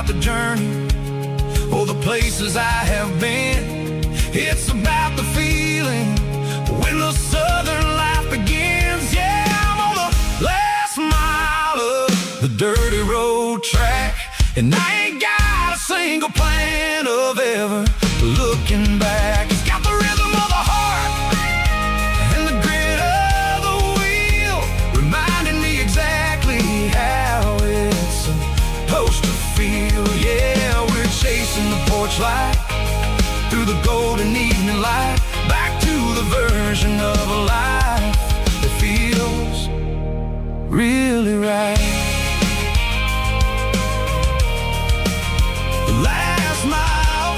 about the journey or the places I have been. It's about the feeling when the southern life begins. Yeah, I'm on the last mile of the dirty road track, and I ain't got a single plan of ever looking back. It's got the rhythm of the heart and the grit of the wheel, reminding me exactly how it's supposed to feel. Yeah, we're chasing the porch light through the golden evening light, back to the version of a life that feels really right. The last mile,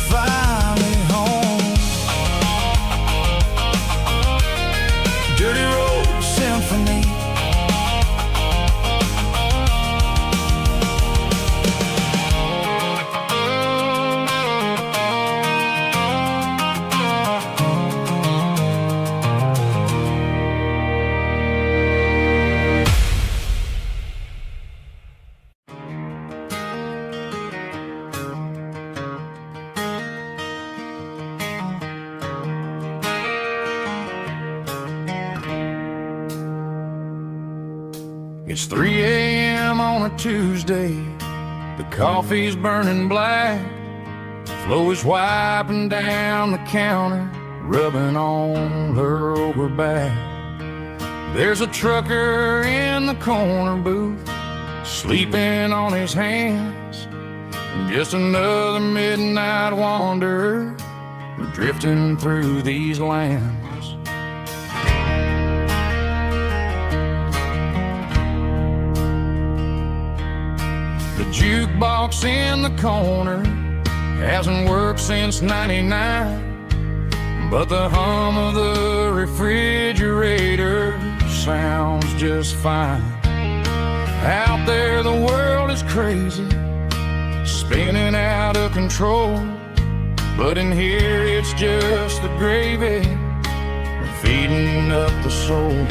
finally home. Dirty Road Symphony. It's 3 a.m. on a Tuesday. The coffee's burning black. Flo is wiping down the counter, rubbing on her over back. There's a trucker in the corner booth, sleeping on his hands. Just another midnight wanderer, drifting through these lands. The jukebox in the corner hasn't worked since '99, but the hum of the refrigerator sounds just fine. Out there the world is crazy, spinning out of control, but in here it's just the gravy feeding up the soul.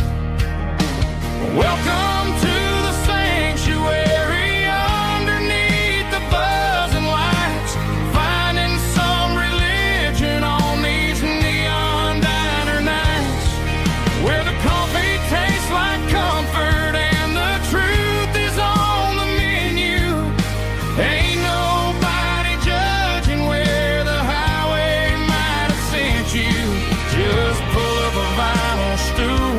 Welcome to the sanctuary, underneath the buzzing lights, finding some religion on these neon diner nights, where the coffee tastes like comfort and the truth is on the menu. Ain't nobody judging where the highway might have sent you. Just pull up a vinyl stool,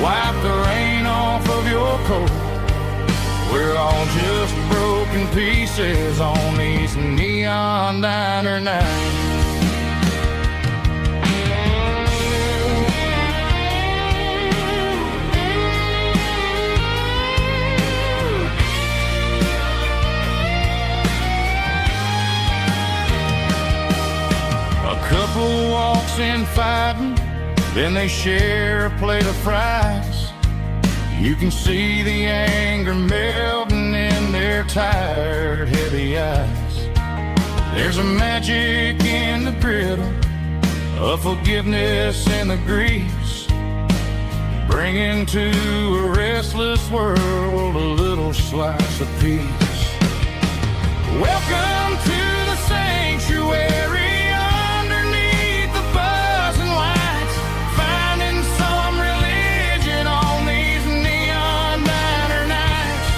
wipe the rain off of your coat. We're all just broken pieces on these neon diner nights. A couple walks in fighting, then they share a plate of fries. You can see the anger melting in their tired, heavy eyes. There's a magic in the griddle, a forgiveness in the grease, bringing to a restless world a little slice of peace. Welcome to the sanctuary, underneath the buzzing lights, finding some religion on these neon diner nights,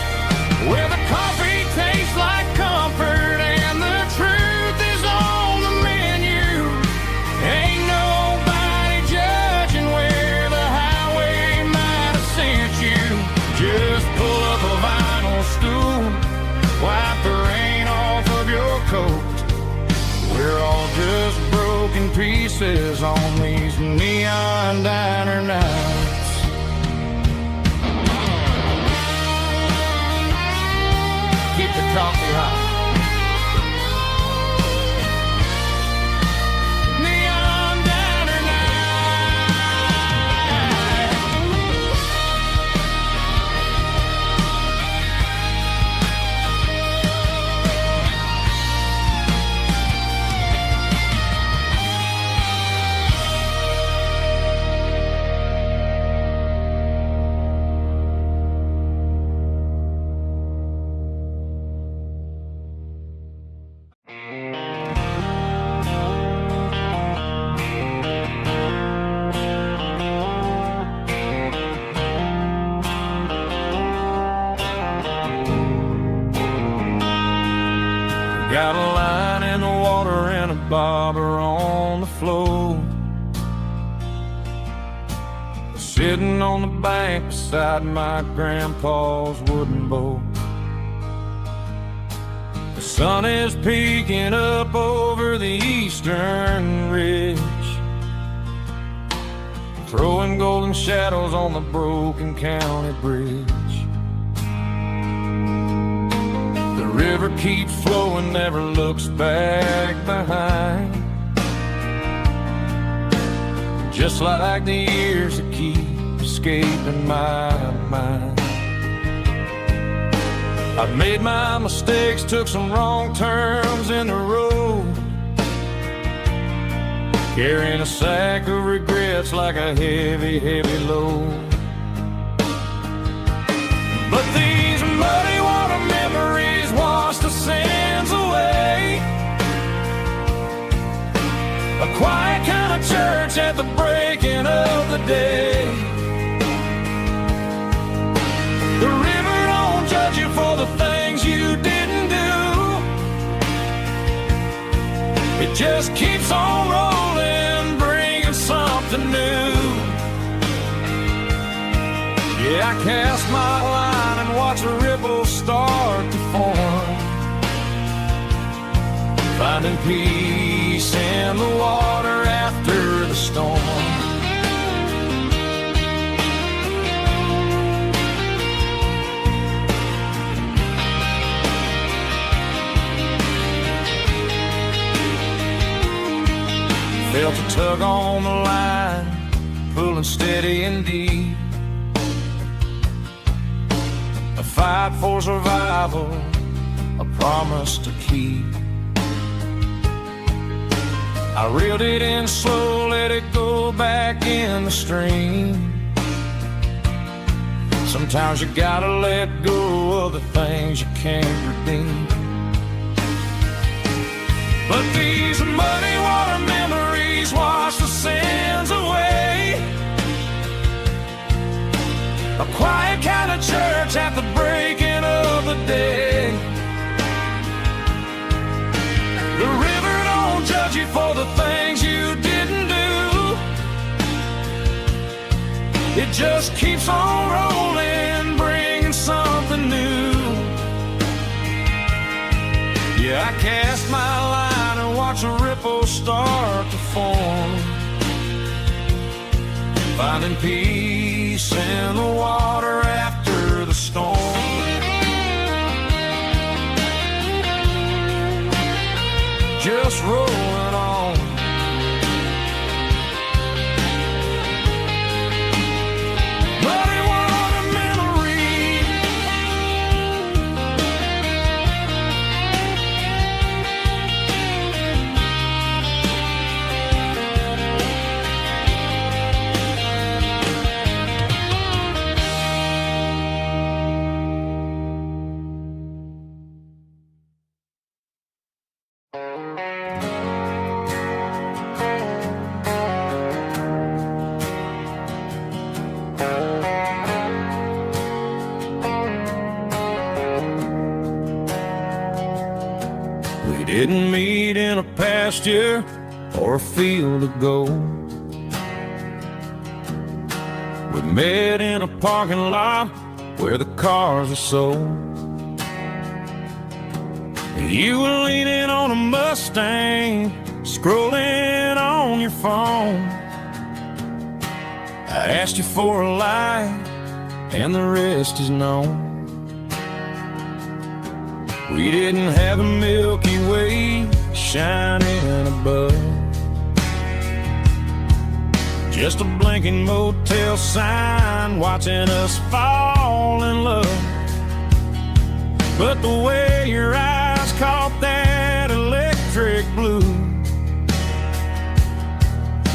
where the coffee tastes like comfort and the truth is on the menu. Ain't nobody judging where the highway might have sent you. Just pull up a vinyl stool, wipe the rain off of your coat. We're all just broken pieces on these neon diner nights. Keep the coffee hot. Neon diner night. Got a line in the water and a bobber on the floor, sitting on the bank beside my grandpa's wooden boat. The sun is peeking up over the eastern ridge, throwing golden shadows on the broken county bridge. The river keeps flowing, never looks back behind, just like the years that keep escaping my mind. I've made my mistakes, took some wrong turns in the road, carrying a sack of regrets like a heavy, heavy load. But these muddy water memories wash the sins away. A quiet kind of church at the breaking of the day. The river don't judge you for the things you didn't do. It just keeps on rolling, bringing something new. Yeah, I cast my line and watch a ripple start to form, finding peace in the water after the storm. Felt a tug on the line, pulling steady and deep. A fight for survival, a promise to keep. I reeled it in slow, let it go back in the stream. Sometimes you gotta let go of the things you can't redeem. But these muddy water memories wash the sins away. A quiet kind of church at the breaking of the day. The river don't judge you for the things you didn't do. It just keeps on rolling, bringing something new. Yeah, I cast my line and watch a ripple start to form, finding peace in the water after the storm. Just rolling on. Muddy water memory. We didn't meet in a pasture or a field of gold. We met in a parking lot where the cars are sold. You were leaning on a Mustang, scrolling on your phone. I asked you for a light, and the rest is known. We didn't have a Milky Way shining above, just a blinking motel sign watching us fall in love. But the way your eyes caught that electric blue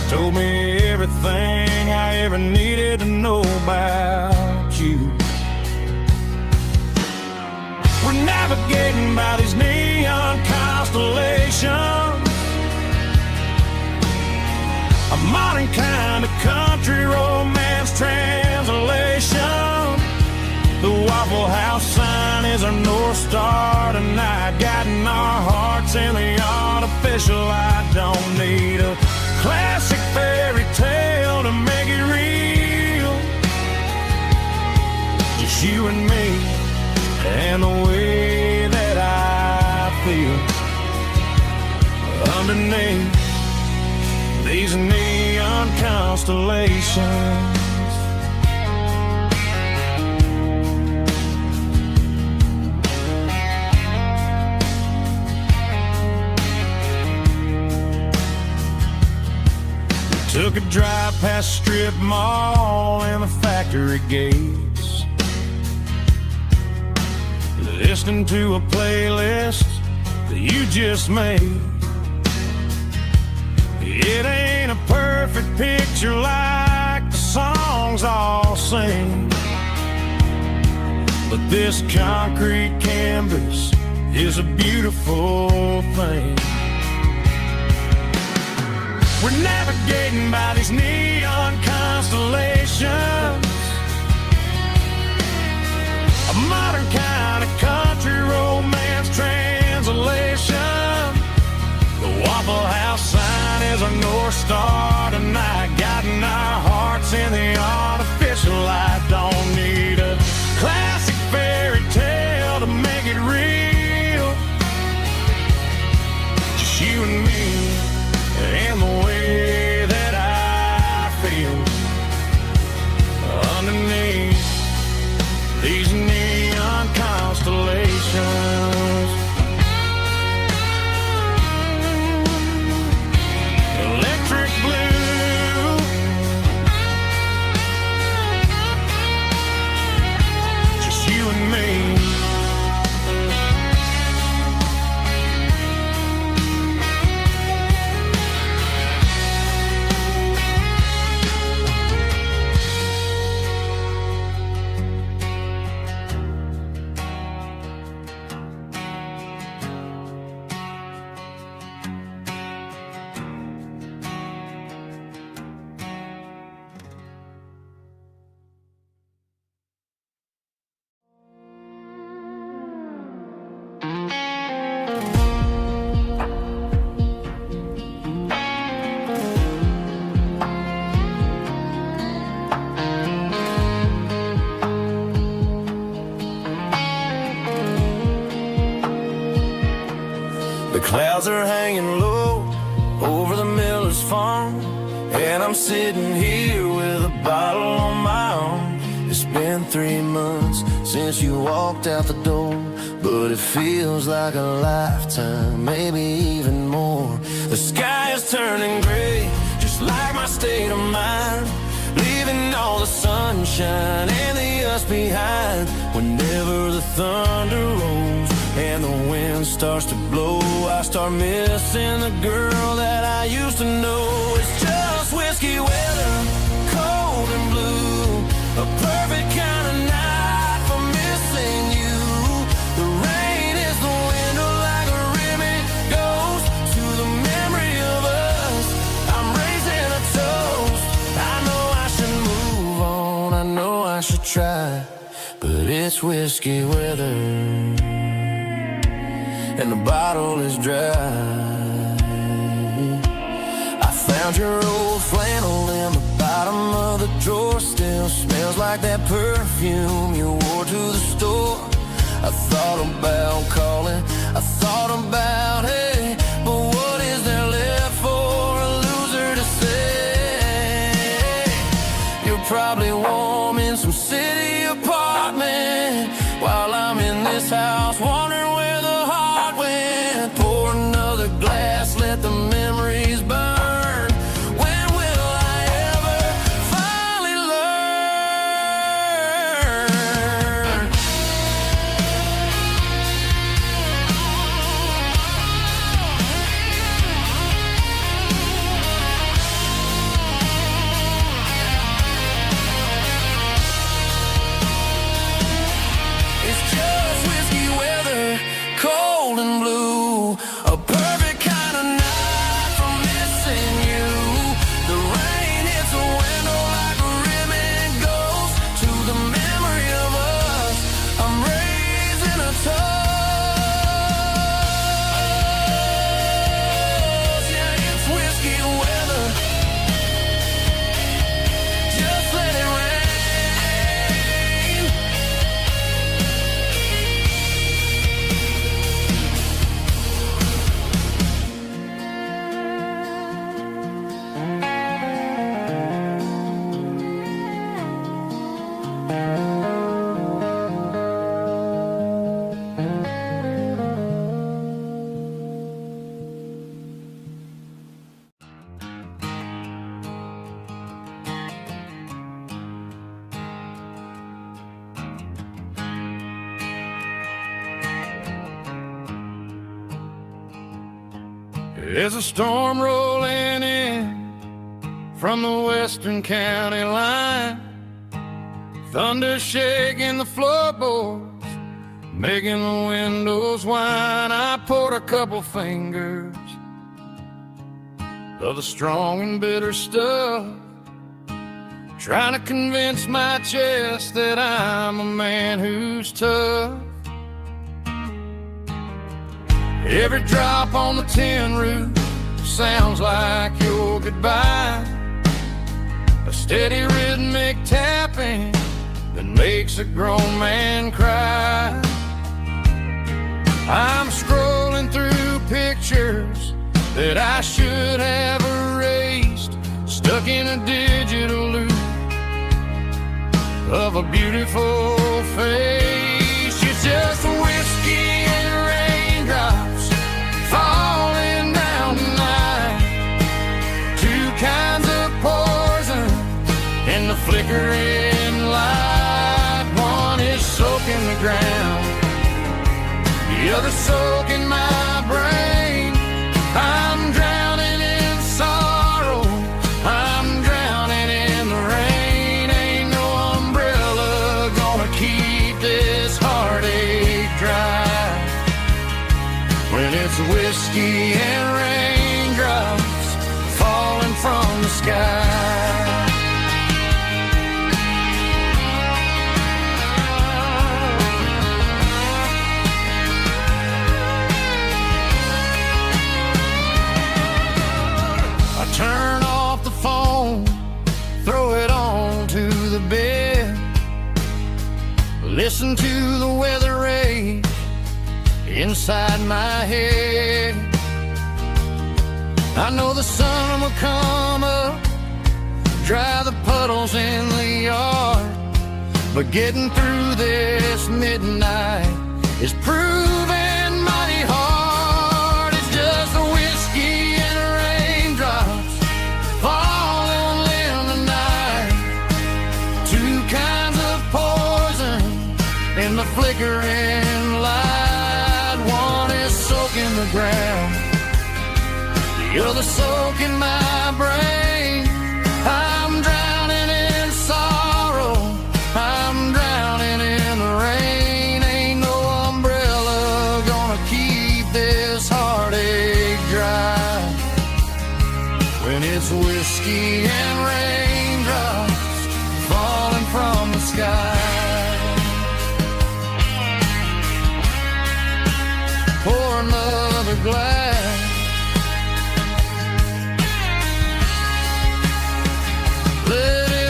told me everything I ever needed to know about you. We're navigating by these neon constellations, a modern kind of country romance translation. The Waffle House sign is our North Star tonight, guiding our hearts hearts in the artificial. I don't need a classic fairy tale to make it real. Just you and me and the way that I feel underneath these neon constellations. Took a drive past strip mall and the factory gates, listening to a playlist that you just made. It ain't a perfect picture like the songs all sing, but this concrete canvas is a beautiful thing. We're navigating by these neon constellations, a modern kind of country romance translation. The Waffle House sign is a North Star tonight, guiding our hearts in the artificial. I don't need a classic fairy tale to make it real. Just you and me and the way that I feel underneath these neon constellations. Electric blue, just you and me. The clouds are hanging low over the miller's farm, and I'm sitting here with a bottle on my arm. It's been 3 months since you walked out the door, but it feels like a lifetime, maybe even more. The sky is turning gray, just like my state of mind, leaving all the sunshine and the us behind. Whenever the thunder rolls and the wind starts to blow, I start missing the girl that I used to know. It's just whiskey weather, cold and blue, a perfect kind of night for missing you. The rain is the window like a ribbon goes to the memory of us. I'm raising a toast. I know I should move on, I know I should try, but it's whiskey weather and the bottle is dry. I found your old flannel in the bottom of the drawer, still smells like that perfume you wore to the store. I thought about calling, I thought about, hey, but what is there left for a loser to say? You're probably warm in some city apartment while I'm in this house wondering where the heart went. Pour another glass, let the memories burn. When will I ever finally learn? It's just whiskey weather, cold and blue, a perfect kind of night for missing you. The rain hits a window like a ribbon goes to the memory of us. I'm raising a toast. There's a storm rolling in from the western county line, thunder shaking the floorboards, making the windows whine. I poured a couple fingers of the strong and bitter stuff, trying to convince my chest that I'm a man who's tough. Every drop on the tin roof sounds like your goodbye, a steady rhythmic tapping that makes a grown man cry. I'm scrolling through pictures that I should have erased, stuck in a digital loop of a beautiful face. It's just whiskey and raindrops falling down tonight, two kinds of poison in the flickering light. One is soaking the ground, the other soaking my brain. I'm drowning in sorrow, I'm drowning in the rain. Ain't no umbrella gonna keep this heartache dry when it's whiskey and raindrops falling from the sky. Turn off the phone, throw it on to the bed, listen to the weather rage inside my head. I know the sun will come up, dry the puddles in the yard, but getting through this midnight is proving mighty hard. It's just the whiskey and raindrops falling in the night, two kinds of poison in the flickering light. One is soaking the ground, the other soaking my brain. I'm drowning in sorrow, I'm drowning in the rain. Ain't no umbrella gonna keep this heartache dry when it's whiskey and raindrops falling from the sky. Pour another glass, let it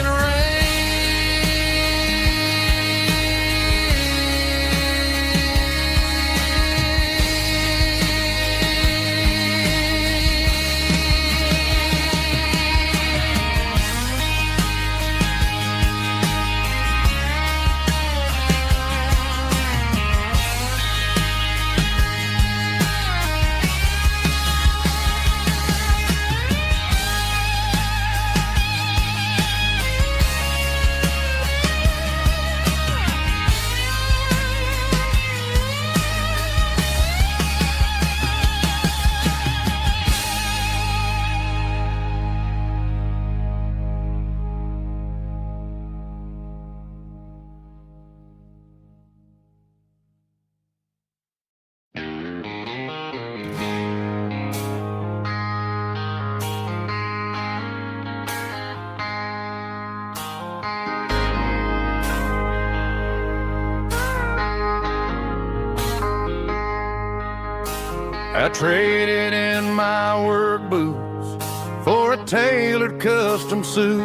I traded in my work boots for a tailored custom suit,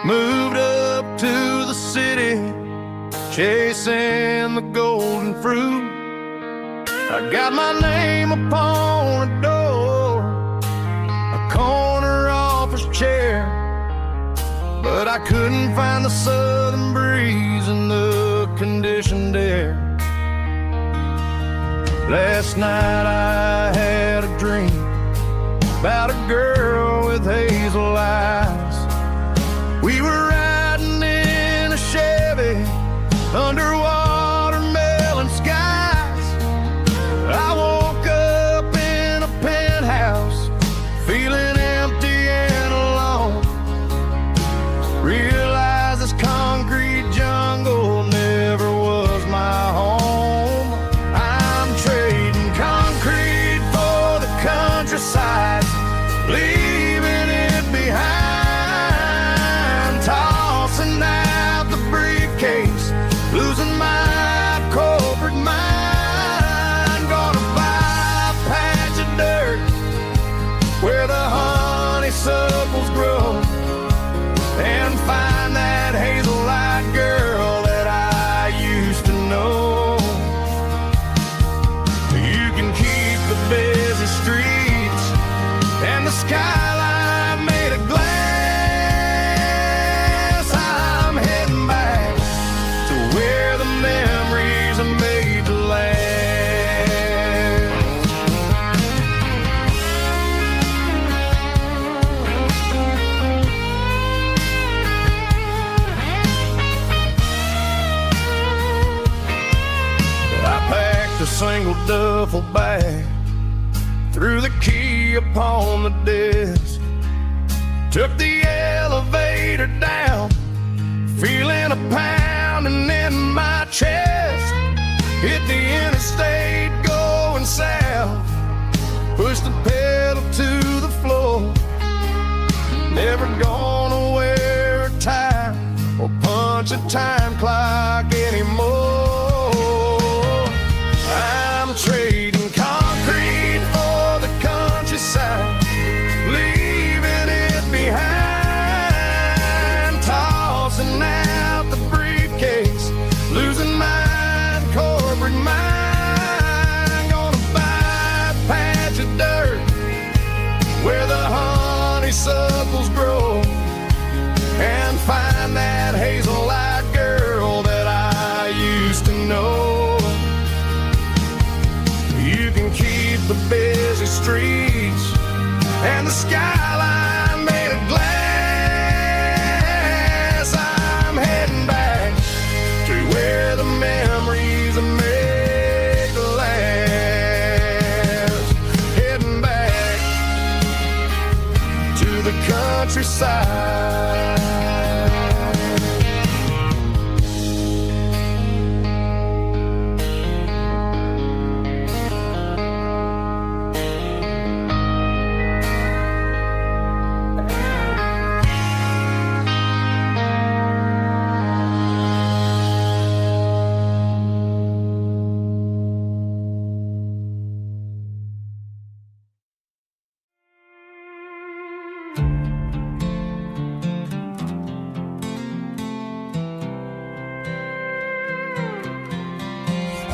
moved up to the city, chasing the golden fruit. I got my name upon a door, a corner office chair, but I couldn't find the southern breeze in the conditioned air. Last night I had a dream about a girl with hazel eyes. We were riding in a Chevy under watermelon skies. I woke up in a threw the key upon the desk, took the elevator down, feeling a pounding in my chest. Hit the interstate going south, pushed the pedal to the floor. Never gonna wear a tie or punch a time clock anymore. I'm trading concrete for the countryside, leaving it behind, tossing out the briefcase, losing my corporate mind. Gonna buy a patch of dirt where the honeysuckles grow, and find that hazel-eyed girl that I used to know. You can keep the busy streets and the skyline made of glass. I'm heading back to where the memories are made to last. Heading back to the countryside.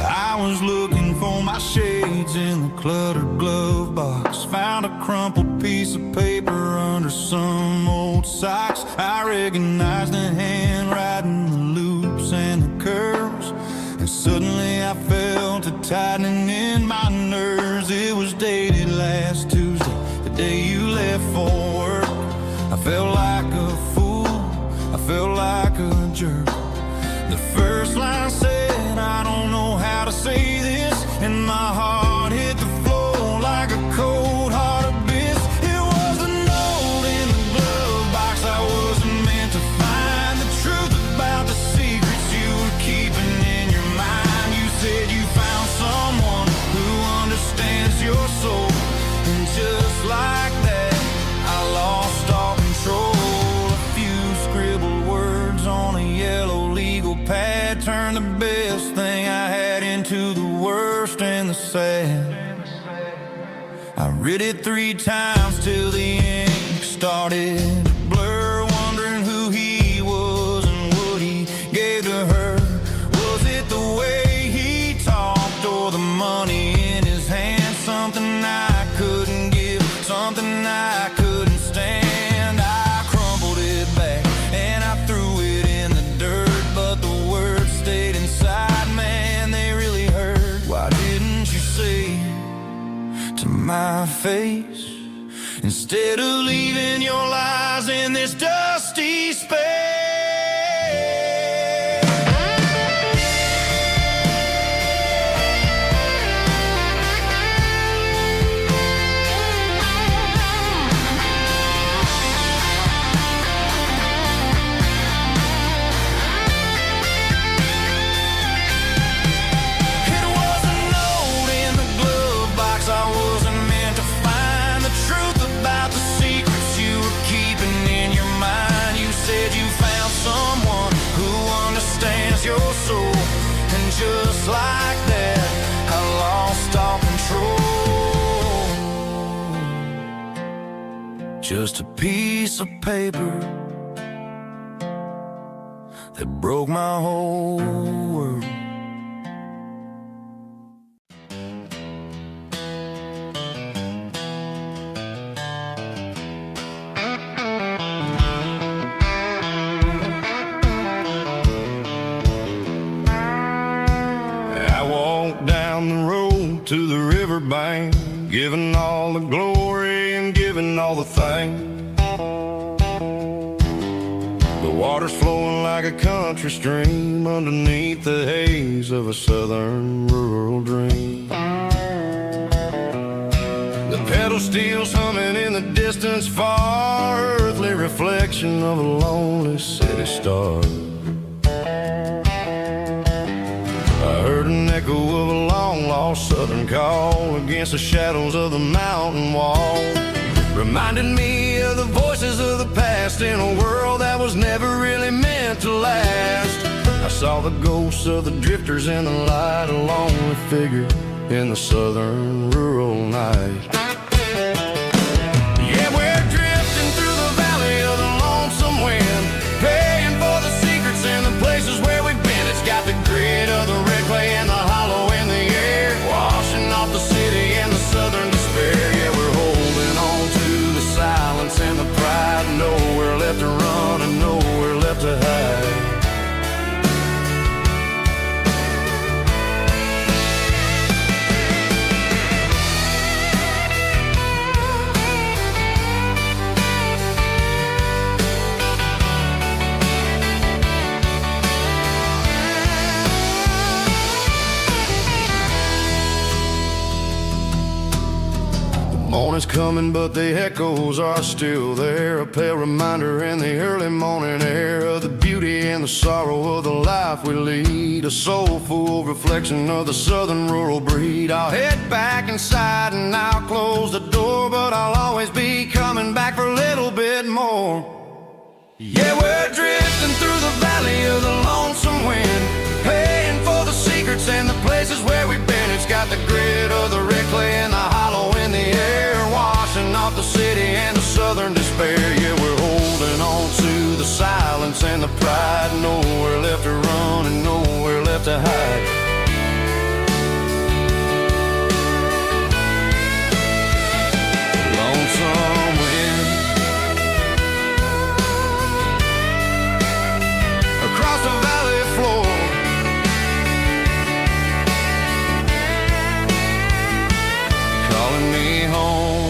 I was looking for my shades in the cluttered glove box, found a crumpled piece of paper under some old socks. I recognized the handwriting, the loops and the curves, and suddenly I felt a tightening in my nerves. It was dated last Tuesday, the day you left for work. I felt like a fool, I felt like a jerk. The first line said, I don't know how to say this, and my heart hit the floor like a cold heart abyss. It was a note in the glove box I wasn't meant to find, the truth about the secrets you were keeping in your mind. You said you found someone who understands your soul, and just like that I lost all control. A few scribbled words on a yellow legal pad turned the best thing I had into the worst and the sad. I read it 3 times till the ink started to blur, wondering who he was and what he gave to her. Was it the way he talked or the money in his hand? Something I couldn't give, something I couldn't stand. I crumpled it back and I threw it in the dirt, but the words stayed inside, man, they really hurt. Why didn't you say to my face, instead of leaving your lies in this dusty space? It was a note in the glove box I wasn't meant to find, the truth about the secrets you were keeping in your mind. You said you found someone who understands your soul, and just like that I lost all control. Just a piece of paper that broke my whole world. I walked down the road to the riverbank, giving all the glory and giving all the thanks. The water's flowing like a country stream underneath the haze of a southern rural dream. The pedal steel's humming in the distance far, earthly reflection of a lonely city star. I heard an echo of a long-lost southern call against the shadows of the mountain wall, reminded me of the voices of the past in a world that was never really meant to last. I saw the ghosts of the drifters in the light, a lonely figure in the southern rural night. Yeah, we're drifting through the valley of the lonesome wind, paying for the secrets and the places where we've been. It's got the grit of the red clay and the hollow in the air, washing off the city and the southern despair. Yeah, we're holding on to the silence and the pride, nowhere left to run and nowhere left to hide. Morning's coming, but the echoes are still there, a pale reminder in the early morning air of the beauty and the sorrow of the life we lead, a soulful reflection of the southern rural breed. I'll head back inside and I'll close the door, but I'll always be coming back for a little bit more. Yeah, we're drifting through the valley of the lonesome wind, paying for the secrets and the places where we've been. It's got the grit of the red clay and the hollow in the air, washing off the city and the southern despair. Yeah, we're holding on to the silence and the pride, nowhere left to run and nowhere left to hide. Lonesome wind across the valley floor, calling me home.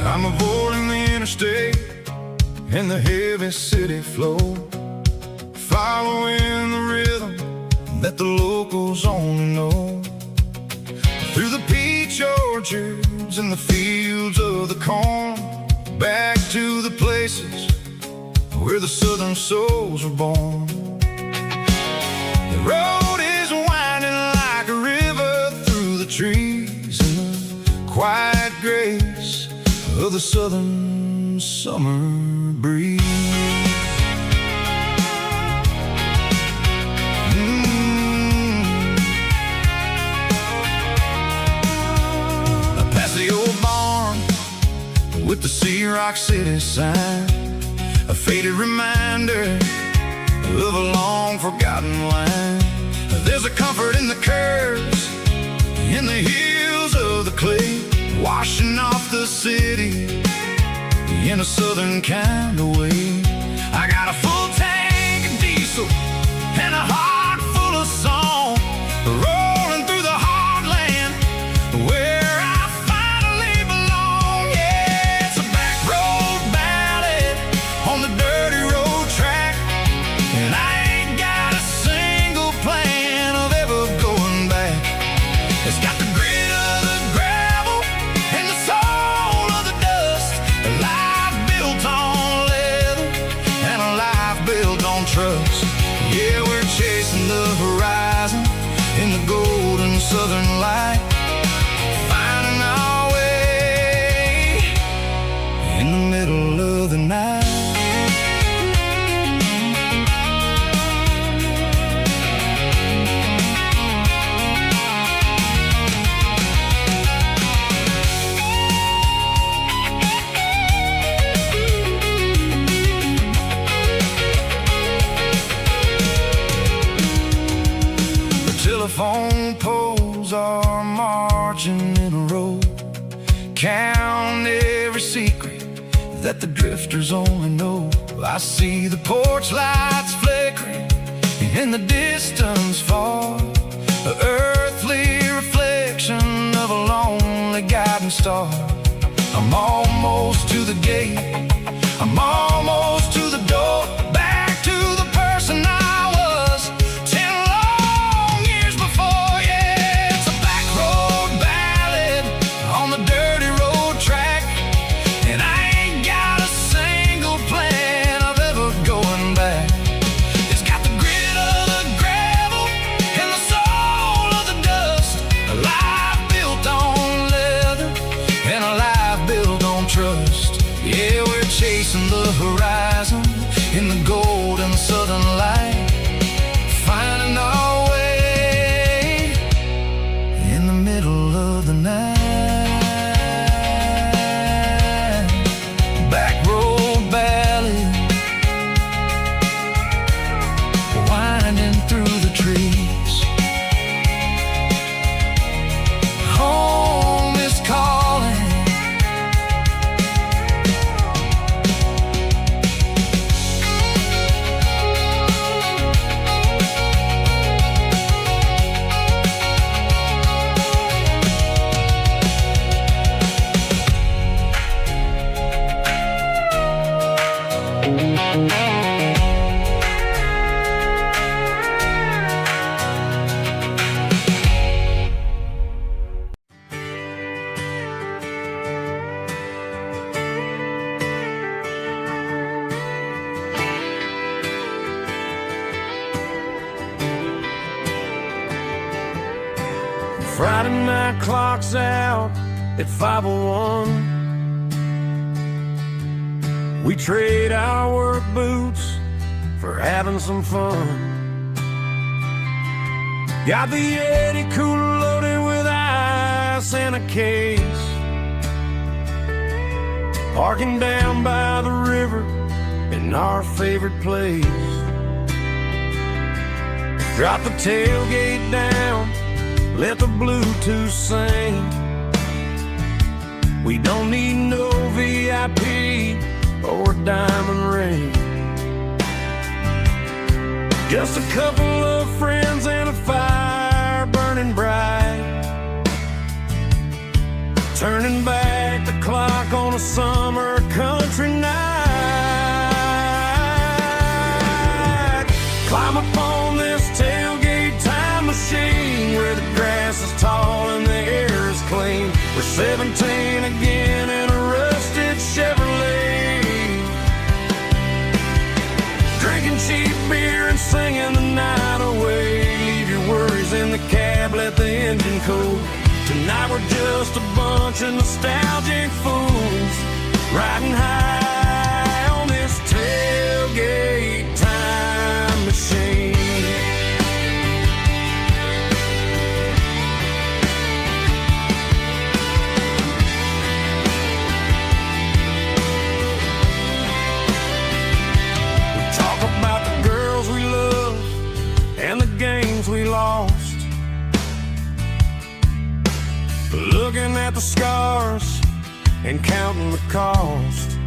I'm avoiding the interstate and the heavy city flow, following the rhythm that the locals only know, through the peach orchards and the fields of the corn, back to the places where the southern souls were born. The road is winding like a river through the trees and the quiet grace of the southern summer breeze. I passed the old barn with the Sea Rock City sign, a faded reminder of a long forgotten line. There's a comfort in the curves, in the hills of the clay, washing off the city in a southern kind of way. I got a full tank of diesel and a heart full of song, rolling through the heartland where I finally belong. Yeah, it's a back road ballad on the dirty road track, and I ain't got a single plan of ever going back. It's got the grit of the gravel and the soul of the dust, a life built on leather, that the drifters only know. I see the porch lights flickering in the distance far, an earthly reflection of a lonely guiding star. I'm almost to the gate, I'm almost to the door, back to the person I was 10 long years before. Yeah, it's a back road ballad on the dirty road track, and I ain't got a single plan of ever going back. It's got the grit of the gravel and the soul of the dust, a life built on leather and a life built on trust. Yeah, we're chasing the horizon in the golden southern light, finding our way in the middle of the night. Back road ballad, winding through the trees. Home is calling. Friday night clock's out at 5:01. We trade our work boots for having some fun. Got the Yeti cooler loaded with ice and a case, parking down by the river in our favorite place. Drop the tailgate down, let the Bluetooth sing. We don't need no VIP or a diamond ring. Just a couple of friends and a fire burning bright, turning back the clock on a summer country night. Climb up on this tailgate time machine where the grass is tall and the air is clean. We're 17 again in a rusted Chevrolet, drinking cheap beer and singing the night away. Leave your worries in the cab, let the engine cool. Tonight we're just a bunch of nostalgic fools, riding high on this tailgate time machine. We lost, looking at the scars and counting the cost.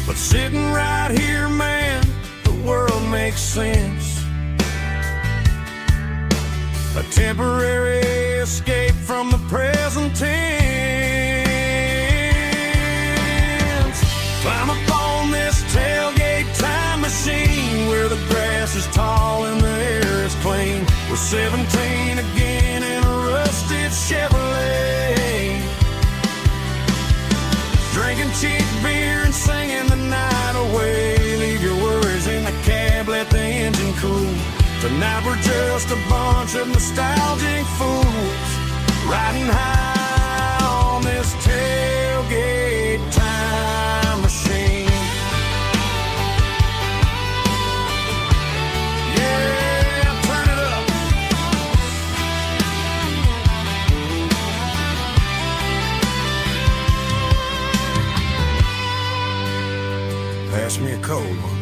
But sitting right here, man, the world makes sense. A temporary escape from the present tense. Climb up on this tailgate time machine where the grass is tall and the air is clean. We're 17 again in a rusted Chevrolet, drinking cheap beer and singing the night away. Leave your worries in the cab, let the engine cool. Tonight we're just a bunch of nostalgic fools, riding high on this tailgate time machine. Pass me a cold one.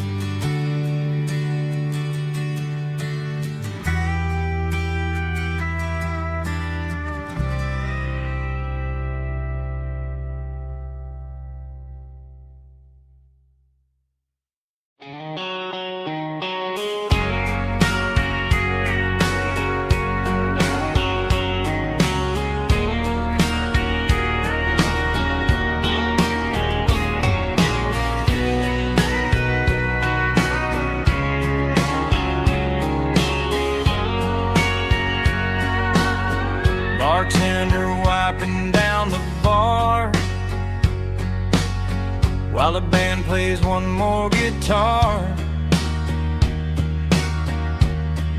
plays one more guitar.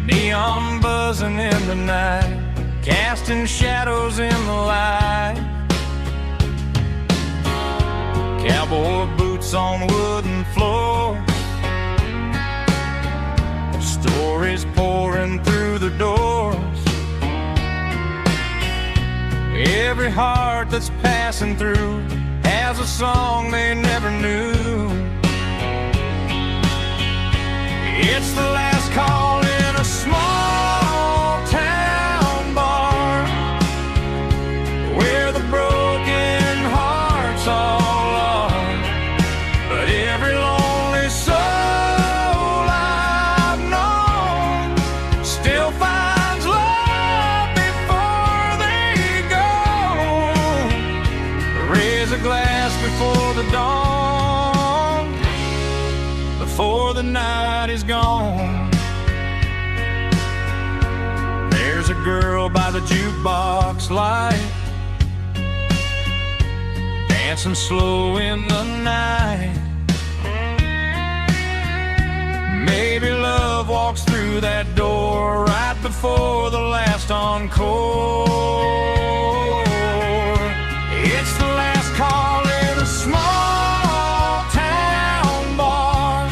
Neon buzzing in the night, casting shadows in the light. Cowboy boots on wooden floors, stories pouring through the doors. Every heart that's passing through has a song they never knew. It's the last call in a small town bar, where the broken hearts all are. But every lonely soul I've known still finds love before they go. Raise a glass before the dawn, before the night is gone. There's a girl by the jukebox light, dancing slow in the night. Maybe love walks through that door right before the last encore. It's the last call in a small town bar,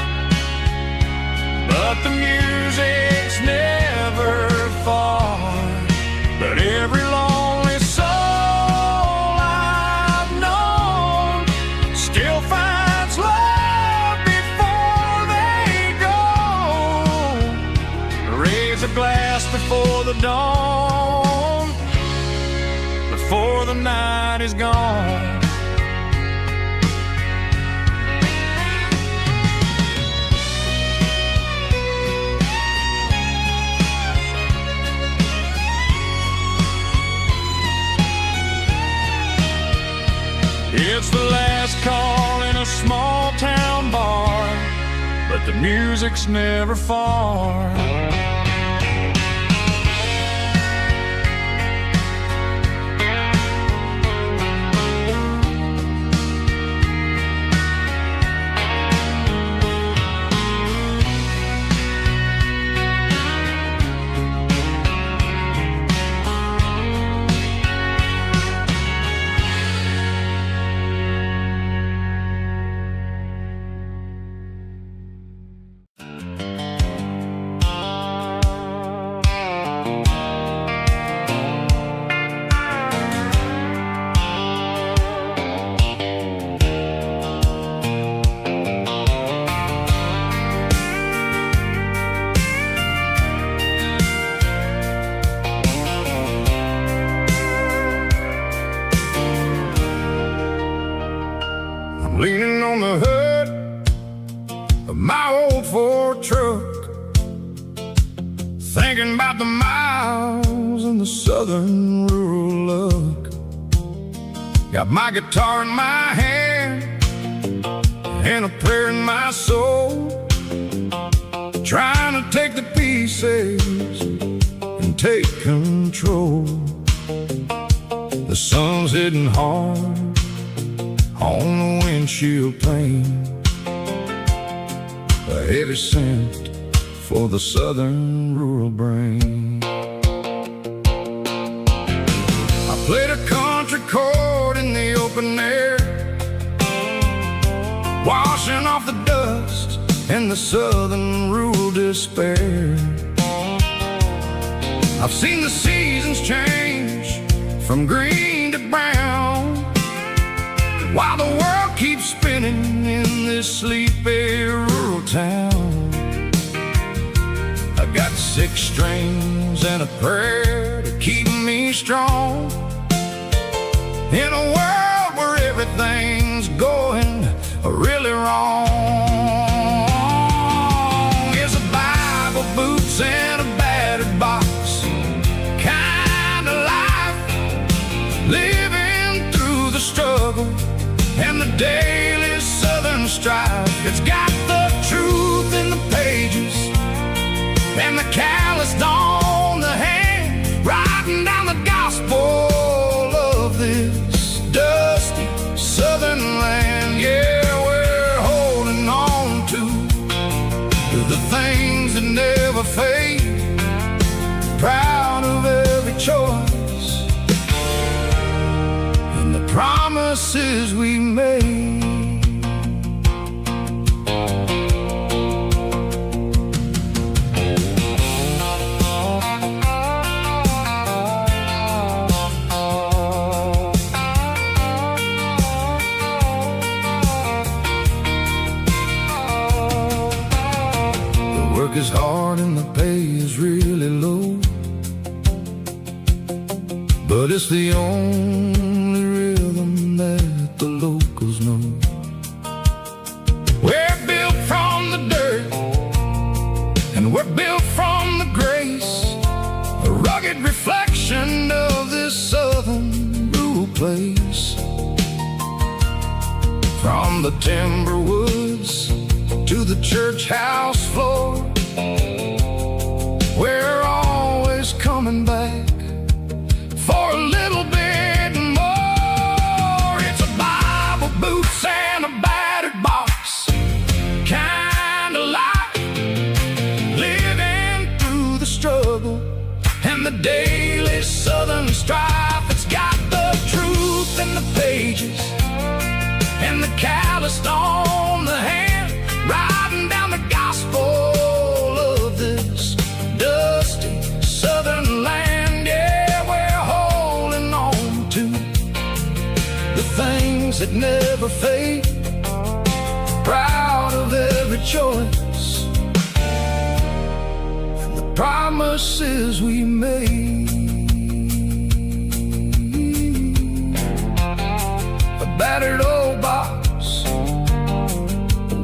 but the music's never far. But every lonely soul I've known still finds love before they go. Raise a glass before the dawn, before the night is gone. It's the last call in a small town bar, but the music's never far. Leaning on the hood of my old Ford truck, thinking about the miles and the southern rural look. Got my guitar in my hand and a prayer in my soul, trying to take the pieces and take control. The sun's hitting hard on the windshield pane, a heavy scent for the southern rural brain. I played a country chord in the open air, washing off the dust and the southern rural despair. I've seen the seasons change from green to brown, while the world keeps spinning in this sleepy rural town. I got 6 strings and a prayer to keep me strong, in a world where everything's going really wrong. Is a Bible, boots, and a battered box kind of life, living through the struggle and the daily southern strife. It's got the truth in the pages and the calloused on the hand, writing down the gospel of this dusty southern land. Yeah, we're holding never fade. Proud of every choice and the promises we made. Work is hard and the pay is really low, but it's the only rhythm that the locals know. We're built from the dirt, and we're built from the grace, a rugged reflection of this southern rural place. From the timber woods to the church house floor, we're always coming back for a little bit more. It's a Bible, boots, and a battered box kind of life, living through the struggle and the daily southern strife. It's got the truth in the pages and the calloused on the hand, riding down the gospel of this dusty southern land. Yeah, we're holding on to the things that never fade. Proud of every choice and the promises we made. A battered old box,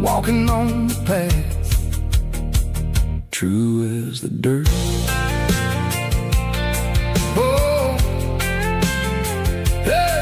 walking on the path, true as the dirt. Oh, hey.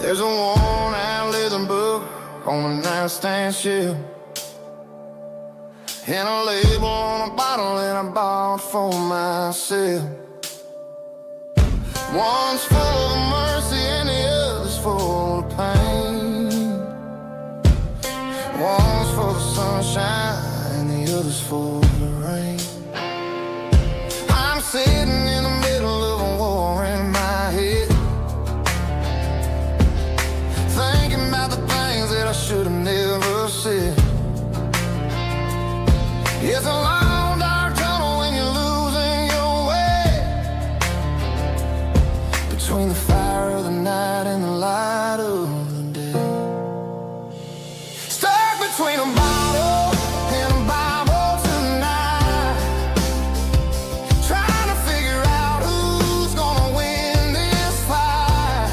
There's a worn-out leather book on the nightstand shelf, and a label on a bottle that I bought for myself. One's full of mercy and the other's full of pain. One's for the sunshine and the other's for the rain. I'm sitting in the middle of a war in my head, thinking about the things that I should have never said. It's a long dark tunnel when you're losing your way, between the fire of the night and the light of the day. Stuck between a bottle and a Bible tonight, trying to figure out who's gonna win this fight.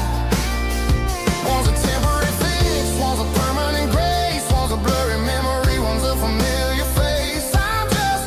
One's a temporary fix, one's a permanent grace, one's a blurry memory, one's a familiar face. I'm just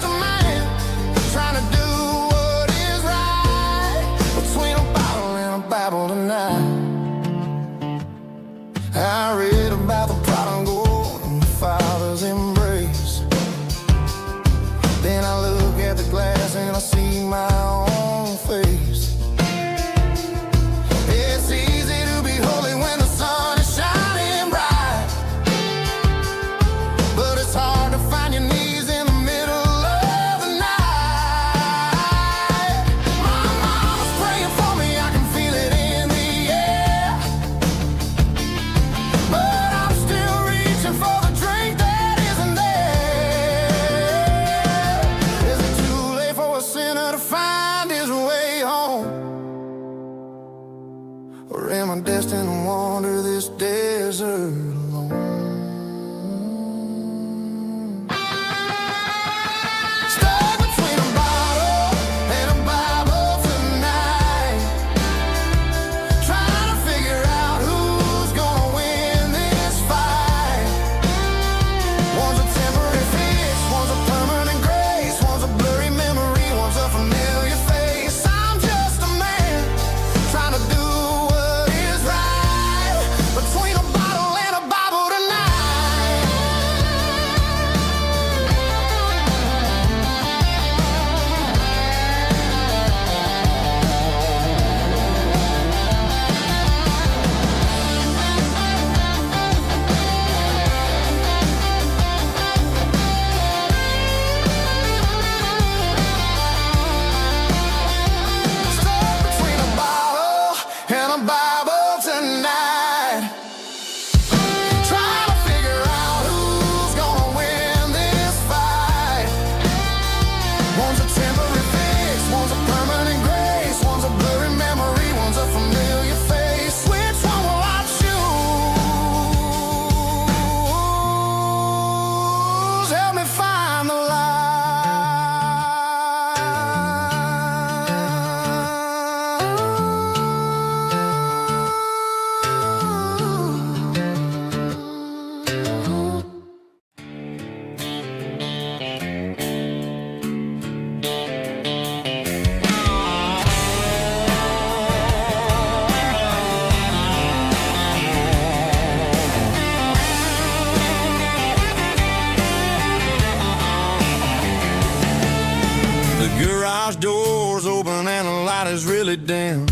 shadows help me find the Garage doors open and the light is really dim.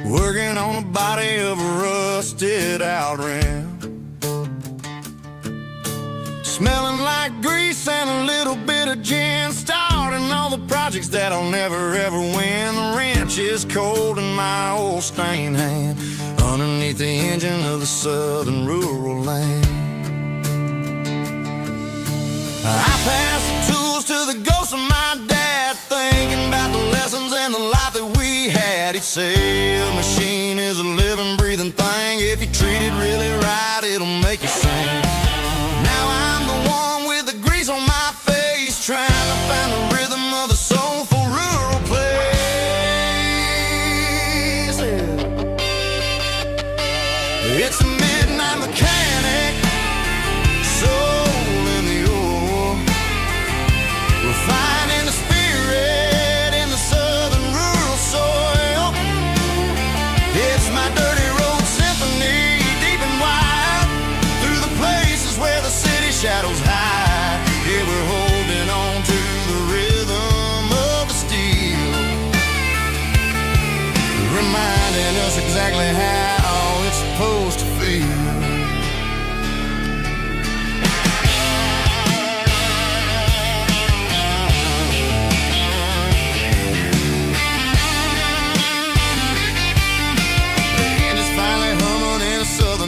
Working on the body of a rusted out rim. Smelling like grease and a little bit of gin. Starting all the projects that I'll never ever win. The wrench is cold in my old stained hand underneath the engine of the southern rural land. I pass the tools to the ghost of my dad, thinking about the lessons and the life that we had. He'd say a machine is a living, breathing thing. If you treat it really right, it'll make you sing. Now I'm the one with the grease on my face, trying to find the rhythm of a soulful rural place. It's a midnight mechanic, finding the spirit in the southern rural soil. It's my dirty road symphony, deep and wide, through the places where the city shadows hide. Yeah, we're holding on to the rhythm of the steel, reminding us exactly how it's supposed to feel.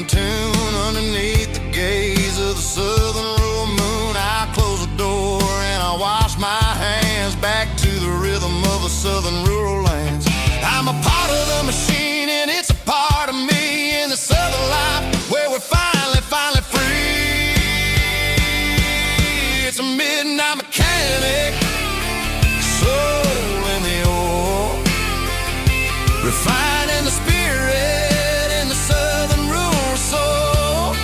Tune underneath the gaze of the southern rural moon. I close the door and I wash my hands back to the rhythm of the southern rural lands. I'm a part of the machine and it's a part of me in the southern life where we're finally free. It's a midnight mechanic, soul in the ore, refining the spirit in the southern rural soul.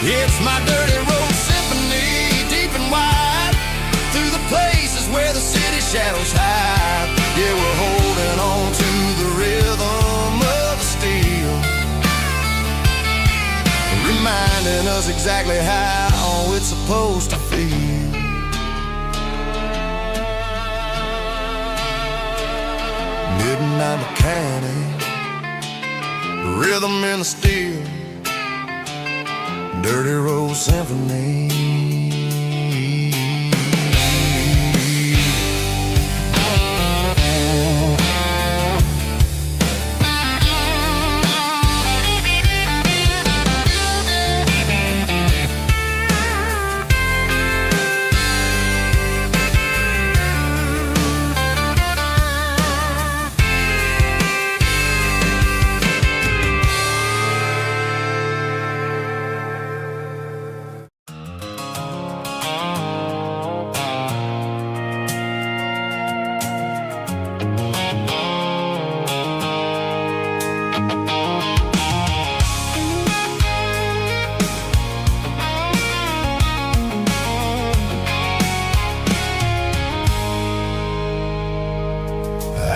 It's my dirty road symphony, deep and wide, through the places where the city shadows hide. Yeah, we're holding on to the rhythm of the steel, reminding us exactly how it's supposed to feel. Midnight mechanic, rhythm in the steel, dirty road symphony.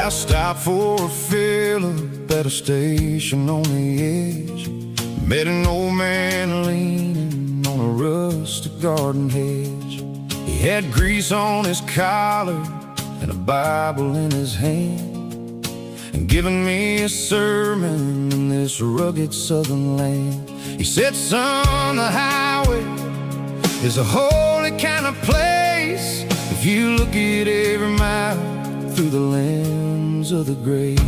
I stopped for a fill-up at a station on the edge. Met an old man leaning on a rustic garden hedge. He had grease on his collar and a Bible in his hand, and giving me a sermon in this rugged southern land. He said, son, the highway is a holy kind of place if you look at every mile through the lens of the grace.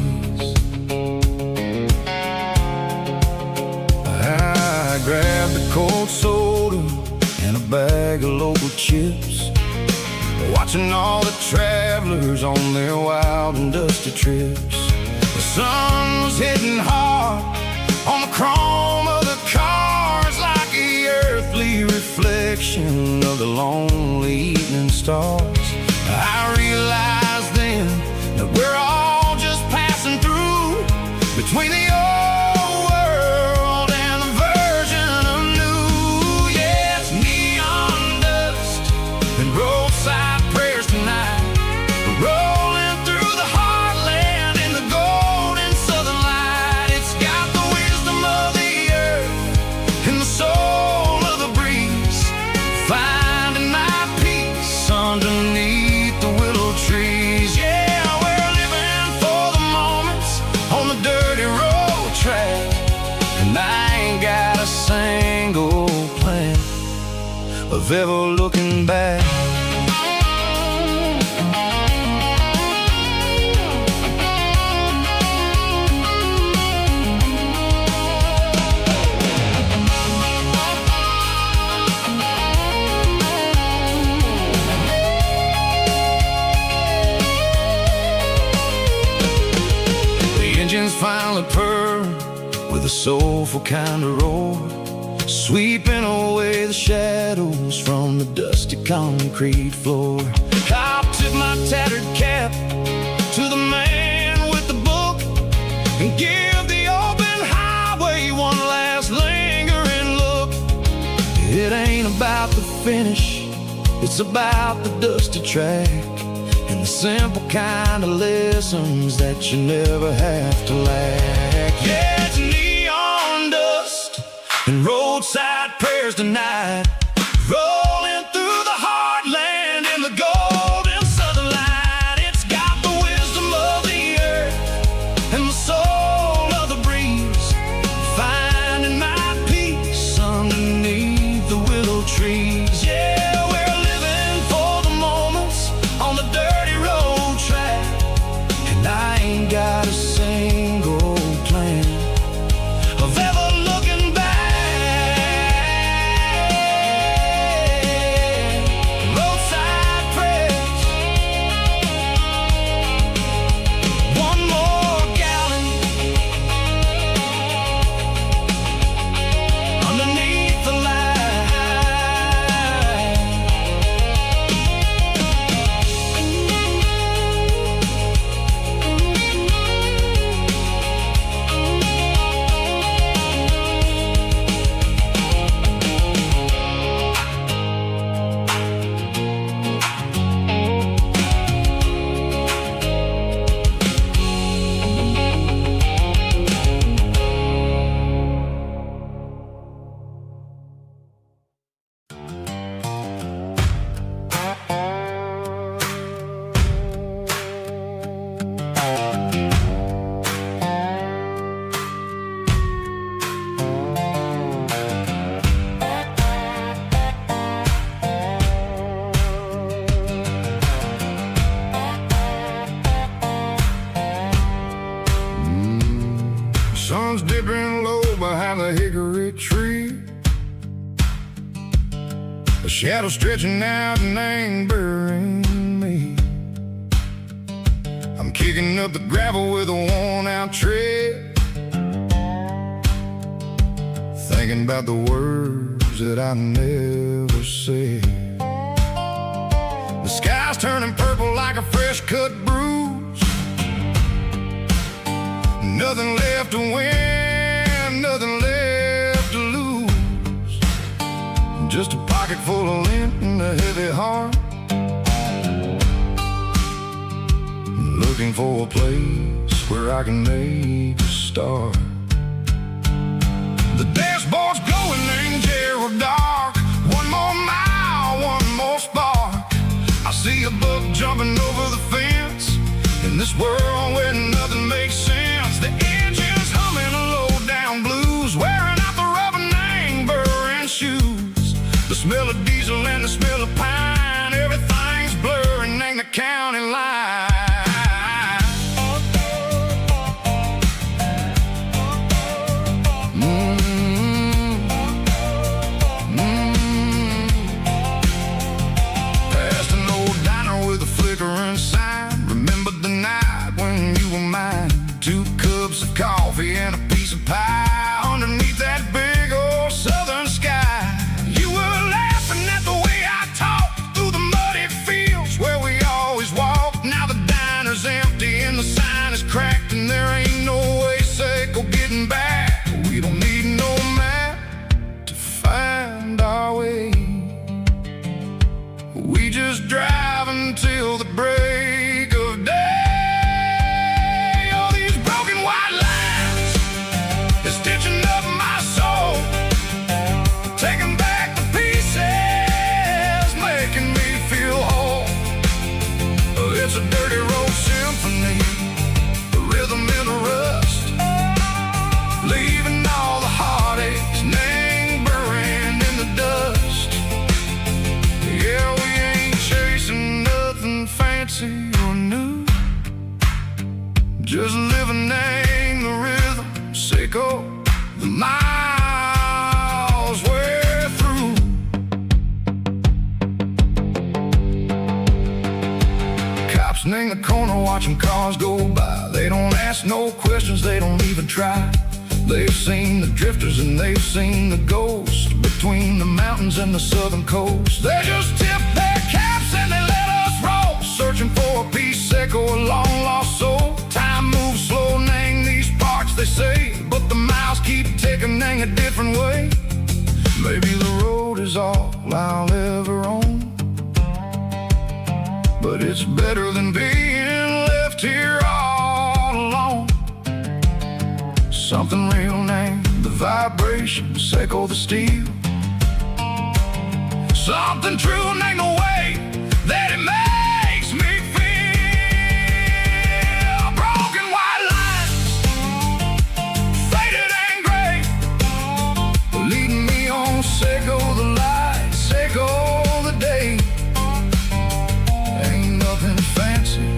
I grabbed a cold soda and a bag of local chips, watching all the travelers on their wild and dusty trips. The sun was hitting hard on the chrome of the cars like he reflection of the lonely evening stars. I realized then that we're all just passing through between the old world and the version of new. Yeah, it's neon dust and roadside prayers tonight. We're rolling through the heartland in the golden southern light. It's got the wisdom of the earth and the soul of the breeze, finding my peace underneath the willow trees. Yeah, we're living for the moments on the dirty road track, and I ain't got a single plan of ever looking back. Engines finally purr with a soulful kind of roar, sweeping away the shadows from the dusty concrete floor. I'll tip my tattered cap to the man with the book and give the open highway one last lingering look. It ain't about the finish, it's about the dusty track and the simple kind of lessons that you never have to lack. Yeah, it's neon dust and roadside prayers tonight, rolling through the heartland in the golden southern light. It's got the wisdom of the earth and the soul of the breeze, finding my peace underneath the willow trees. Yeah, we're living for the moments on the dirty road track, and I ain't got a single plan of ever looking back. Roadside prayers, one more gallon underneath the light. Sun's dipping low behind the hickory tree, a shadow stretching out and angering me. I'm kicking up the gravel with a worn-out tread, thinking about the words that I never said. The sky's turning purple like a fresh-cut bruise. Nothing left to win, nothing left to lose. Just a pocket full of lint and a heavy heart, looking for a place where I can make a start. The dashboard's glowing in Gerald dark. One more mile, one more spark. I see a buck jumping over the fence in this world where nothing makes sense. The engine's humming a low-down blues, wearing out the rubber name burring shoes. The smell of diesel and the smell of pine, everything's blurring, ain't the county line. Past an old diner with a flickering sign. Remember the night when you were mine? 2 cups of coffee and a piece of pie underneath that big old southern sky. You were laughing at the turning the corner, watching cars go by. They don't ask no questions, they don't even try. They've seen the drifters and they've seen the ghosts between the mountains and the southern coast. They just tip their caps and they let us roll, searching for a piece echo, a long lost soul. Time moves slow, nang these parts, they say, but the miles keep ticking, nang a different way. Maybe the road is all I'll ever own, but it's better than being left here all alone. Something real named the vibrations echo the steel. Something true named the way that it makes me feel. Broken white lines, faded and gray, leading me on, Seiko the light, Seiko the day. Ain't nothing fancy,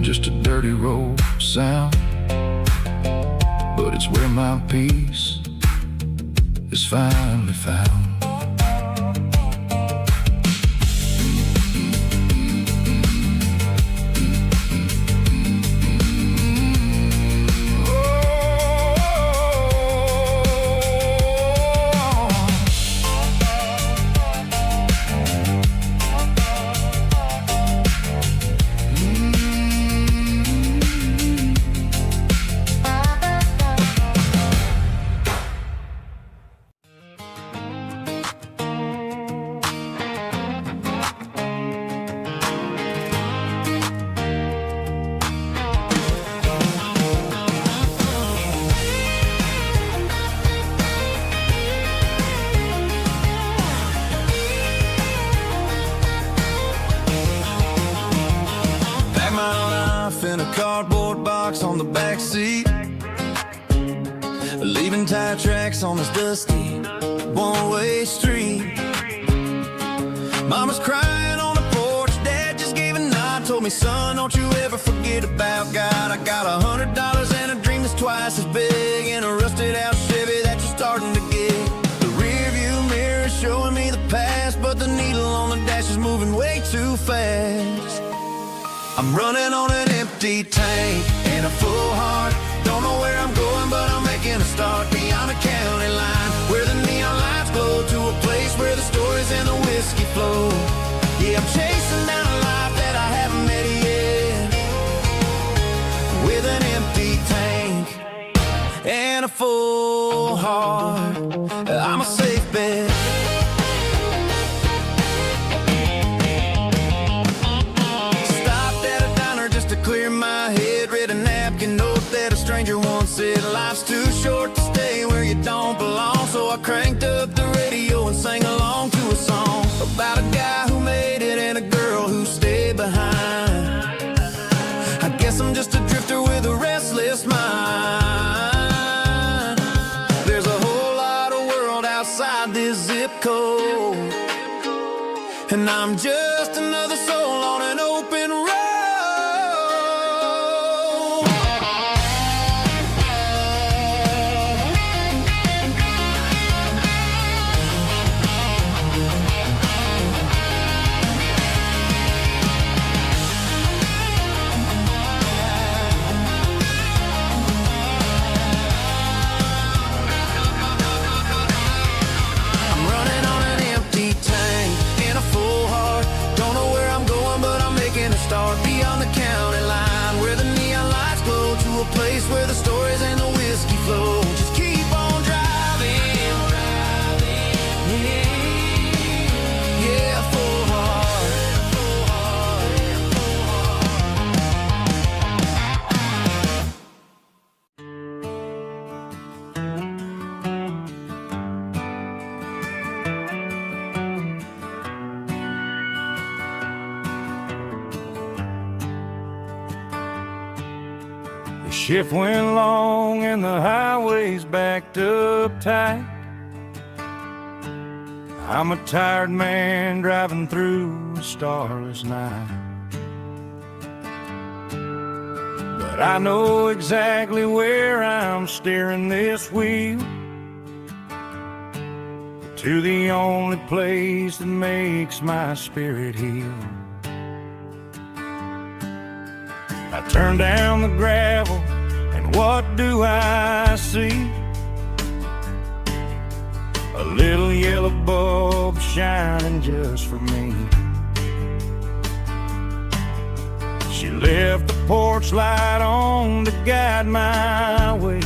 just a dirty road sound, but it's where my peace is finally found. In a cardboard box on the back seat, leaving tire tracks on this dusty one-way street. Mama's crying on the porch, Dad just gave a nod, told me, son, don't you ever forget about God. I got $100 and a dream that's twice as big, and a rusted out Chevy that you're starting to get. The rear view mirror is showing me the past, but the needle on the dash is moving way too fast. I'm running on an empty tank and a full heart. Don't know where I'm going, but I'm making a start beyond the county line, where the neon lights glow, to a place where the stories and the whiskey flow. Yeah, I'm chasing down a life that I haven't met yet, with an empty tank and a full heart. I'm a safe bet. Clear my head, read a napkin note that a stranger once said, life's too short to stay where you don't belong. So I cranked up the radio and sang along to a song about a guy who made it and a girl who stayed behind. I guess I'm just a drifter with a restless mind. There's a whole lot of world outside this zip code, and I'm just another soul on an open road. Start beyond the county line, where the neon lights glow, to a place where the stories and the whiskey flow. Just keep on driving, yeah, full heart. Shift went long and the highway's backed up tight. I'm a tired man driving through a starless night, but I know exactly where I'm steering this wheel, to the only place that makes my spirit heal. turn down the gravel, and what do I see? A little yellow bulb shining just for me. She left the porch light on to guide my way,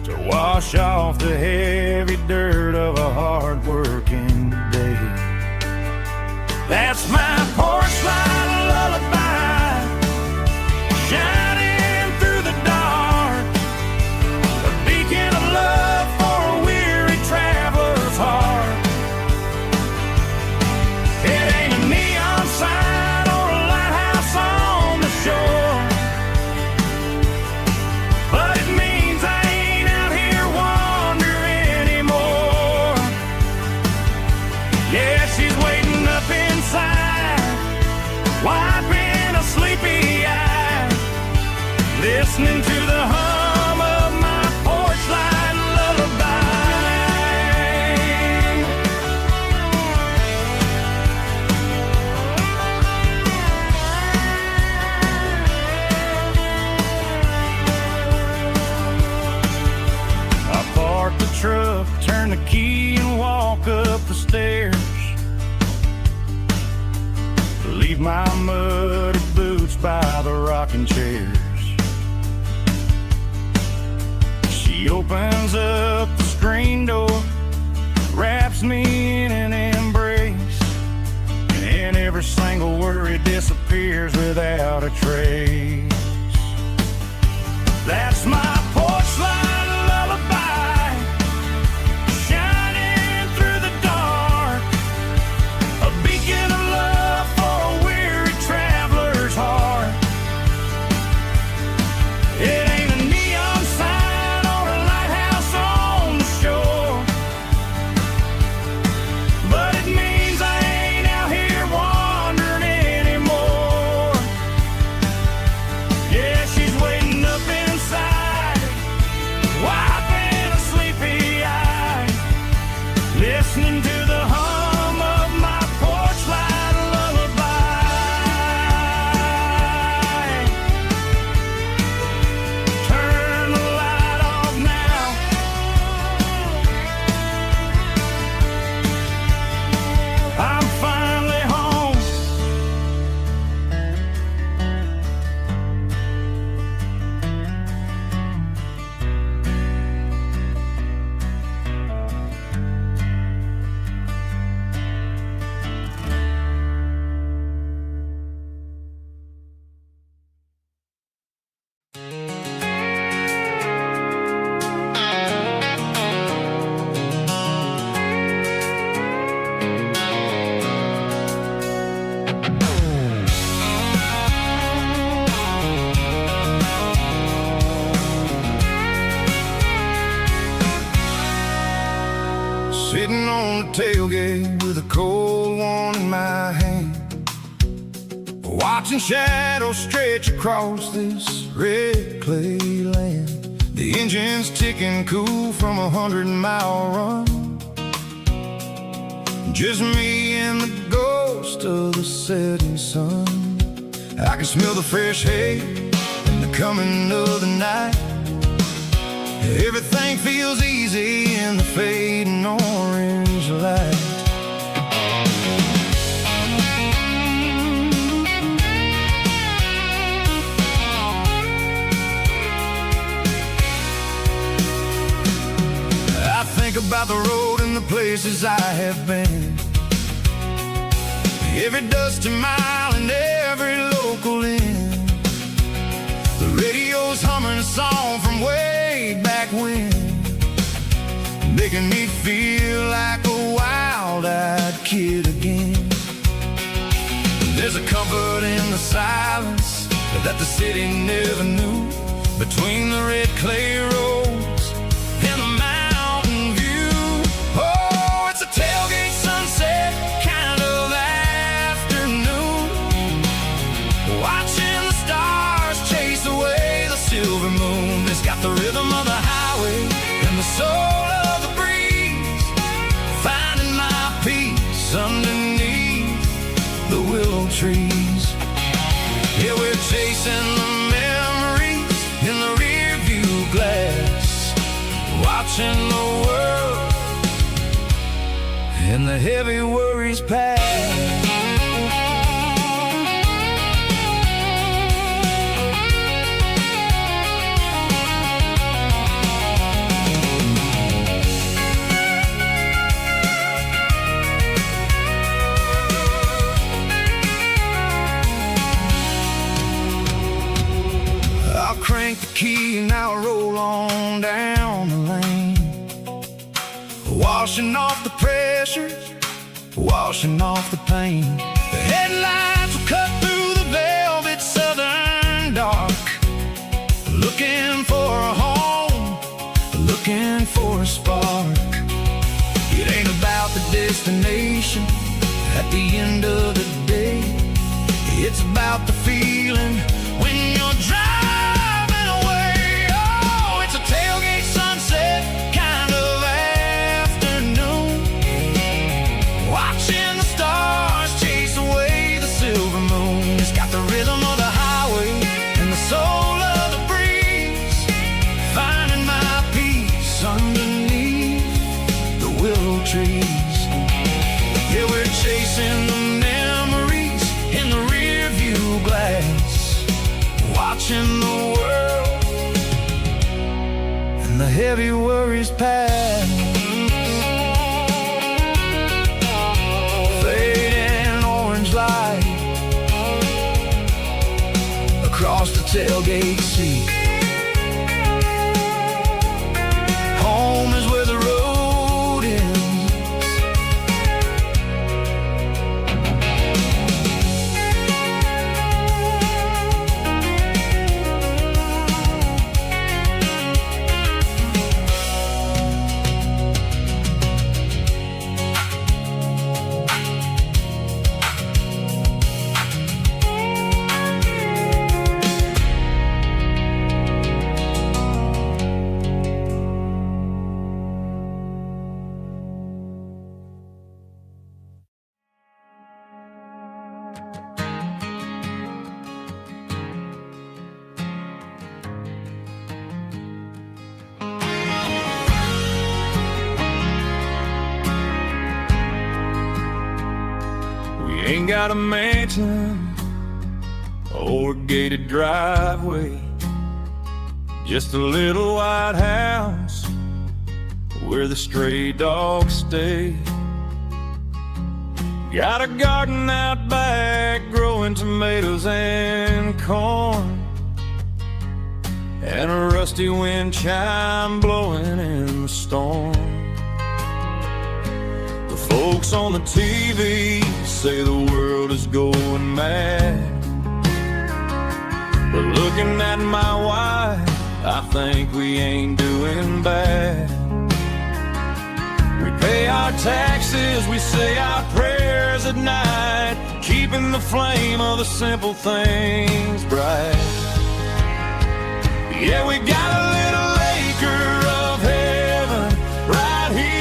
to wash off the heavy dirt of a hard-working day. That's my porch light lullaby, shining through the dark, a beacon of love for a weary traveler's heart. It ain't a neon sign or a lighthouse on the shore, but it means I ain't out here wandering anymore. Yeah, she's waiting up inside, wiping a sleepy eye, listening to the hum of my porch light lullaby. I park the truck, turn the key, and walk up the stairs. Leave my muddy boots by the rocking chairs. She opens up the screen door, wraps me in an embrace, and every single worry disappears without a trace. That's my porch light lullaby, shining through the dark, a beacon of love for a weary traveler's heart. It ain't a neon sign or a lighthouse on the shore, but it means I ain't out here wandering anymore. Yeah, she's waiting up inside, wiping a sleepy eye, listening to the hum of my porch light lullaby. Turn the light off now, I'm finally home. Sitting on the tailgate with a cold one in my hand, watching shadows stretch across this red clay land. The engine's ticking cool from 100-mile run, just me and the ghost of the setting sun. I can smell the fresh hay and the coming of the night. Everything feels easy in the fading orange light. I think about the road and the places I have been, every dusty mile and every local inn. The radio's humming a song from way back when, making me feel like a wild-eyed kid again. There's a comfort in the silence that the city never knew, between the red clay roads and the mountain view. Oh, it's a tailgate sunset kind of afternoon, watching the stars chase away the silver moon. It's got the rhythm of the highway and the soul of the breeze, finding my peace underneath the willow trees. watching the world and the heavy worries pass. Crank the key and I'll roll on down the lane, washing off the pressure, washing off the pain. The headlights will cut through the velvet southern dark, looking for a home, looking for a spark. It ain't about the destination at the end of the day, it's about the feeling when you're driving. Kind of afternoon, watching the stars chase away the silver moon. It's got the rhythm of the highway and the soul of the breeze, finding my peace underneath the willow trees. Yeah, we're chasing the memories in the rear view glass, watching the world the heavy worries pass. Fading orange light across the tailgate seat. Home is where the road ends. Ain't got a mansion or a gated driveway, just a little white house where the stray dogs stay. Got a garden out back growing tomatoes and corn, and a rusty wind chime blowing in the storm. Folks on the TV say the world is going mad, but looking at my wife, I think we ain't doing bad. We pay our taxes, we say our prayers at night, keeping the flame of the simple things bright. Yeah, we got a little acre of heaven right here,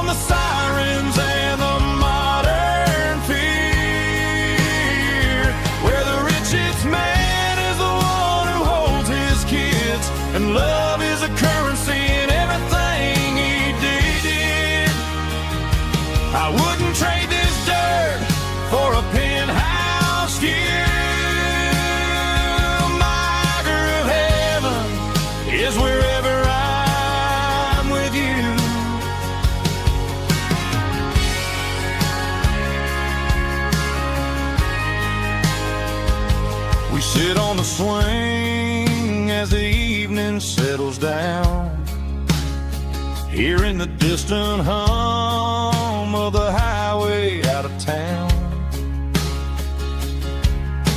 the sirens and the modern fear, where the richest man is the one who holds his kids, and love is a currency in everything he did. I wouldn't trade this dirt for a penthouse view. My acre of heaven is wherever I'm with you. We sit on the swing as the evening settles down, hearing the distant hum of the highway out of town.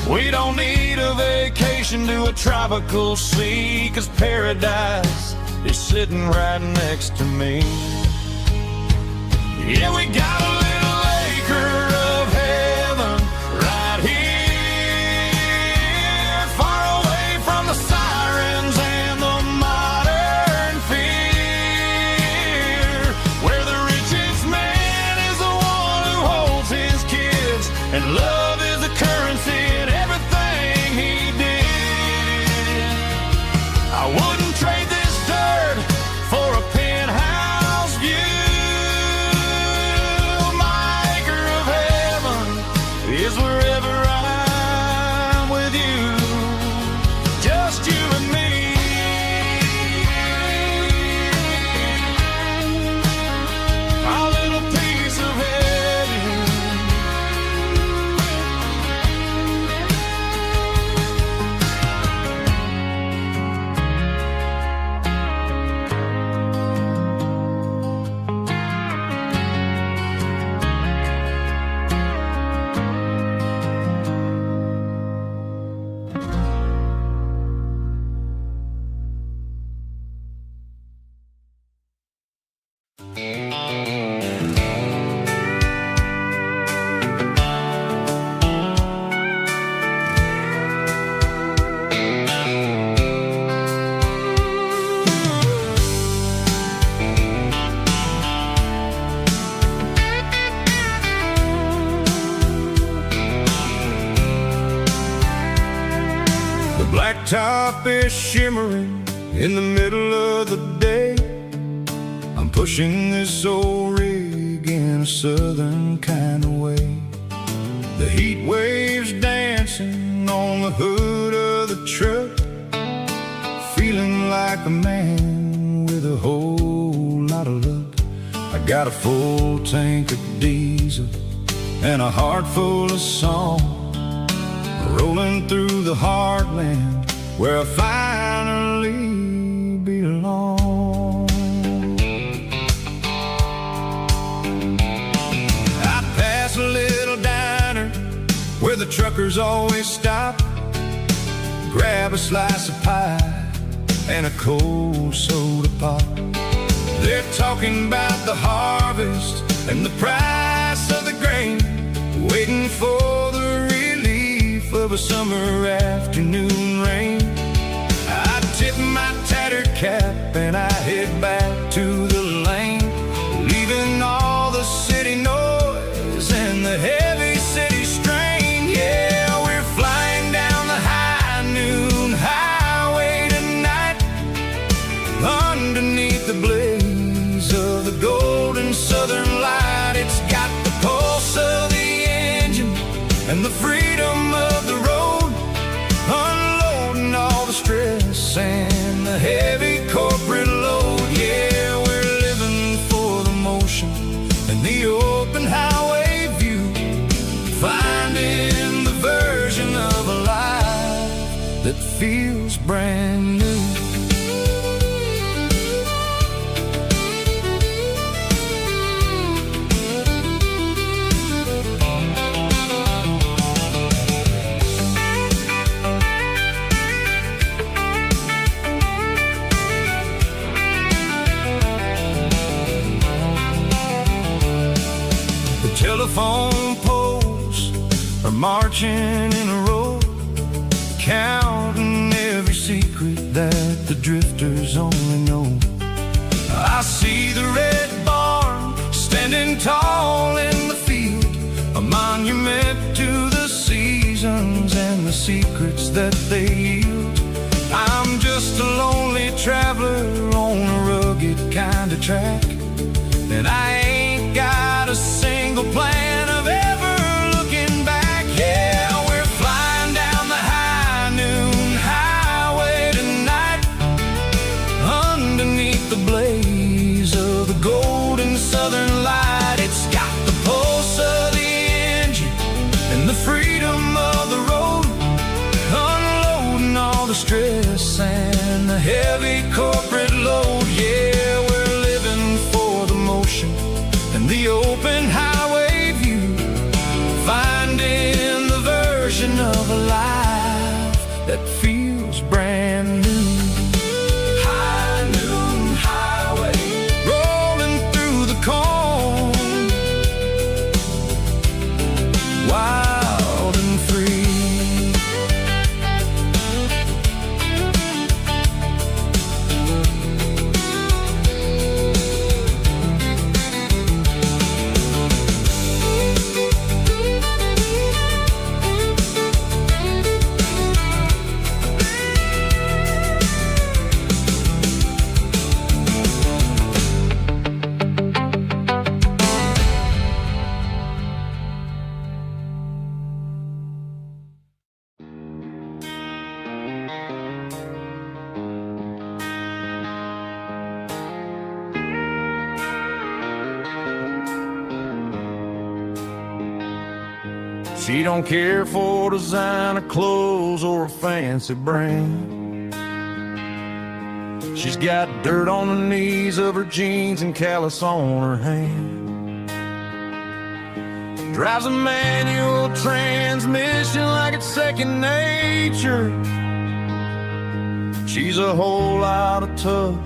We don't need a vacation to a tropical sea, 'cause paradise is sitting right next to me. Yeah, we got a little acre of heaven right here, far away from the sirens and the modern fear, where the richest man is the one who holds his kids, and love is the currency in everything he did. I wouldn't top is shimmering in the middle of the day. I'm pushing this old rig in a southern kind of way. The heat waves dancing on the hood of the truck, feeling like a man with a whole lot of luck. I got a full tank of diesel and a heart full of song, rolling through the heartland where I finally belong. I pass a little diner where the truckers always stop, grab a slice of pie and a cold soda pop. They're talking about the harvest and the price of the grain, waiting for the relief of a summer afternoon rain. I tip my tattered cap and I head back to the lane, leaving all the city noise and the heavy city strain. Yeah, we're flying down the high noon highway tonight, underneath the blaze of the golden southern light. It's got the pulse of the engine and the freedom of the road, unloading all the stress and the heavy corporate load. Yeah, we're living for the motion and the open highway view, finding the version of a life that feels brand new. Telephone poles are marching in a row, counting every secret that the drifters only know. I see the red barn standing tall in the field, a monument to the seasons and the secrets that they yield. I'm just a lonely traveler on a rugged kind of track, and I ain't got a single plan of ever looking back. Yeah, we're flying down the high noon highway tonight, underneath the blaze of the golden southern light. It's got the pulse of the engine and the freedom of the road, unloading all the stress and the heavy corporate load. Yeah, we're living for the motion and the open highway view, finding the version of a life that feels brand new. High noon highway, rolling through the corn, wild and free. She don't care for designer clothes or a fancy brand. She's got dirt on the knees of her jeans and callus on her hand. Drives a manual transmission like it's second nature. She's a whole lot of tough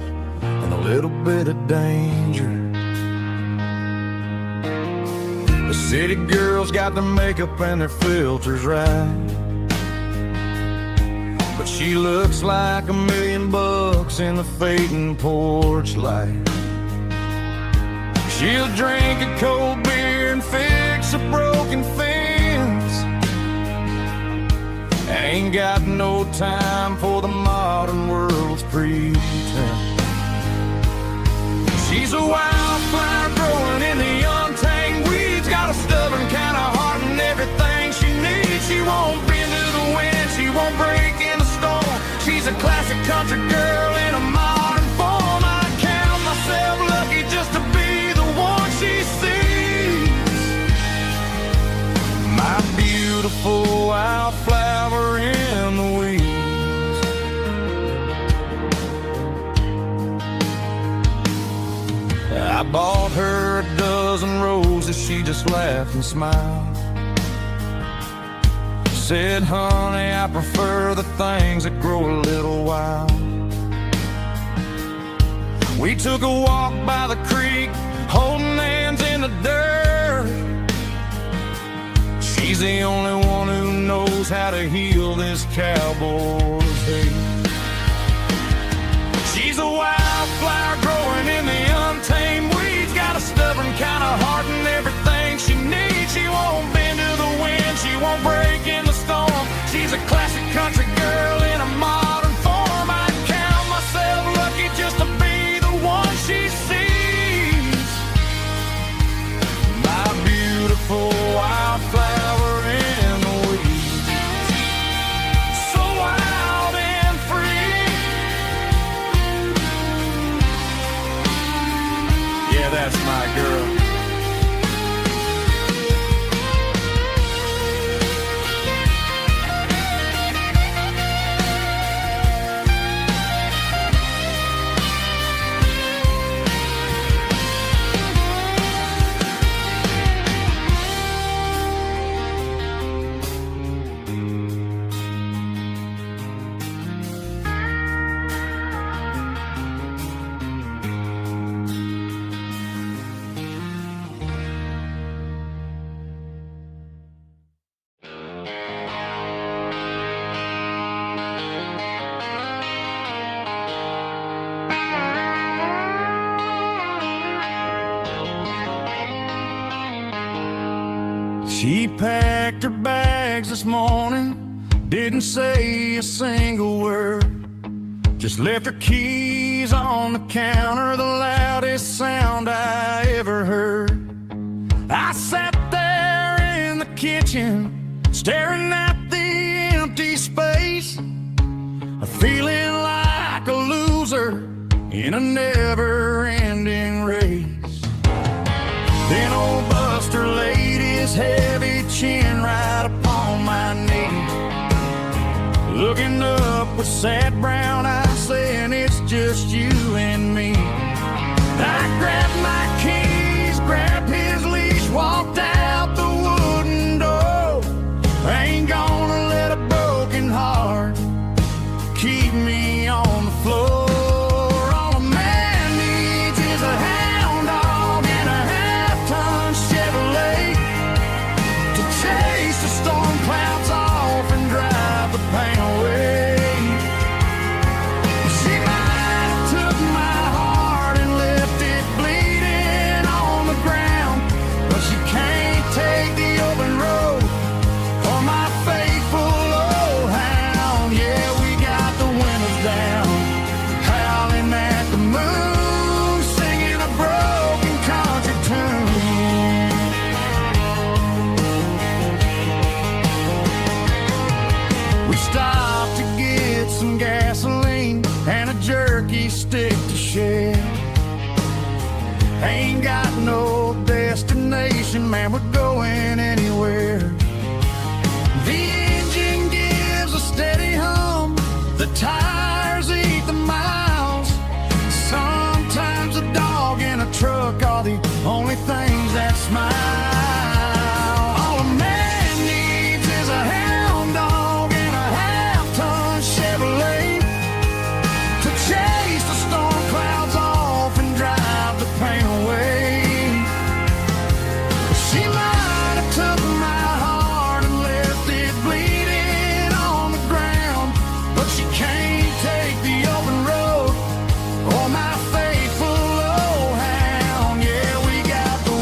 and a little bit of danger. The city girls got their makeup and their filters right, but she looks like $1 million in the fading porch light. She'll drink a cold beer and fix a broken fence. Ain't got no time for the modern world's pretense. She's a wildflower growing in the untamed weeds, got a stubborn kind of heart and everything she needs. She won't bend to the wind, she won't break in the storm. She's a classic country girl in a modern form. I count myself lucky just to be the one she sees. My beautiful wildflower in the weeds. I bought her a dozen roses, she just laughed and smiled. Said, honey, I prefer the things that grow a little wild. We took a walk by the creek, holding hands in the dirt. She's the only one who knows how to heal this cowboy's hate. She's a wildflower growing in the untamed weeds, got a stubborn kind of heart and everything she needs. She won't bend to the wind, she won't break in the storm. She's a classic country girl in a modern form. I count myself lucky just to be the one she sees. My beautiful wildflower in the weeds. So wild and free. Yeah, that's my girl. She packed her bags this morning, didn't say a single word. Just left her keys on the counter, the loudest sound I ever heard. I sat there in the kitchen, staring at the empty space, feeling like a loser in a never-ending race. Then old Buster laid his heavy chin right upon my knee, looking up with sad brown eyes, saying it's just you and me. I grabbed my keys, grabbed his leash, walked out the wooden door. I ain't gonna let a broken heart keep me on the floor. All a man needs is a hound dog and a half-ton Chevrolet to chase the storm clouds off and drive the pain away. She might have took my heart and left it bleeding on the ground, but she can't take the open road or my faithful old hound. Yeah, we got the windows down, howling at the moon, singing a broken country tune. We stopped to get some gasoline and a jerky stick to share. Ain't got no destination, man, we're going anywhere. The engine gives a steady hum, the tires eat the miles. Sometimes a dog and a truck are the only things that smile. All a man needs is a hound dog and a half-ton Chevrolet to chase the storm clouds off and drive the pain away. She might have took my heart and left it bleeding on the ground, but she can't take the open road or my faithful old hound. Yeah, we got the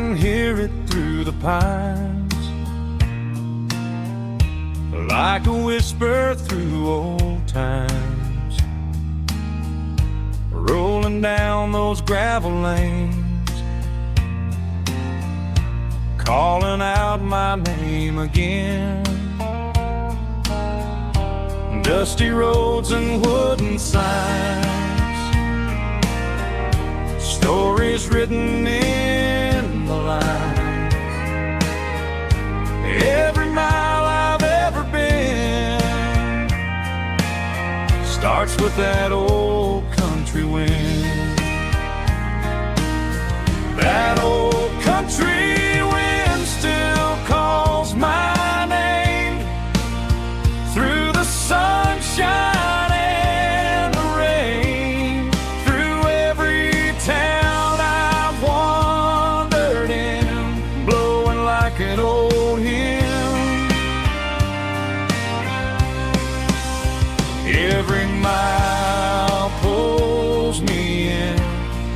can hear it through the pines, like a whisper through old times, rolling down those gravel lanes, calling out my name again. Dusty roads and wooden signs, stories written in the lines. Every mile I've ever been starts with that old country wind. That old country wind still calls my name through the sunshine and the rain, through every town I've wandered in, blowing like an old hymn. Every mile pulls me in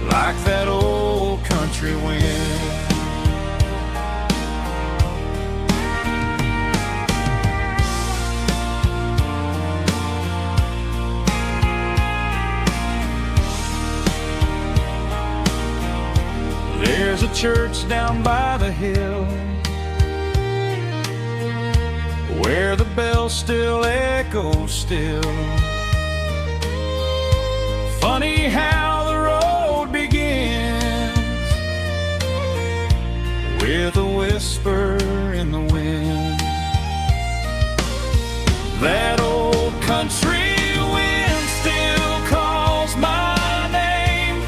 like that old country wind. There's a church down by the hill where the bells still echo still. Funny how the road begins with a whisper in the wind. That old country wind still calls my name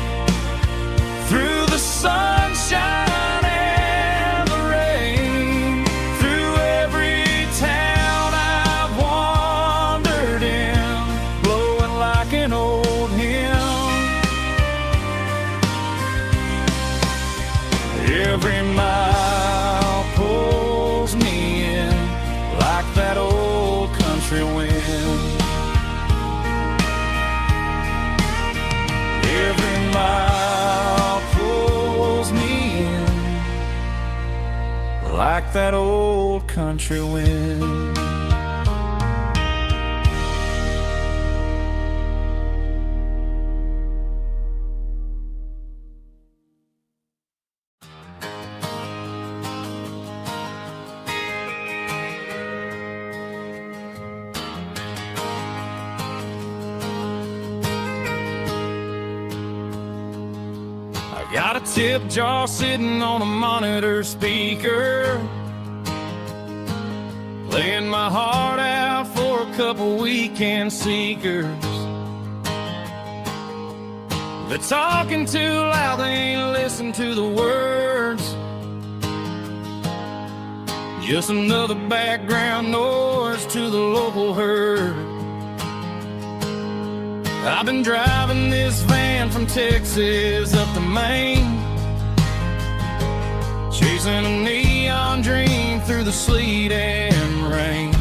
through the sunshine and the rain, through every town I've wandered in, blowing like an old hymn. Every mile pulls me in like that old country wind. Every mile pulls me in like that old country wind. Got a tip jar sitting on a monitor speaker, playing my heart out for a couple weekend seekers. They're talking too loud, they ain't listen to the words. Just another background noise to the local herd. I've been driving this van from Texas up to Maine, chasing a neon dream through the sleet and rain.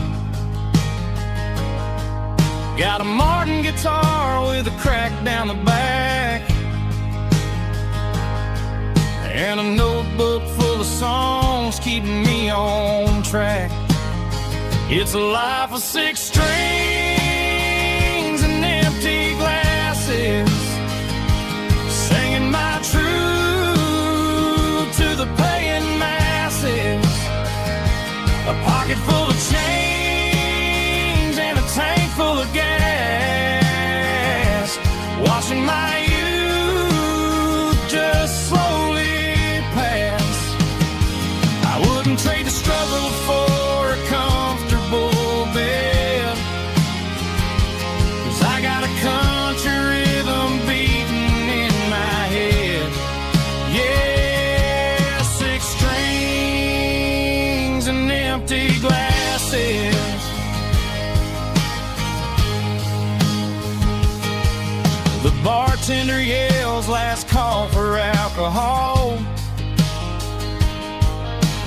Got a Martin guitar with a crack down the back, and a notebook full of songs keeping me on track. It's a life of 6 strings and empty glasses, singing my truth to the paying masses. A pocket full of change and a tank full of gas, watching my youth just slowly pass. I wouldn't trade the struggle for a comfortable bed, 'cause I got a country rhythm beating in my head. Yeah, 6 strings and empty glasses. The bartender yells last call for alcohol.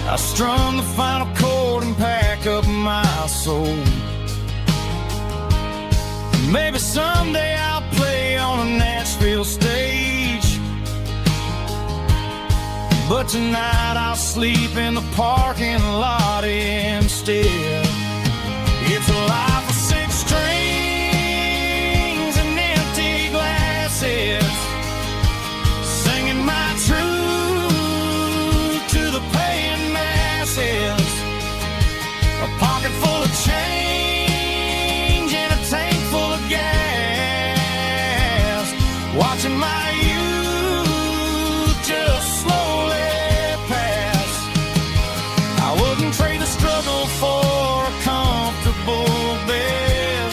I strum the final chord and pack up my soul. Maybe someday I'll play on a Nashville stage, but tonight I'll sleep in the parking lot instead. It's a life of six strings and empty glasses, singing my truth to the paying masses. A pocket full of change and a tank full of gas, watching my youth just slowly pass. I wouldn't trade the struggle for a comfortable bed,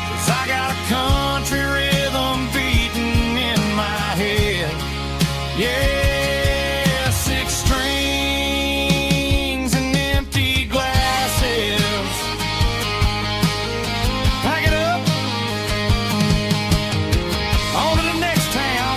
'cause I got a country rhythm beating in my head. Yeah, six strings and empty glasses. Pack it up, on to the next town.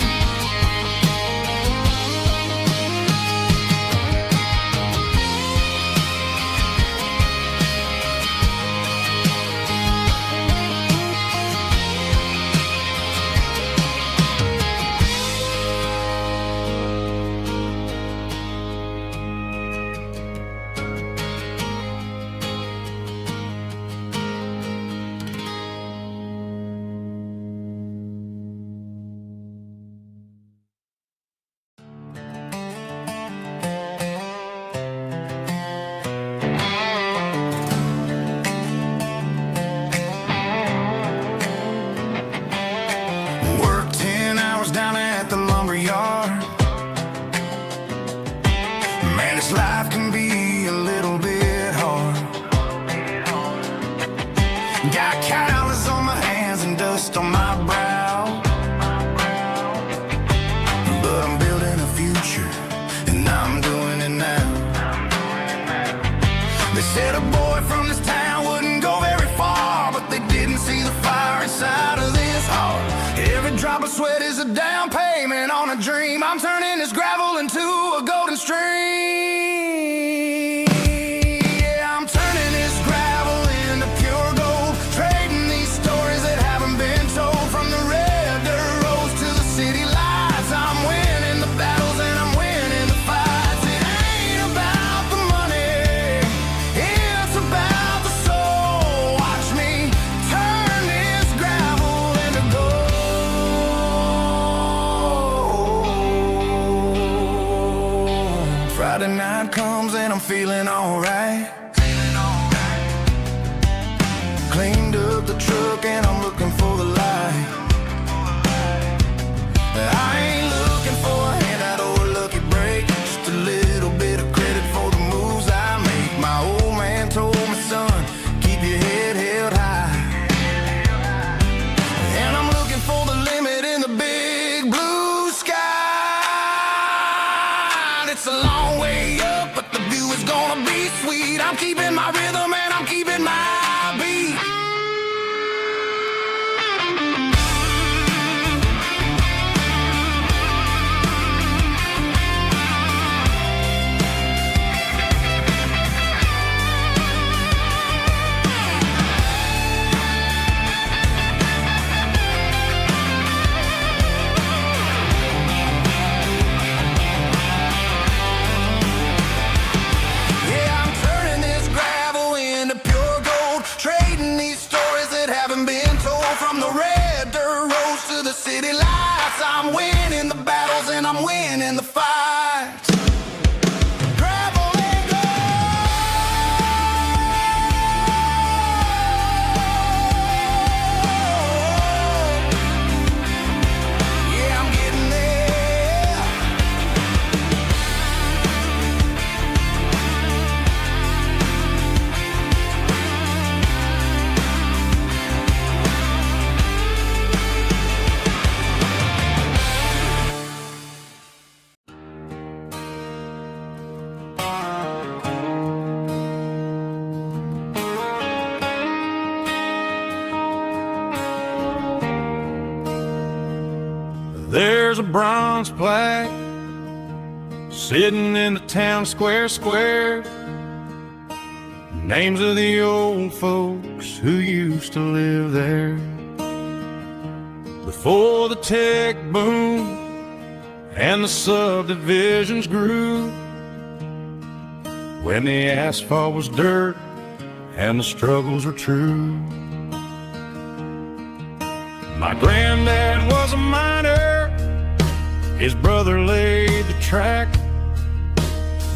Worked 10 hours down at the lumber yard. Man, this life can be a little bit hard. Got calluses on my hands and dust on my brow, but I'm building a future and I'm doing it now. They said a boy from this town wouldn't go very far, but they didn't see the fire inside of this heart. Every drop of sweat is a down payment on a dream. I'm turning this gravel into a golden stream. Yeah, I'm turning this gravel into pure gold, trading these stories that haven't been told. From the red dirt roads to the city lights, I'm winning the battles and I'm winning the fights. It ain't about the money, it's about the soul. Watch me turn this gravel into gold. Friday night comes and I'm feeling alright. Cleaned up the truck and I'm looking for the light. I ain't looking for a handout or a lucky break, just a little bit of credit for the moves I make. My old man told me, son, keep your head held high. And I'm looking for the limit in the big blue sky. It's a long way up, but the view is gonna be sweet. I'm keeping my rhythm and I'm keeping my beat. Yeah, I'm turning this gravel into pure gold, trading these stories that haven't been told. From the red dirt roads to the city lights, I'm winning the battles and I'm winning the fights. Gravel and gold. Yeah, I'm getting there. There's a bronze plaque sitting in the town square. Names of the old folks who used to live there. Before the tech boom and the subdivisions grew, when the asphalt was dirt and the struggles were true. My granddad was a miner, his brother laid the track.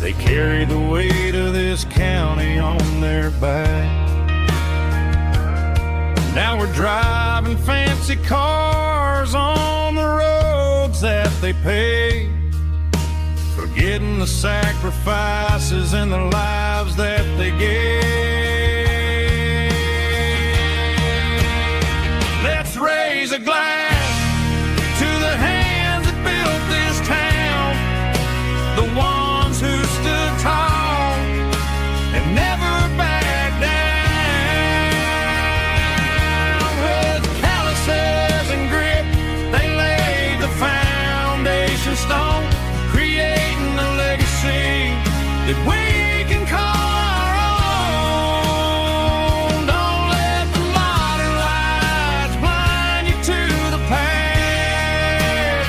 They carried the weight of this county on their back. Now we're driving fancy cars on the roads that they paved, forgetting the sacrifices and the lives that they gave. Let's raise a glass to the hands that built this town, the ones who stood tall and never backed down. With calluses and grit, they laid the foundation stone, creating a legacy that we can call our own. Don't let the modern lights blind you to the past.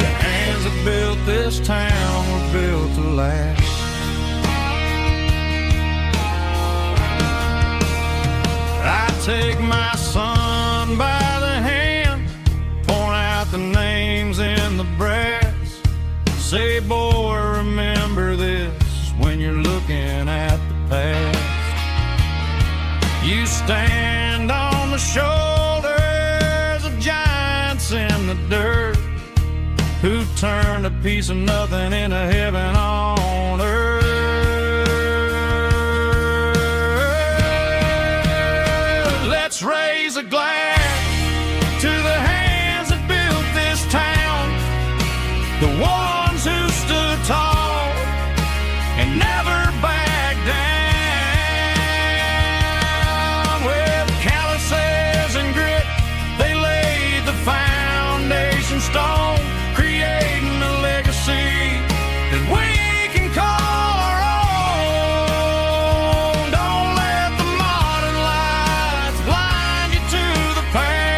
The hands that built this town were built to last. I take my son by the hand, point out the names in the brass. Say, boy, remember this when you're looking at the past. You stand on the shoulders of giants in the dirt, who turned a piece of nothing into heaven on earth. Let's raise a glass to the hands that built this town, the ones who stood tall and never backed down. With calluses and grit, they laid the foundation stone, creating a legacy that we can call our own. Don't let the modern lights blind you to the past.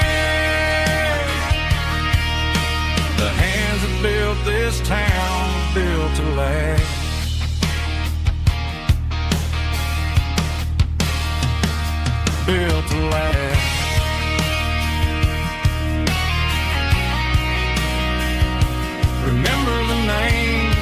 The hands that built this town were built to last. Built to last. Remember the names.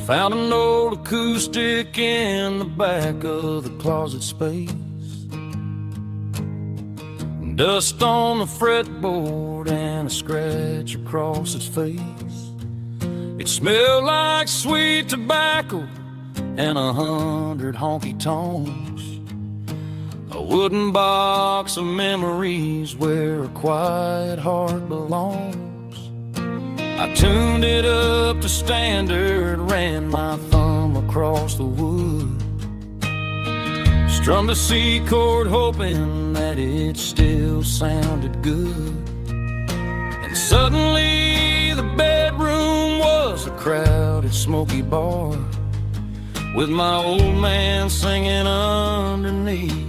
Found an old acoustic in the back of the closet space. Dust on the fretboard and a scratch across its face. It smelled like sweet tobacco and 100 honky-tonks. A wooden box of memories where a quiet heart belongs. I tuned it up to standard, ran my thumb across the wood, strummed a C chord hoping that it still sounded good. And suddenly the bedroom was a crowded smoky bar, with my old man singing underneath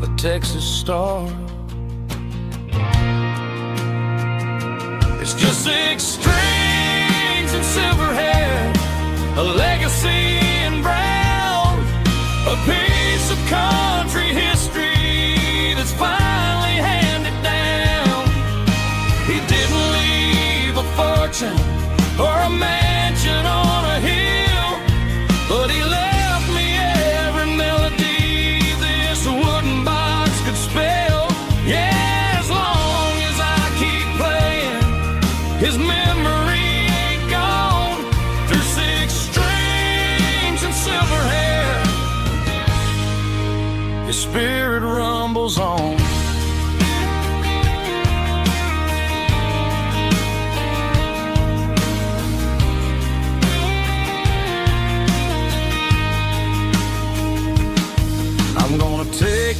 a Texas star. It's just 6 strings and silver hair, a legacy in brown,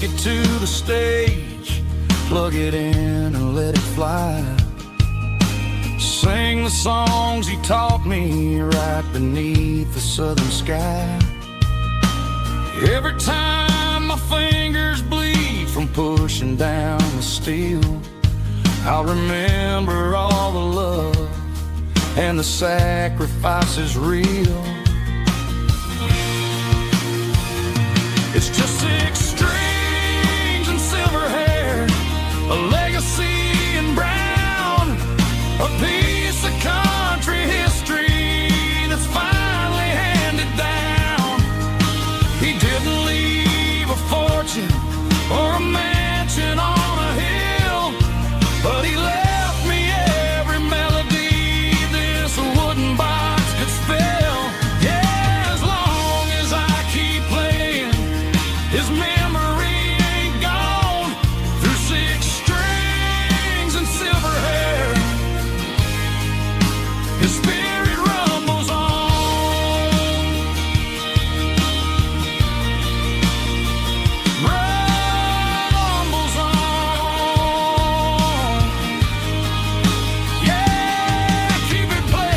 it to the stage, plug it in and let it fly. Sing the songs he taught me right beneath the southern sky. Every time my fingers bleed from pushing down the steel, I'll remember all the love and the sacrifices real. It's just 6 strings and silver hair, a legacy in brown, a piece of country history that's finally handed down. He didn't leave a fortune or a mansion on a hill, but he left me every melody this wooden box could spell. Yeah, as long as I keep playing, his memory ain't gone. Through 6 strings and silver hair, his spirit rumbles on. Rumbles on. Yeah, keep it playing.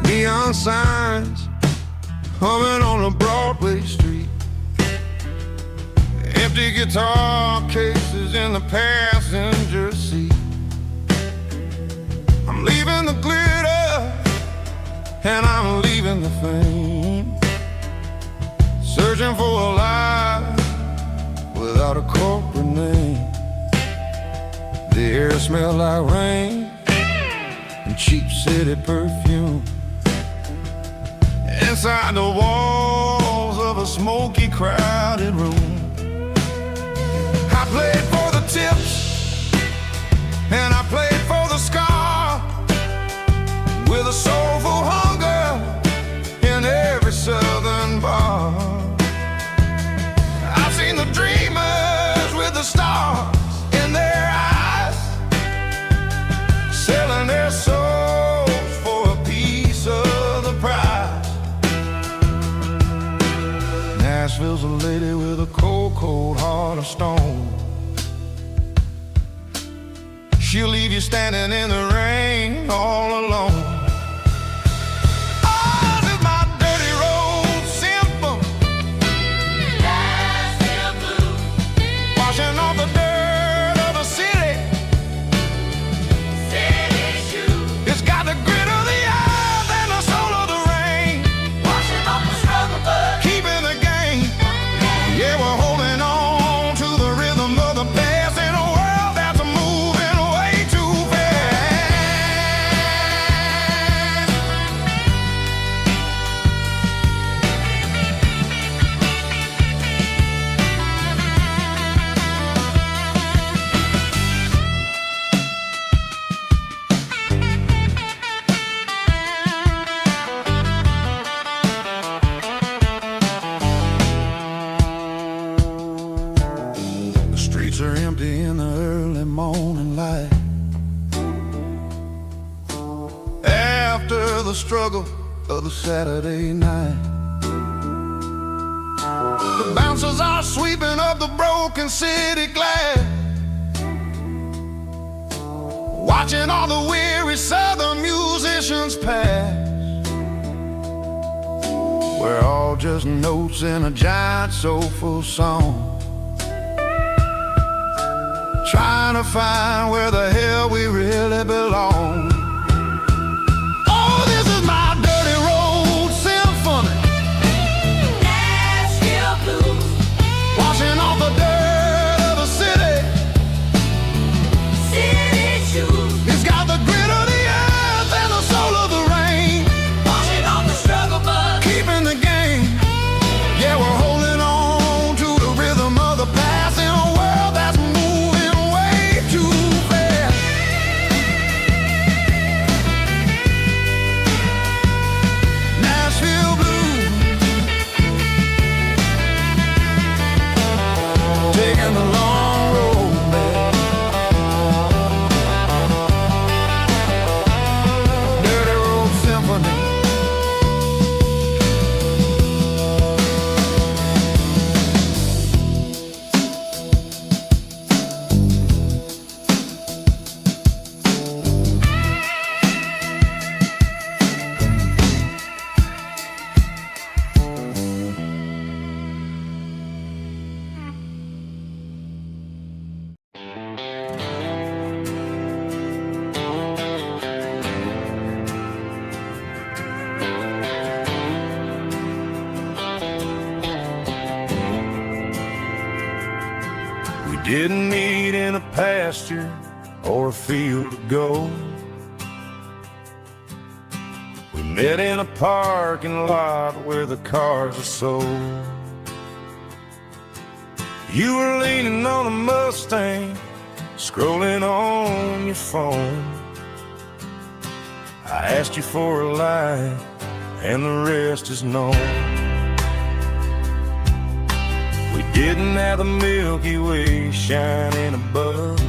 Neon signs humming on a Broadway street, empty guitar cases in the passenger seat. I'm leaving the glitter and I'm leaving the fame, searching for a life without a corporate name. The air smells like rain and cheap city perfume. Inside the walls of a smoky, crowded room, I played for the tips and I played for the scar, with a soulful hunger in every southern bar. I've seen the dreamers with the stars in their eyes, selling their souls for a piece of the prize. Nashville's a lady with a cold, cold heart of stone. She'll leave you standing in the rain all alone. Oh, this is my dirty road symphony, Nashville blues, washing off the dirt of the city, city shoes. It's got the grit of the earth and the soul of the rain, washing off the struggle, but keeping the game. Yeah, we're holding on to the rhythm of the past in a world that's moving way too fast. The streets are empty in the early morning light, after the struggle of the Saturday night. The bouncers are sweeping up the broken city glass, watching all the weary southern musicians pass. We're all just notes in a giant soulful song, trying to find where the hell we really belong. Oh, this is my dirty road symphony, Nashville blues, didn't meet in a pasture or a field of gold. We met in a parking lot where the cars are sold. You were leaning on a Mustang, scrolling on your phone. I asked you for a light, and the rest is known. We didn't have the Milky Way shining above,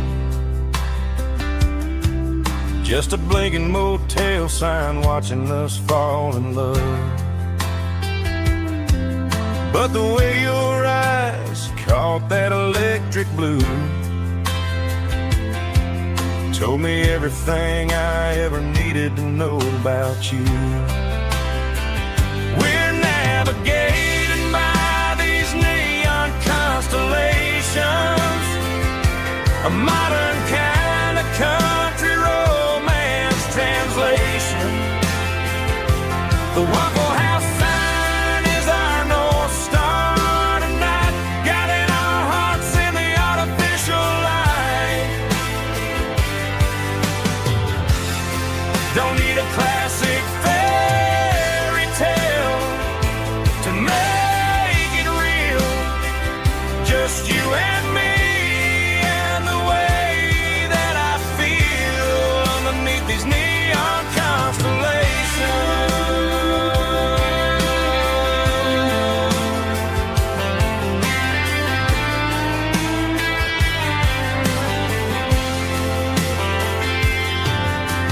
just a blinking motel sign watching us fall in love. But the way your eyes caught that electric blue told me everything I ever needed to know about you. We're navigating by these neon constellations, a modern kind of country romance translation. The Waffle House sign is our North Star tonight, guiding our hearts in the artificial light. Don't need a classic fairy tale to make it real, just you and me and the way that I feel underneath these neon constellations.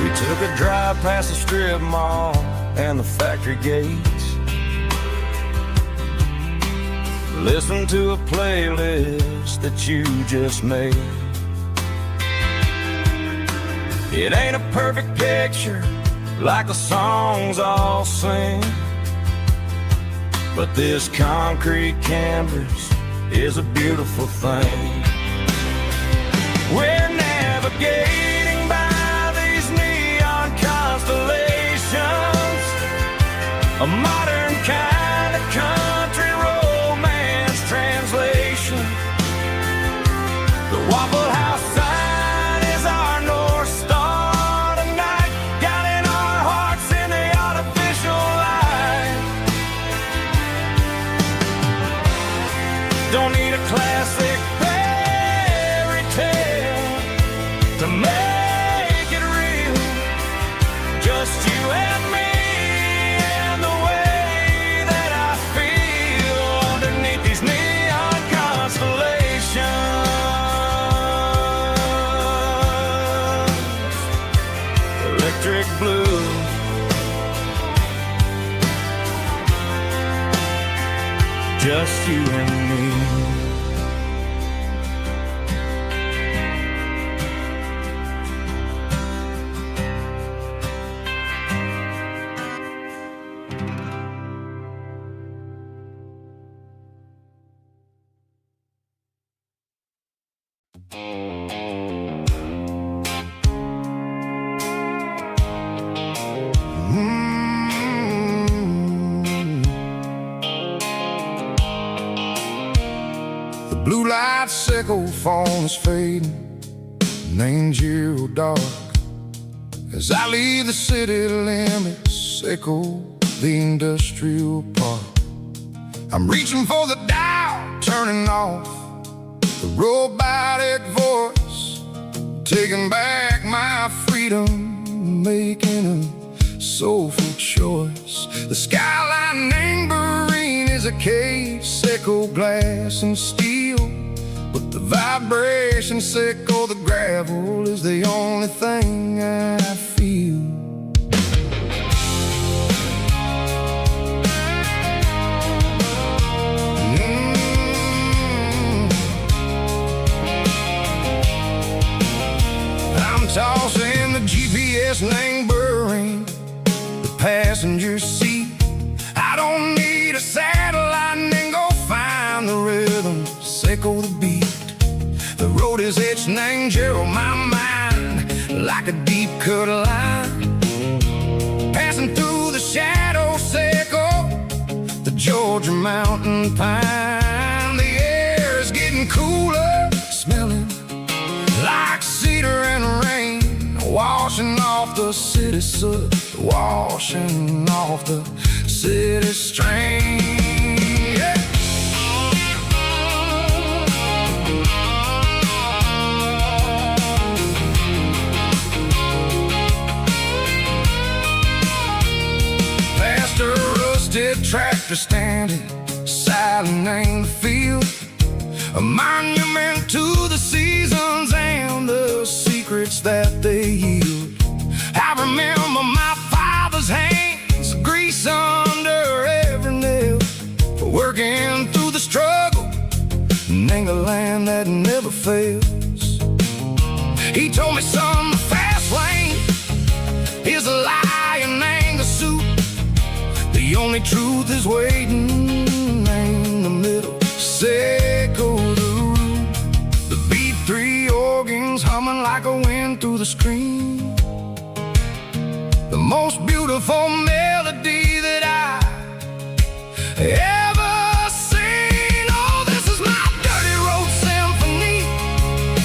We took a drive past the strip mall and the factory gates, listened to a playlist that you just made. It ain't a perfect picture like the songs all sing, but this concrete canvas is a beautiful thing. We're navigating by these neon constellations, a modern kind of country romance translation. The Waffle House sign is our North Star tonight, guiding our hearts in the artificial light. Don't need a classic fairy tale to make it real, just you and me and the way that I feel underneath these neon constellations. Electric blue, just you and me. The blue light sickle phone is fading, named you dark. As I leave the city limits, sickle the industrial park. I'm reaching for the dial, turning off the robotic voice, taking back my freedom, making a soulful choice. The skyline neighboring is a cave, sickle glass and steel, but the vibration sickle, the gravel is the only thing I feel. I'm tossing the GPS neighboring the passenger seat. I don't need a satellite and go find the rhythm, sickle the beat. The road is etched and angel on my mind like a deep cut line, passing through the shadow sickle, the Georgia mountain pine. The air is getting cooler, smell the city soot washing off the city stream. Yeah. Past a rusted tractor standing silent in the field, a monument to the seasons and the secrets that they yield. I remember my father's hands, grease under every nail, working through the struggle, and a land that never fails. He told me, son, the fast lane is a lie and ain't the suit. The only truth is waiting in the middle. Say go the root. The B3 organs humming like a wind through the screen. The most beautiful melody that I ever seen. Oh, this is my dirty road symphony,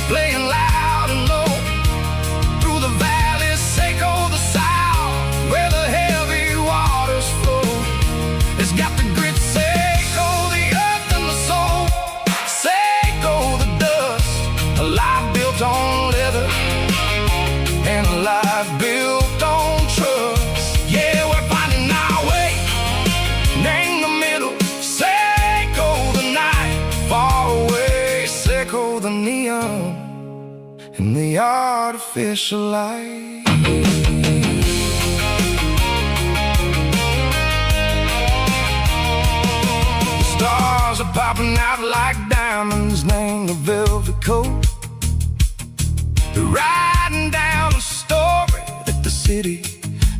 playing loud and low through the valleys, Seco the south, where the heavy waters flow. It's got the grit, Seco the earth and the soul, Seco the dust, a life built on leather and a life built on trust. Yeah, we're finding our way in the middle. Seco the night, far away, Seco the neon and the artificial light. The stars are popping out like diamonds, named the velvet coat. They're riding down a story that the city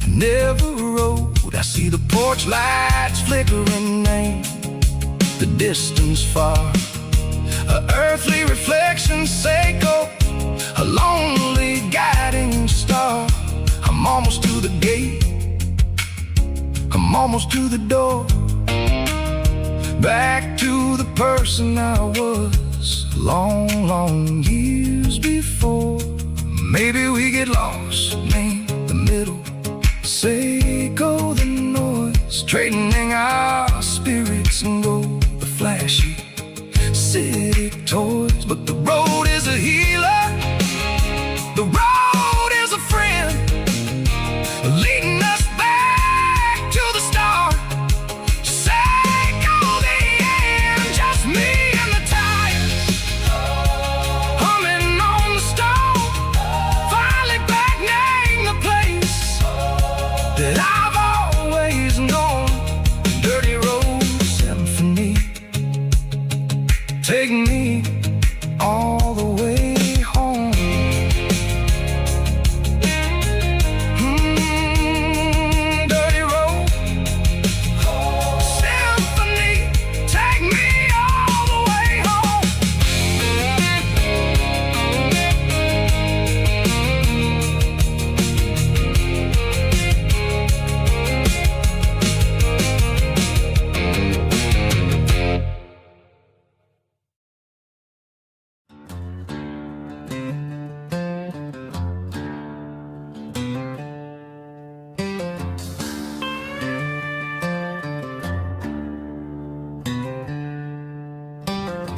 never wrote. I see the porch lights flickering, name the distance far, a earthly reflection, Seco, a lonely guiding star. I'm almost to the gate, I'm almost to the door, back to the person I was long, long years before. Maybe we get lost in the middle, Seco the noise, trading our spirits and go the flashy city toys. But the road is a healer, the road is a friend, leading us back to the start. Seco the end, just me and the tires, humming on the stove, finally back name the place that I've always known. Dirty road symphony, take me all the way home. Dirty road symphony, take me all the way home.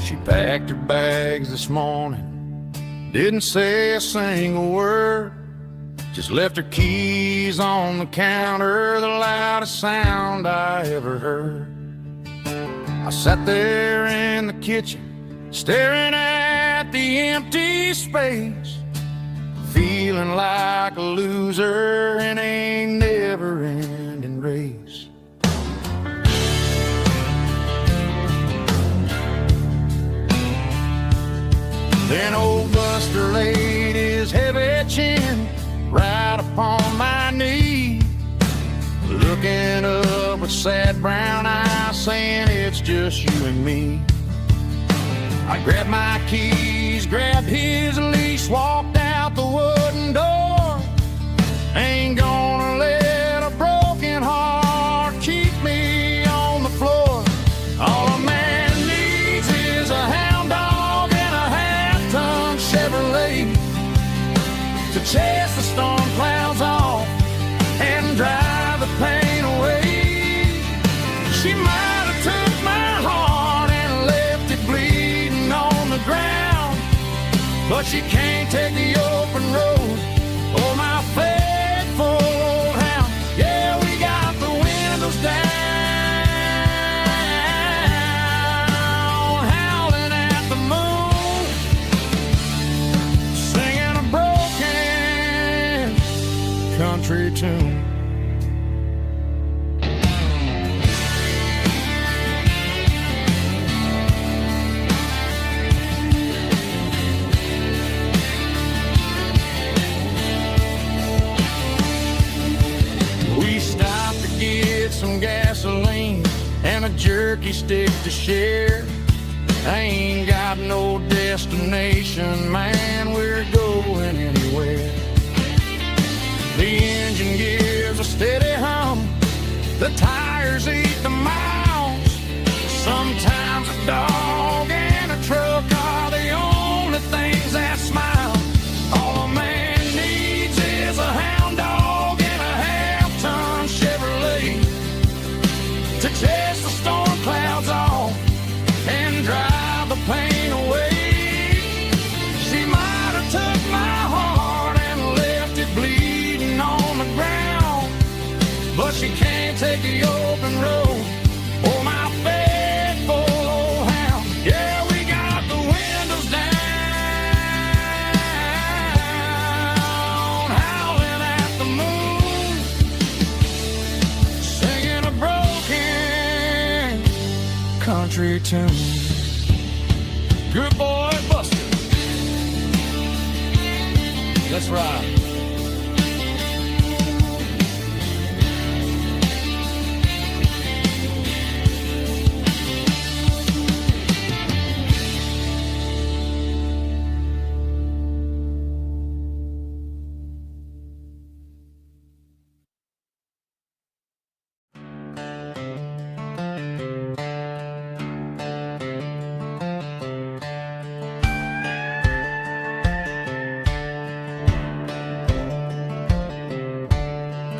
She packed her bags this morning, didn't say a single word, just left her keys on the counter, the loudest sound I ever heard. I sat there in the kitchen, staring at the empty space, feeling like a loser in a never-ending race. Then old Buster laid his heavy chin right upon my knee, looking up with sad brown eyes, saying it's just you and me. I grabbed my keys, grabbed his leash, walked out the wooden door. Ain't gonna let a broken heart keep me on the floor. All a man needs is a hound dog and a half-ton Chevrolet to chase the storm clouds off she can't take the open road. Oh, my faithful old hound. Yeah, we got the windows down, howling at the moon, singing a broken country tune. Some gasoline and a jerky stick to share. I ain't got no destination, man, we're going anywhere. The engine gives a steady hum, the tires eat the miles. Sometimes a dog and a truck are the only things that smile. All a man needs is a hound dog and a half-ton Chevrolet to chase the storm clouds off and drive the pain away. She might have took my heart and left it bleeding on the ground, but she can't take the open road. Oh, my faithful old hound. Yeah, we got the windows down, howling at the moon, singing a broken country tune. Good boy, Buster. Let's ride.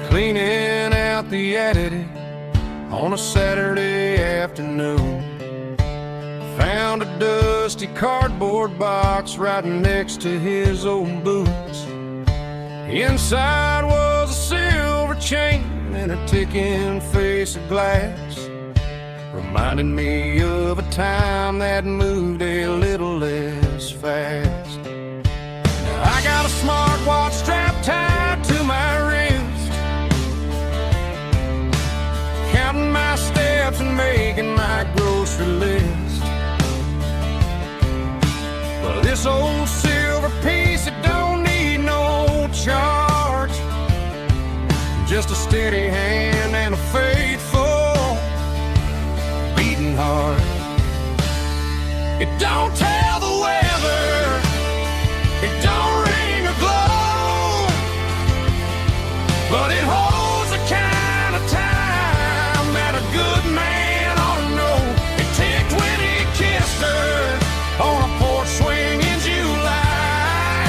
Cleaning out the attic on a Saturday afternoon. Found a dusty cardboard box right next to his old boots. Inside was a silver chain and a ticking face of glass, reminding me of a time that moved a little less fast. Now I got a smartwatch strapped tied to my wrist, counting my steps and making my grocery list. Well, this old silver piece, it don't need no charge, just a steady hand and a faithful beating heart. It don't tell the weather, it don't ring or glow, but it holds the kind of time that a good man ought to know. It ticked when he kissed her on a porch swing in July.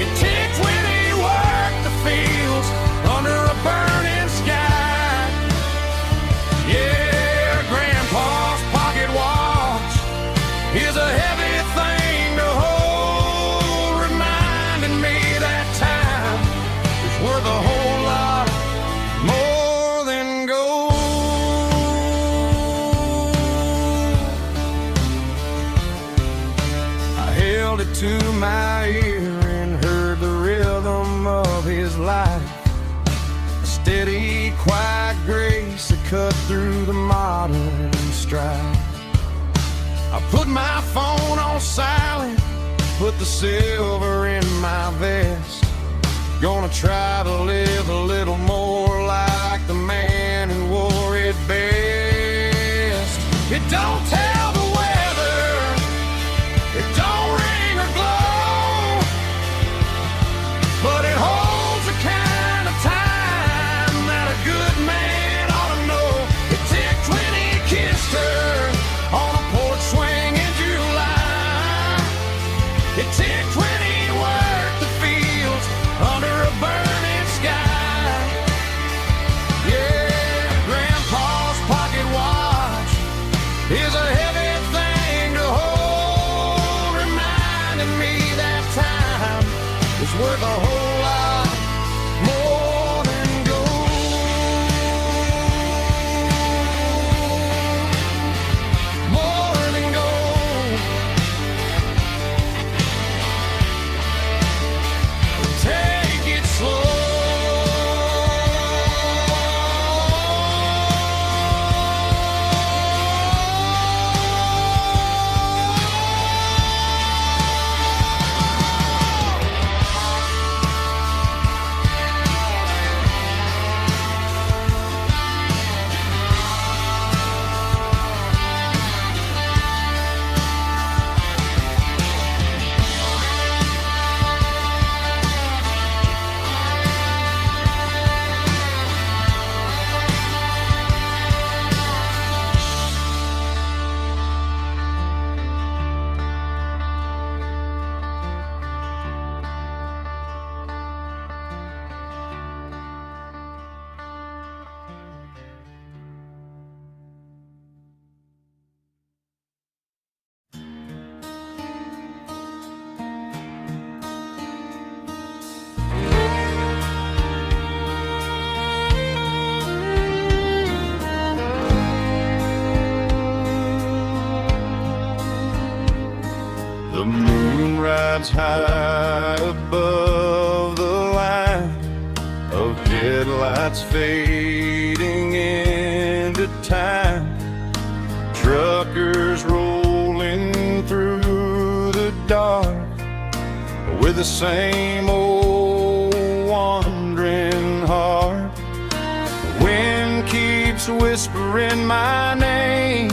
It ticked when he worked the fields under a burning sky. Yeah, Grandpa's pocket watch is a heavy thing to hold, reminding me that time is worth a whole lot more than gold. I held it to my ear and heard the rhythm of his life, a steady, quiet grace that cut through the modern strife. I put my phone on silent, put the silver in my vest. Gonna try to live a little more like the man who wore it best. It don't tell the weather, it don't ring or glow, but it holds the kind of time that a good man ought to know. It ticked when he kissed her on a porch swing in July. It ticked when he worked the fields under a burning sky. rides high above the line of headlights fading into time. Truckers rolling through the dark with the same old wandering heart. The wind keeps whispering my name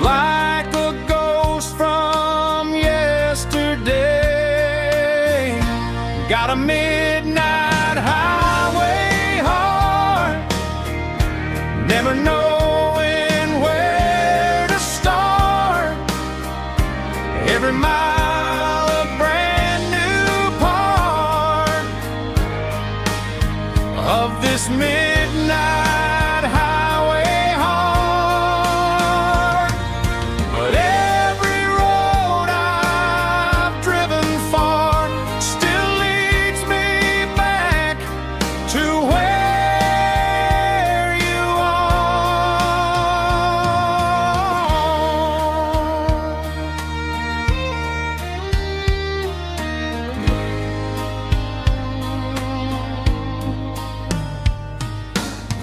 like a ghost from yesterday. Got a midnight highway heart, never knowing where to start. Every mile a brand new part of this midnight highway heart. But every road I've driven far still leads me back to where you are.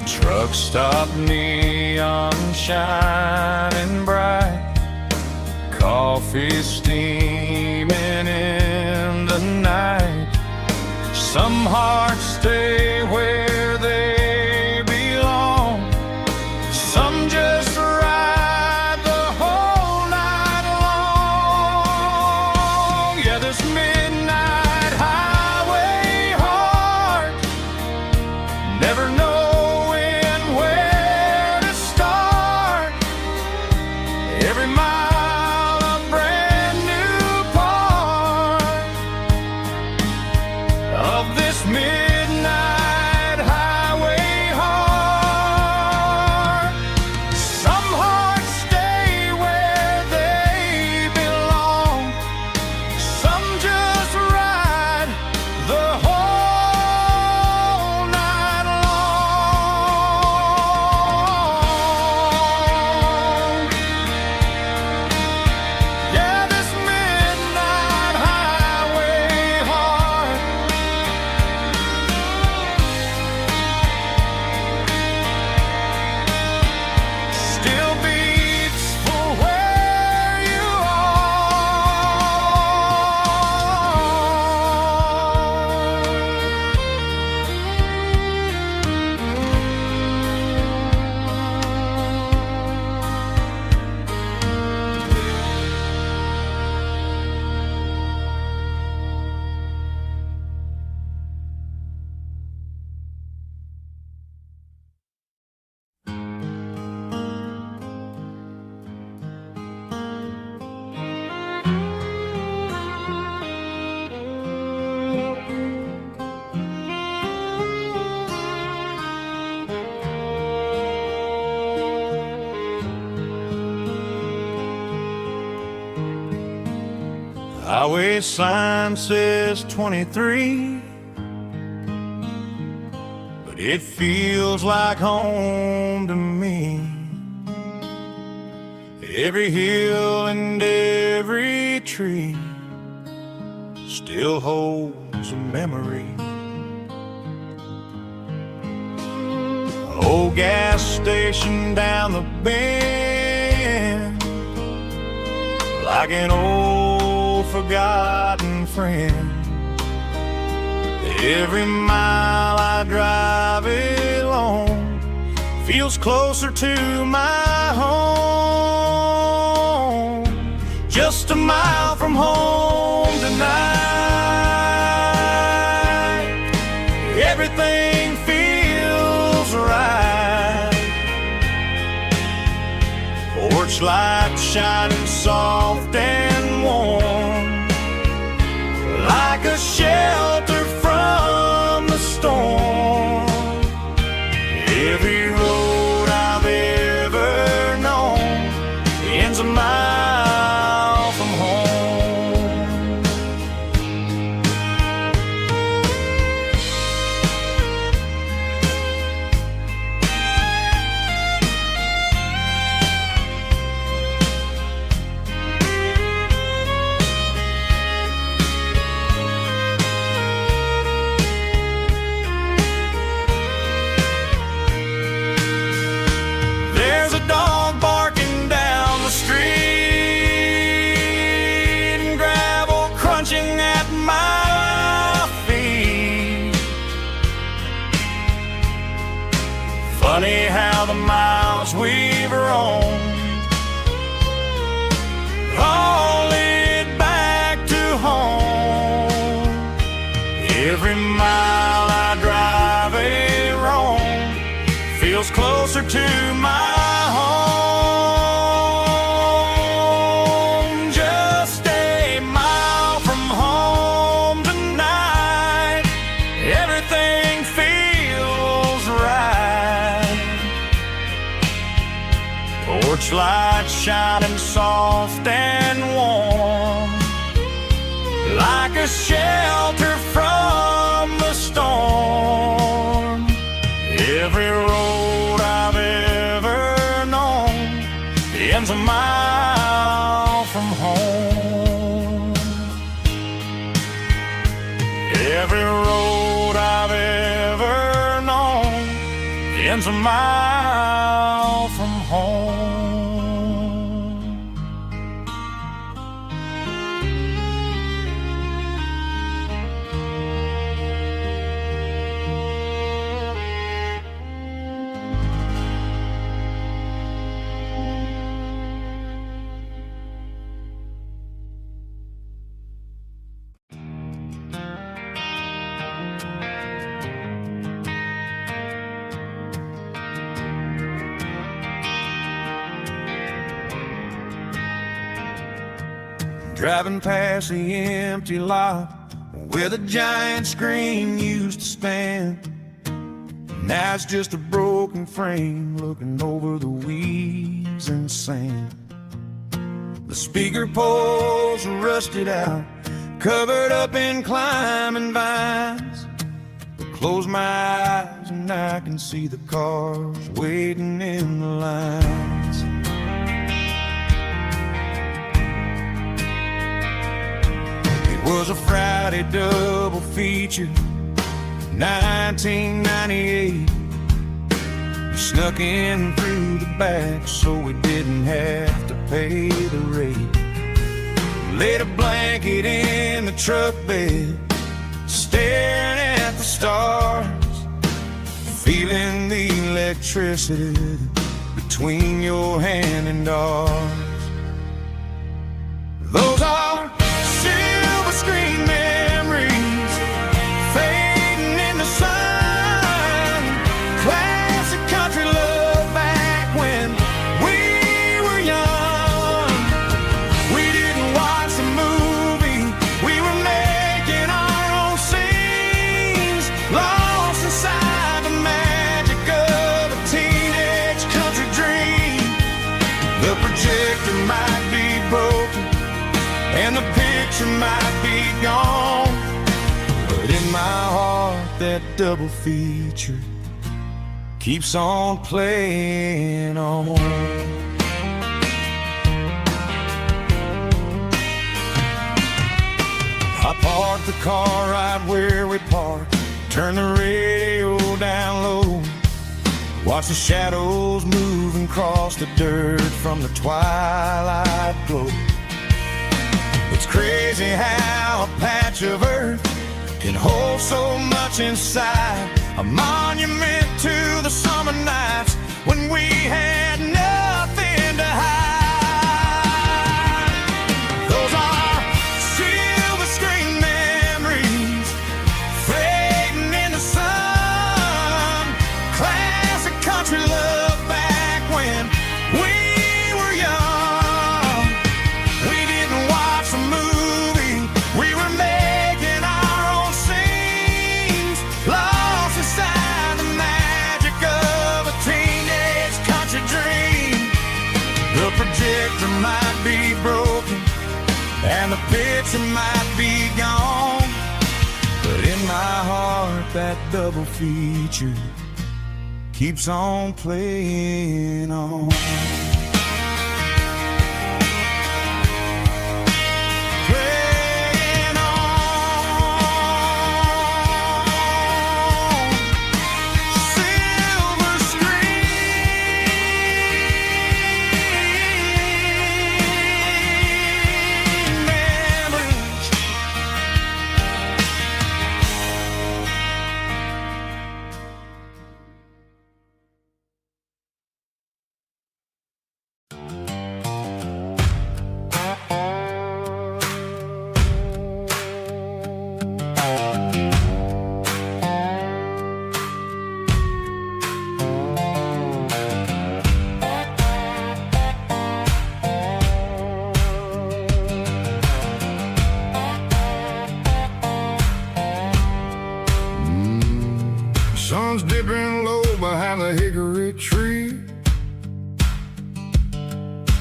Truck stop, neon shining bright, coffee steaming in the night. Some hearts stay where they belong, some just ride the whole night long. Yeah, this midnight highway heart, never knowing where to start. Every mile a brand new part of this midnight highway heart. Some hearts stay where they belong, some just ride the whole night long. Yeah, this midnight highway heart still beats for where you Highway sign says 23, but it feels like home to me. Every hill and every tree still holds a memory. Old gas station down the bend, like an old forgotten friend. Every mile I drive it alone feels closer to my home. Just a mile from home tonight, everything feels right. Porch light shining soft and warm, like a shelter from the storm. Every road I've ever known ends a mile from home. Funny how the miles we've roamed all lead back to home. Every mile I drive a roam feels closer to my home. Just a mile from home tonight, everything feels right. Porch light shining soft and warm, like a shelter from the storm. Every road I've ever known ends a mile from home. Every road I've ever known ends a mile from home. Driving past the empty lot where the giant screen used to stand. Now it's just a broken frame looking over the weeds and sand. The speaker poles are rusted out, covered up in climbing vines. I close my eyes and I can see the cars waiting in the lines. It was a Friday double feature, 1998. We snuck in through the back so we didn't have to pay the rate. Laid a blanket in the truck bed, staring at the stars, feeling the electricity between your hand and ours. Those are silver screen memories fading in the sun. Classic country love back when we were young. We didn't watch a movie, we were making our own scenes, lost inside the magic of a teenage country dream. The projector might be broken and the picture might be gone, but in my heart that double feature keeps on playing on. I parked the car right where we parked, turned the radio down low, watch the shadows moving across the dirt from the twilight glow. It's crazy how a patch of earth can hold so much inside, a monument to the summer nights when we had nothing to hide. Those are silver screen memories fading in the sun. Classic country love back when we were young. We didn't watch a movie, we were making our own scenes, lost inside the magic of a teenage country dream. The projector might be broken and the picture might be gone, but in my heart that double feature keeps on playing on. Sleeping low behind the hickory tree,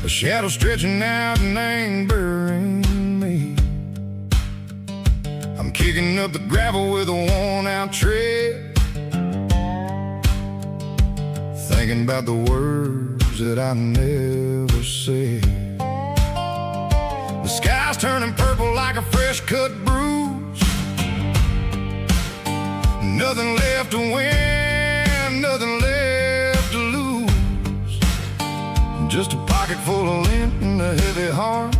a shadow stretching out and angering me. I'm kicking up the gravel with a worn-out tread, thinking about the words that I never said. The sky's turning purple like a fresh-cut bruise. Nothing left to win, nothing left to lose. Just a pocket full of lint and a heavy heart,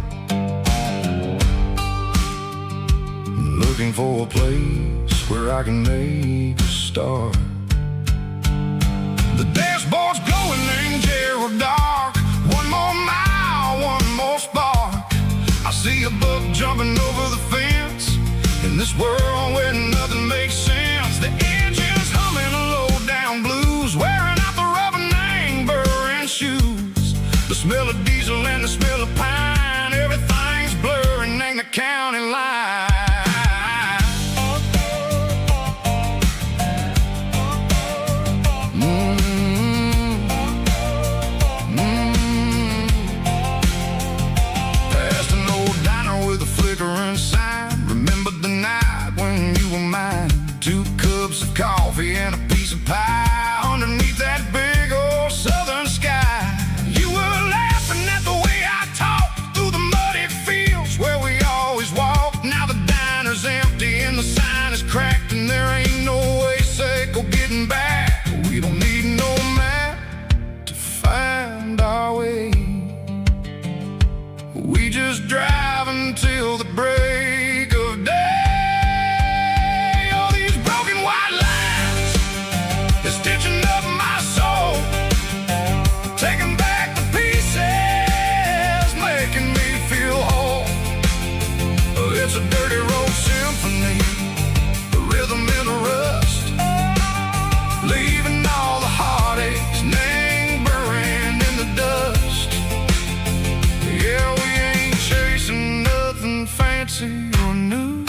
looking for a place where I can make a start. The dashboard's glowing angel dark. One more mile, one more spark. I see a buck jumping over the fence in this world where nothing makes sense. The engine's humming a low-down blues, wearing out the rubber-nang burring shoes. The smell of diesel and the smell of pine, everything's blurring, ain't the county line. Coffee and a piece of pie underneath that big old southern sky. You were laughing at the way I talked through the muddy fields where we always walked. Now the diner's empty and the sign is cracked, and there ain't no way Seiko getting back. We don't need no map to find our way. We just drive until the break of day. It's a dirty road symphony, the rhythm in the rust, leaving all the heartaches lingering in the dust. Yeah, we ain't chasing nothing fancy or new,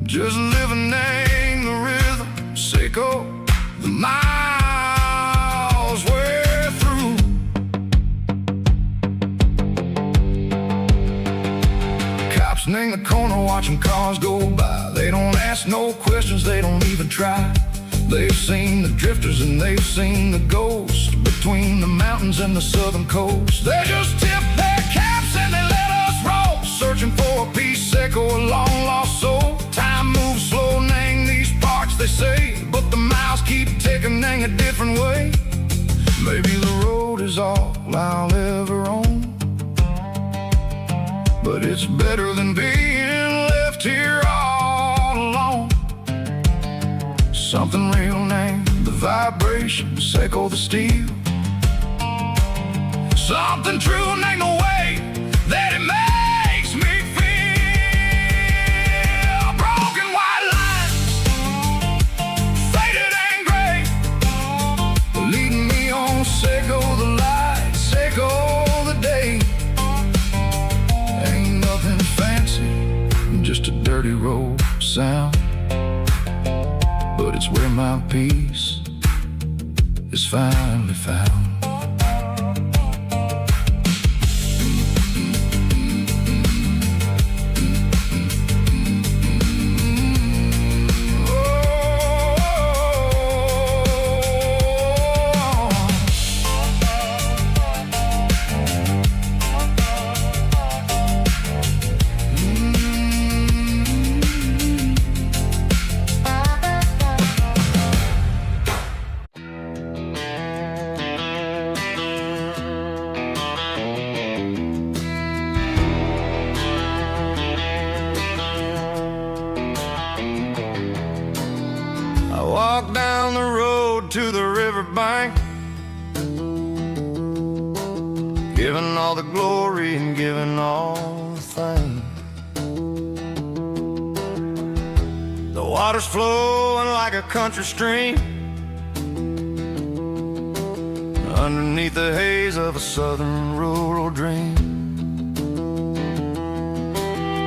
just living in the rhythm, Seiko, the miles we're through. In the corner watching cars go by, they don't ask no questions, they don't even try. They've seen the drifters and they've seen the ghosts between the mountains and the southern coast. They just tip their caps and they let us roll, searching for a piece, Seiko, a long lost soul. Time moves slow, nang these parts, they say, but the miles keep ticking, nang a different way. Maybe the road is all I'll ever own, but it's better than being left here all alone. Something real named the vibration, Seiko the steel. Something true named the way that it makes me feel. Broken white lines, faded and gray, leading me on, Seiko the light, Seiko the day. Just a dirty road sound, but it's where my peace is finally found. Walk down the road to the riverbank, giving all the glory and giving all the thanks. The water's flowing like a country stream underneath the haze of a southern rural dream.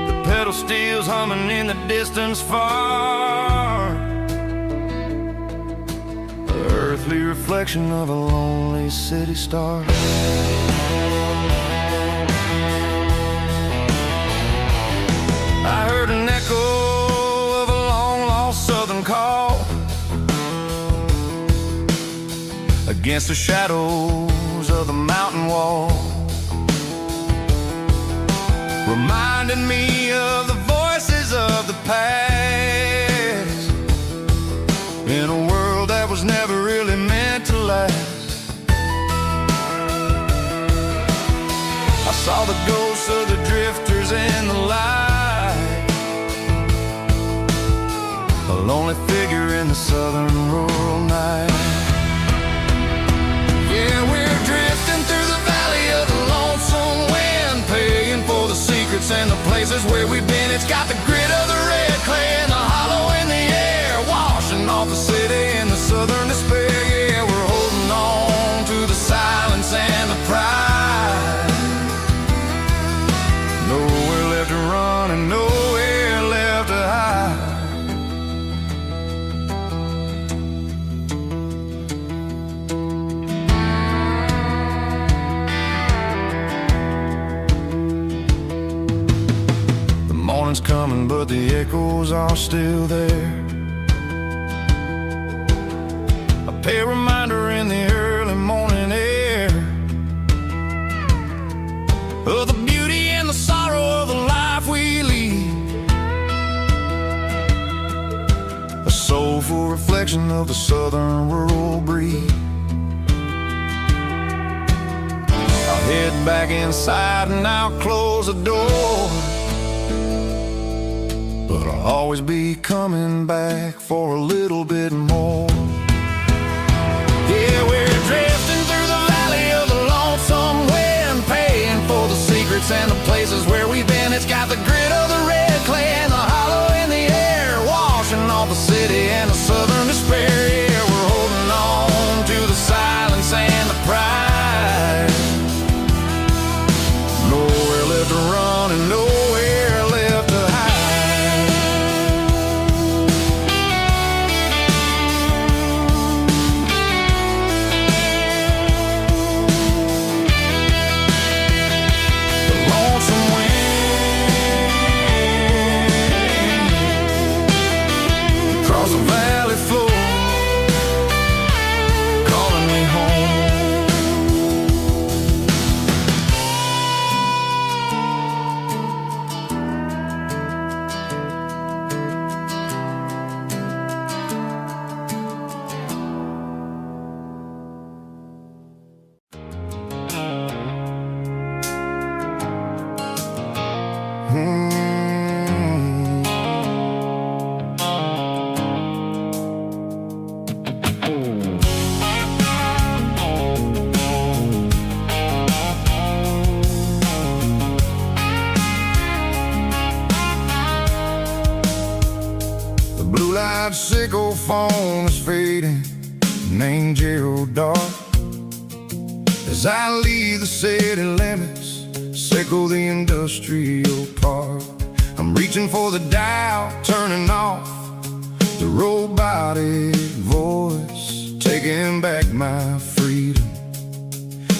The pedal steel's humming in the distance far, earthly reflection of a lonely city star. I heard an echo of a long-lost southern call against the shadows of the mountain wall, reminding me of the voices of the past, in a world that was never really meant to last. I saw the ghosts of the drifters in the light, a lonely figure in the southern rural night. Yeah, we're drifting through the valley of the lonesome wind, paying for the secrets and the places where we've been. It's got the grit of the red clay and the hollow in the air, washing off the city in the southern despair. Yeah, we're holding on to the silence and the pride. Nowhere left to run and nowhere left to hide. The morning's coming, but the echoes are still there. A pale reminder in the early morning air of the beauty and the sorrow of the life we lead, a soulful reflection of the southern rural breed. I'll head back inside and I'll close the door, but I'll always be coming back for a little bit more. Yeah, we're drifting through the valley of the lonesome wind, paying for the secrets and the places where we've been. It's got the grit of the red clay and the hollow in the air, washing off the city and the southern despair. Yeah, we're holding on to the silence and the pride. Nowhere left to run and nowhere left to hide. Blue-light sickle phone is fading, named Geralkyo. As I leave the city limits, sickle the industrial park. I'm reaching for the dial, turning off the robotic voice, taking back my freedom,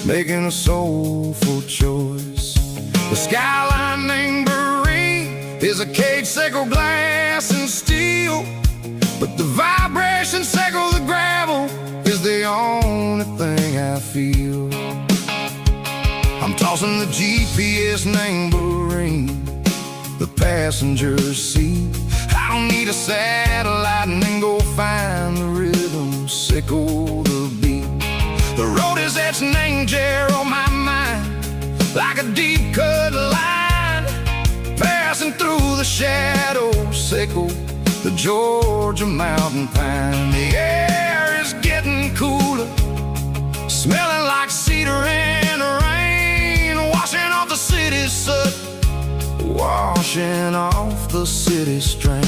making a soulful choice. The skyline named is a cage, sickle glass and steel, but the vibration sickle the gravel is the only thing I feel. I'm tossing the GPS named the passenger seat. I don't need a satellite and then go find the rhythm, sickle the beat. The road is etched named on my mind, like a deep cut line, passing through the shadows, sickle the Georgia mountain pine. The air is getting cooler, smelling like cedar in the rain, washing off the city's soot, washing off the city strain.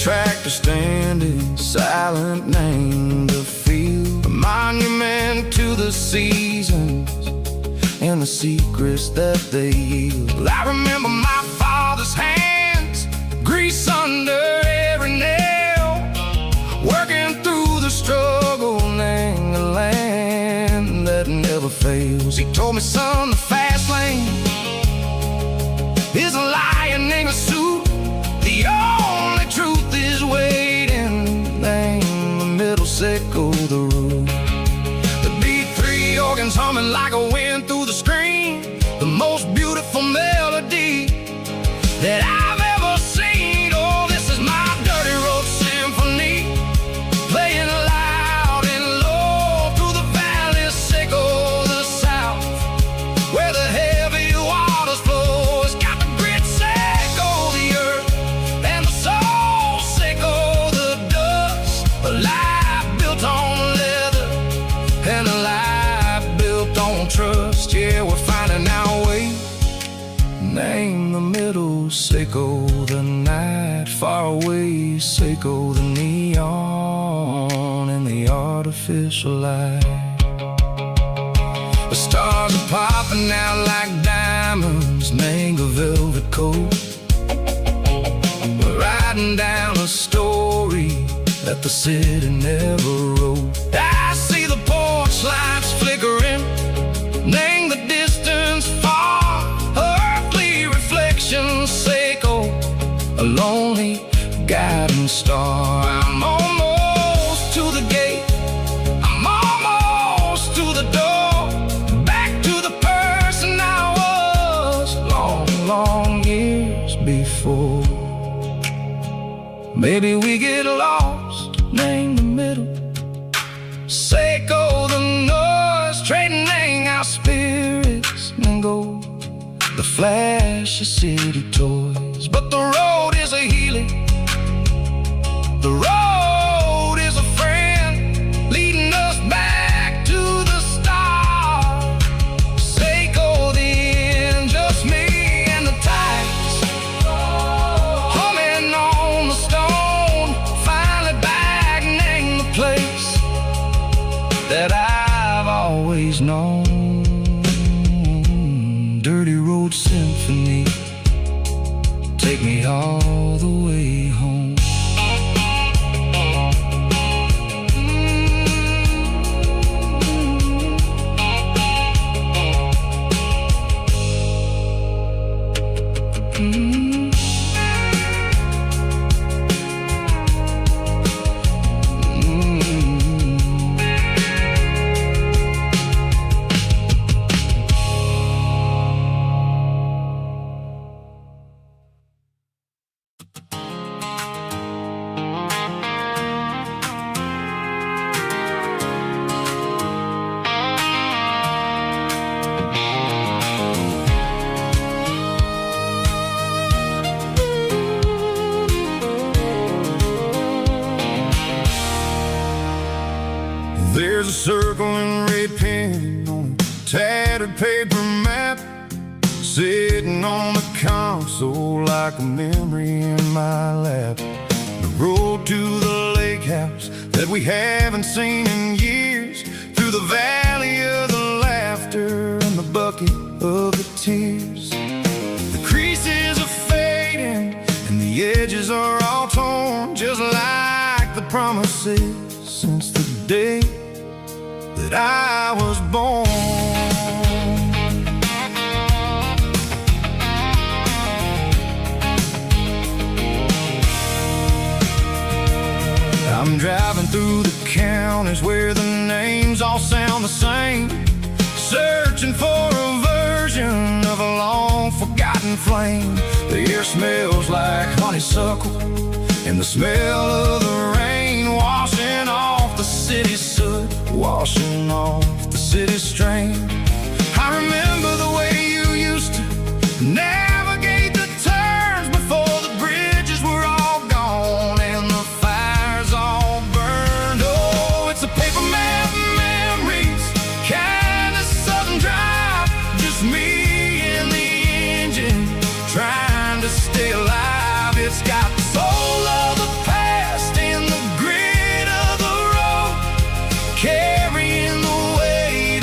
Tractor standing silent, named the field, a monument to the seasons and the secrets that they yield. I remember my father's hands, grease under every nail, working through the struggle in the land that never fails. He told me, son, the fast lane is a lion in a suit. The only truth is waiting. Name the middle, sickle the root. The B3 organs humming like a wind through the screen. The most beautiful melody that I've ever seen. Oh, this is my dirty road symphony, playing loud and low through the valleys, sickle the south, where the heavy waters flow. It's got the grit, sickle the earth, and the soul, sickle the dust. A life built on leather and a life built on trust. Yeah, we're finding our way. Name the middle, sickle the night, far away, sickle the neon and the artificial light. The stars are popping out like diamonds, mango velvet coat. We're riding down a story that the city never wrote. I see the porch lights flickering, name the distance far, earthly reflections, sickle a lonely guiding star. I'm almost to the gate, I'm almost to the door, back to the person I was long, long years before. Maybe we get lost, name the middle, sickle the noise, trading our spirits and gold, the flash of city toys. But the road is a healing, the road is a friend, leading us back to the start. Sickle the end, just me and the tides, humming on the stone. Finally back, name the place that I've always known. Dirty road symphony, take me all the way home. There's a circle and red pen on a tattered paper map, sitting on the console like a memory in my lap. The road to the lake house that we haven't seen in years, through the valley of the laughter and the bucket of the tears. The creases are fading and the edges are all torn, just like the promises since the day that I was born. I'm driving through the counties where the names all sound the same, searching for a version of a long forgotten flame. The air smells like honeysuckle and the smell of the rain washing off the city soot, washing off the city strain. I remember the way you used to navigate the turns before the bridges were all gone and the fires all burned. Oh, it's a paper map memories, kind of southern drive, just me and the engine trying to stay alive. It's got the soul of the past and the grit of the road, carrying the weight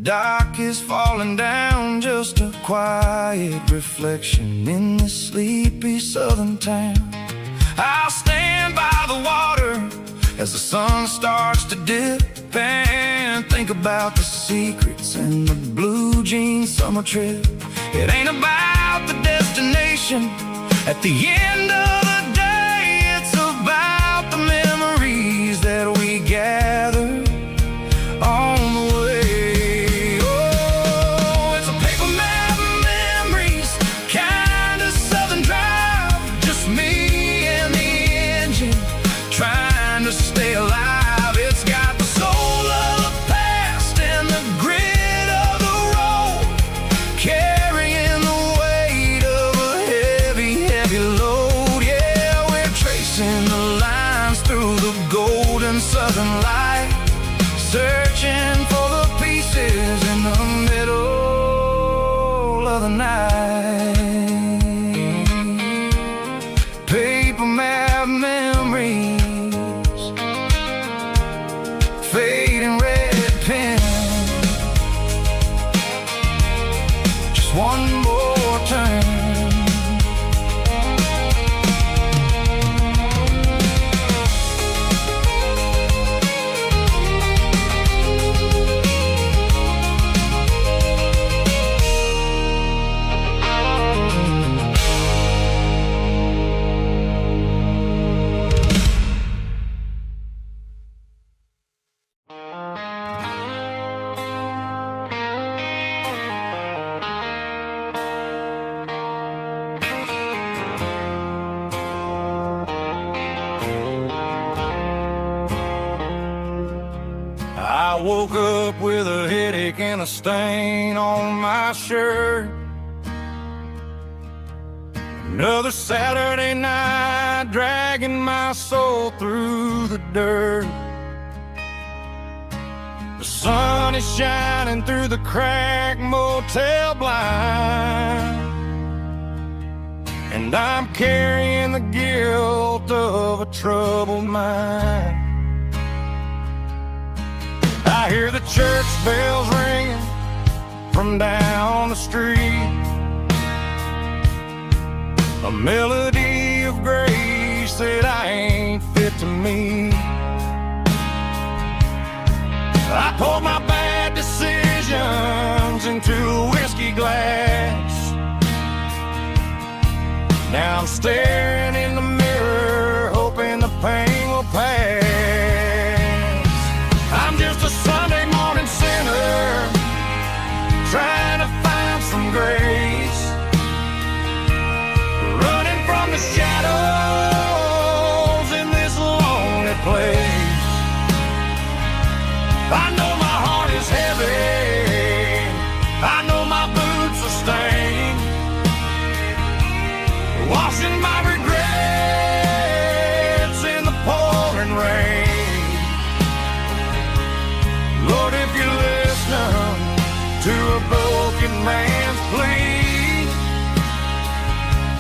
dock is falling down, just a quiet reflection in this sleepy southern town. I'll stand by the water as the sun starts to dip and think about the secrets and the blue jean summer trip. It ain't about the destination at the end of the day, it's about the memories that we gather on the way. Oh, it's a paper map of memories, kind of southern drive, just me and the engine trying to stay alive. It's got the soul of the past and the grit of the road, carrying the weight of a heavy, heavy load. Yeah, we're tracing the lines through the golden southern light, searching for the pieces in the middle of the night. Paper map memories, fading red pen, just one more turn. I woke up with a headache and a stain on my shirt. Another Saturday night, dragging my soul through the dirt. The sun is shining through the cracked motel blind, and I'm carrying the guilt of a troubled mind. I hear the church bells ringing from down the street, a melody of grace that I ain't fit to meet. I poured my bad decisions into a whiskey glass. Now I'm staring in the mirror, hoping the pain will pass. I'm just a Sunday morning sinner, trying to find some grace, running from the shadows in this lonely place. I know my heart is heavy, I know my boots are stained, washing my regrets in the pouring rain. Lord, if you listen to a broken man's plea,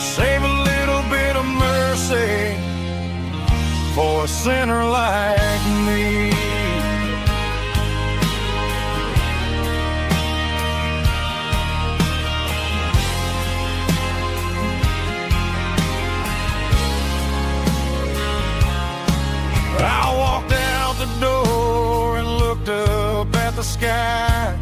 save a little bit of mercy for a sinner like me. I walked out the door and looked up at the sky,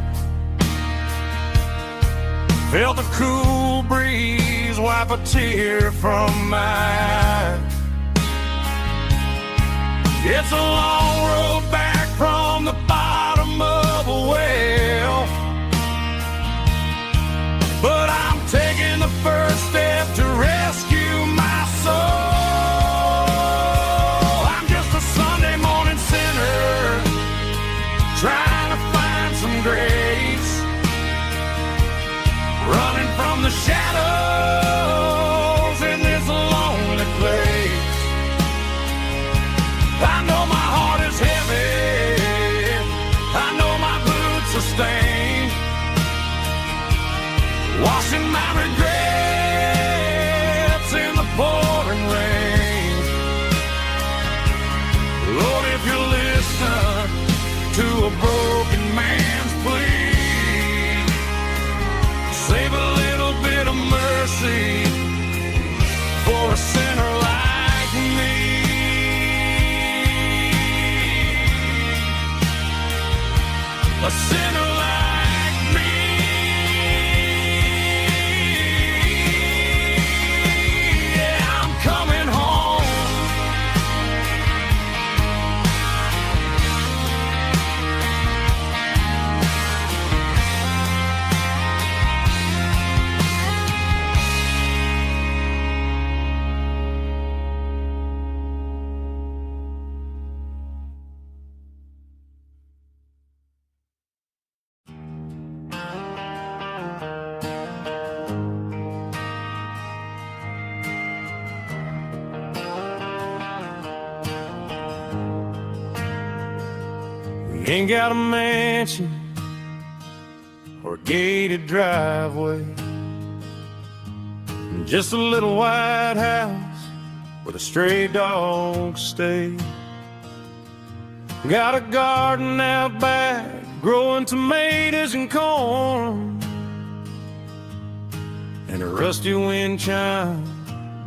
felt a cool breeze wipe a tear from my eye. It's a long road back from the bottom of a well, but I'm taking the first step to rescue my soul. Trying to find some grace, running from the shadows in this lonely place. I know my heart We ain't got a mansion or a gated driveway, just a little white house where the stray dogs stay. Got a garden out back, growing tomatoes and corn, and a rusty wind chime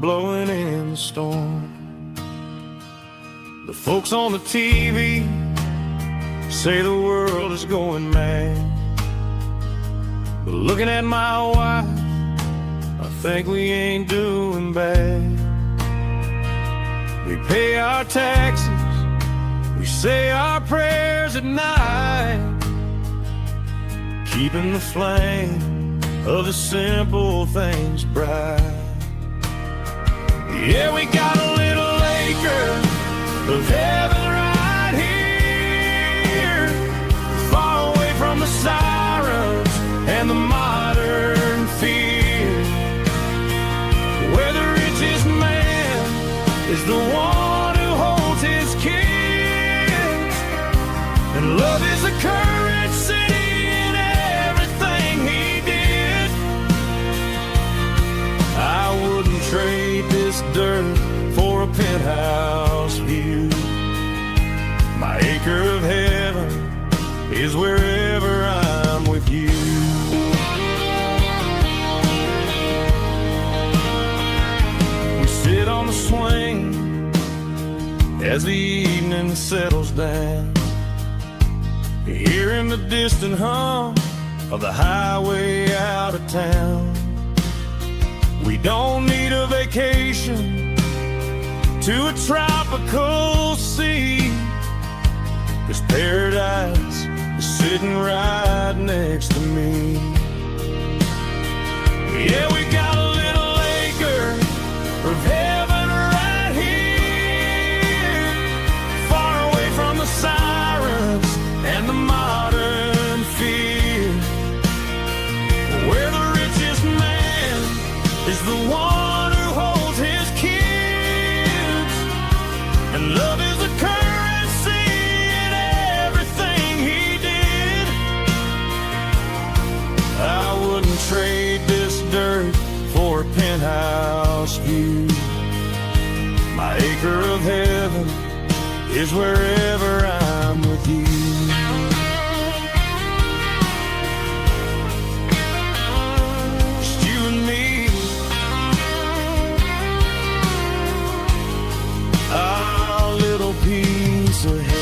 blowing in the storm. The folks on the TV say the world is going mad, but looking at my wife, I think we ain't doing bad. We pay our taxes, we say our prayers at night, keeping the flame of the simple things bright. Yeah, we got a little acre of heaven right here, far away from the sirens and the modern fear, where the richest man is the one who holds his kids, and love is a currency in everything he did. I wouldn't trade this dirt for a penthouse view. My acre of heaven is wherever I'm with you. We sit on the swing as the evening settles down, hearing the distant hum of the highway out of town. We don't need a vacation to a tropical sea, 'cause paradise is sitting right next to me. Yeah, we got a little acre of heaven right here, far away from the sirens and the modern fear, where the richest man is the one who holds his kids, and love is a currency in everything he did. I wouldn't trade this dirt for a penthouse view. My acre of heaven is wherever I'm with you. Just you and me, our little piece of heaven.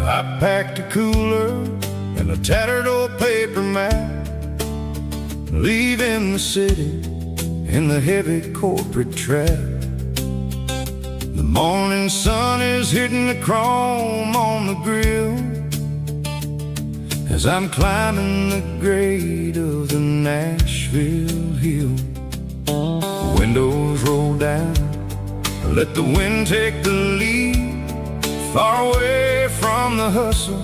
I packed a cooler and a tattered old paper map, leaving the city in the heavy corporate trap. The morning sun is hitting the chrome on the grill as I'm climbing the grade of the Nashville hill. Windows roll down, let the wind take the lead, far away from the hustle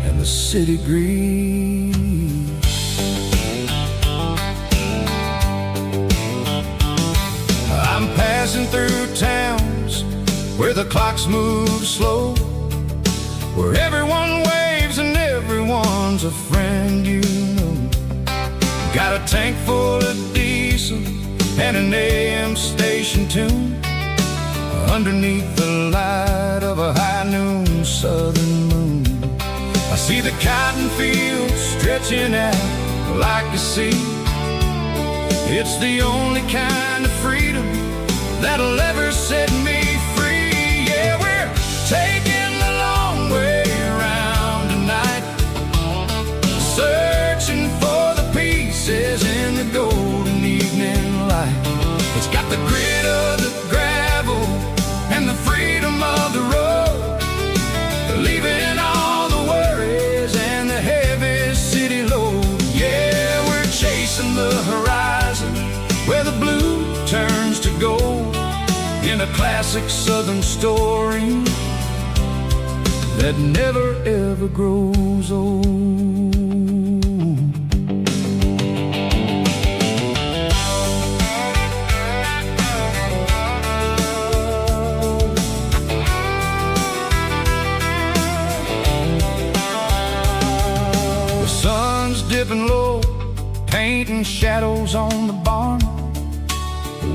and the city breeze. I'm passing through towns where the clocks move slow, where everyone waves and everyone's a friend you know. Got a tank full of diesel and an AM station tune, underneath the light of a high noon southern moon. I see the cotton fields stretching out like a sea. It's the only kind of freedom that'll ever set me free. Yeah, we're taking the long way around to in a classic southern story that never ever grows old. The sun's dipping low, painting shadows on the barn.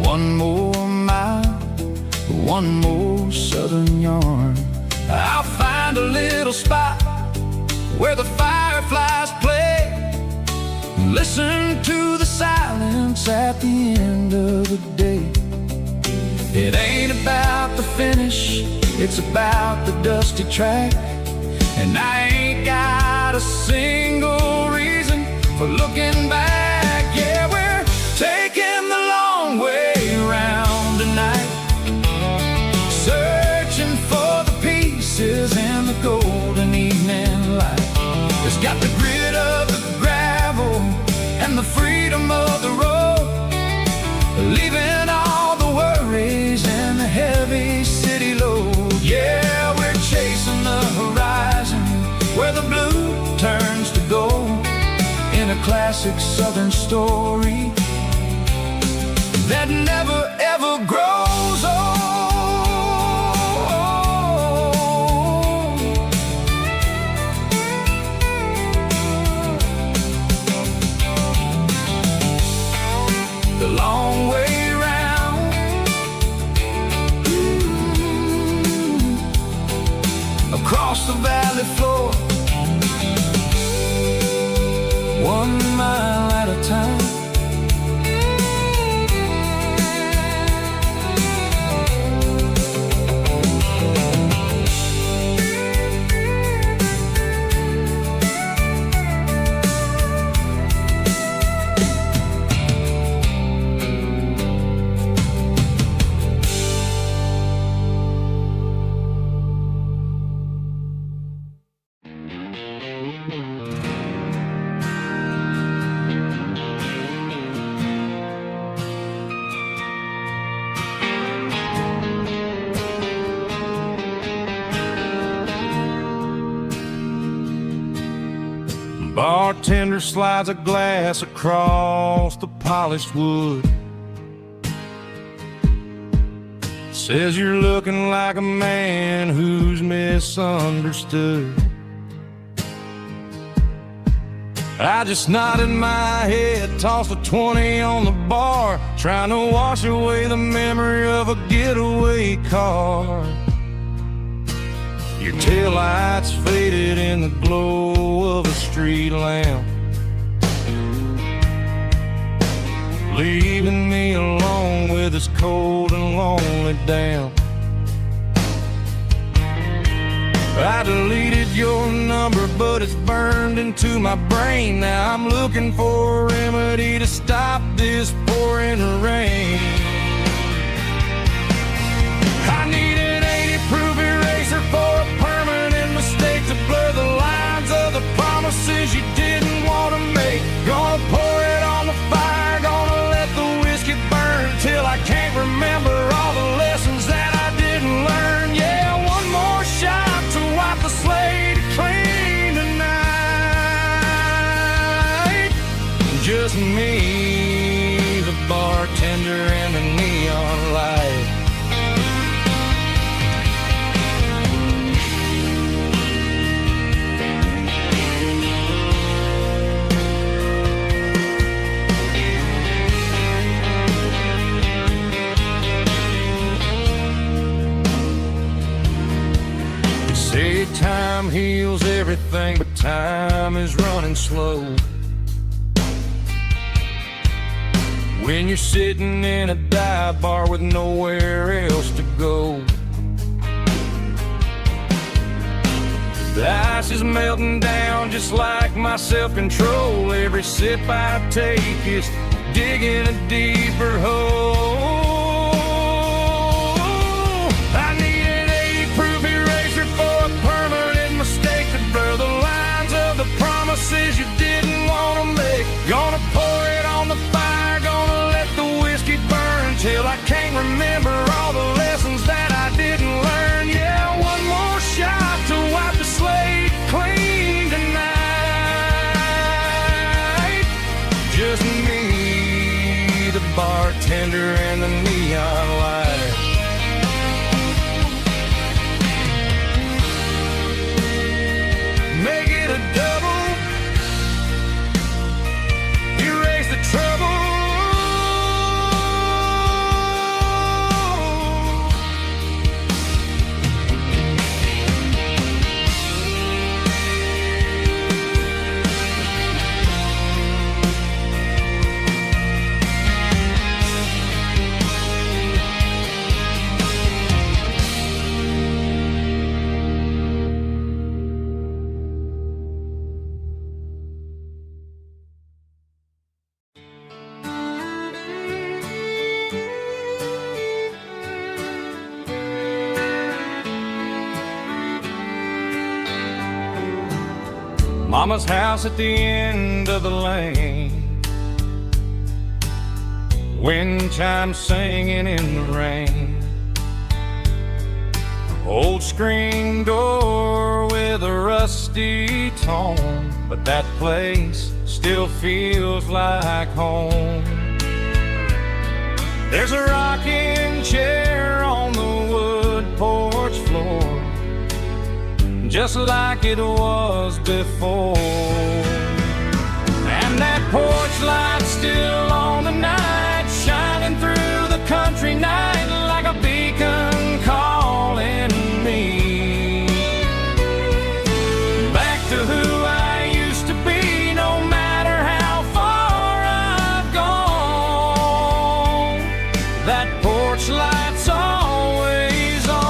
One more mile, one more southern yarn. I'll find a little spot where the fireflies play, listen to the silence at the end of the day. It ain't about the finish, it's about the dusty track. And I ain't got a single reason for looking back. Yeah, we're taking the long way around tonight, searching for the pieces in the golden evening light. It's got the grit of the gravel and the freedom of the road, leaving all the worries and the heavy city load. Yeah, we're chasing the horizon where the blue turns to gold, in a classic southern story that never ever grows old. The long way round, across the valley floor, 1 mile at a time. Bartender slides a glass across the polished wood, says you're looking like a man who's misunderstood. I just nodded my head, tossed a 20 on the bar, trying to wash away the memory of a getaway car. Your taillights faded in the glow of a street lamp, leaving me alone with this cold and lonely damp. I deleted your number, but it's burned into my brain. Now I'm looking for a remedy to stop this pouring rain. I need an 80-proof eraser for a permanent mistake, to blur the lines of the promises you didn't want to make. Gonna pour it on the fire, gonna let the whiskey burn till I can't remember all the lessons that I didn't learn. Yeah, one more shot to wipe the slate clean tonight. Just me, the bartender, and the neon light. Say time heals everything, but time is running slow. When you're sitting in a dive bar with nowhere else to go, the ice is melting down just like my self-control. Every sip I take is digging a deeper hole. I need an 80-proof eraser for a permanent mistake, to blur the lines of the promises you didn't want to make. Gonna pour it on the fire, gonna let the whiskey burn till I can't remember all the lessons Mama's house at the end of the lane, wind chimes singing in the rain. Old screen door with a rusty tone, but that place still feels like home. There's a rocking chair on the wood porch floor, just like it was before. And that porch light's still on tonight, shining through the country night like a beacon calling me back to who I used to be, no matter how far I've gone. That porch light's always on.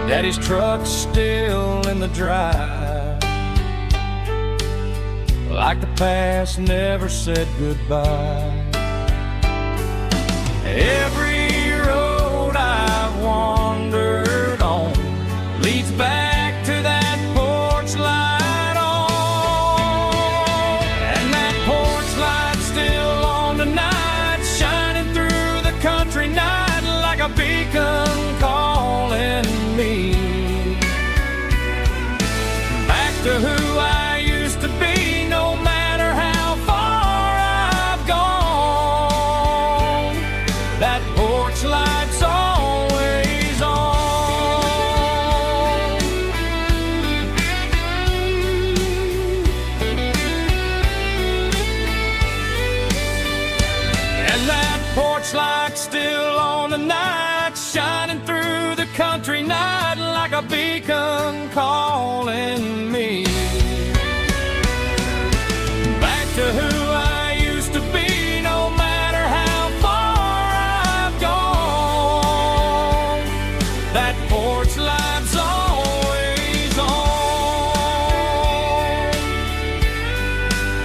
Daddy's truck's still in the drive, like the past never said goodbye. Every road I've wandered on leads back to that porch light on. And that porch light's still on tonight, shining through the country night like a beacon calling me back to who I used to be, no matter how far I've gone. That porch light's always on. And that porch light's still on tonight, shining through the country night like a beacon calling me back to who I used to be, no matter how far I've gone. That porch light's always on,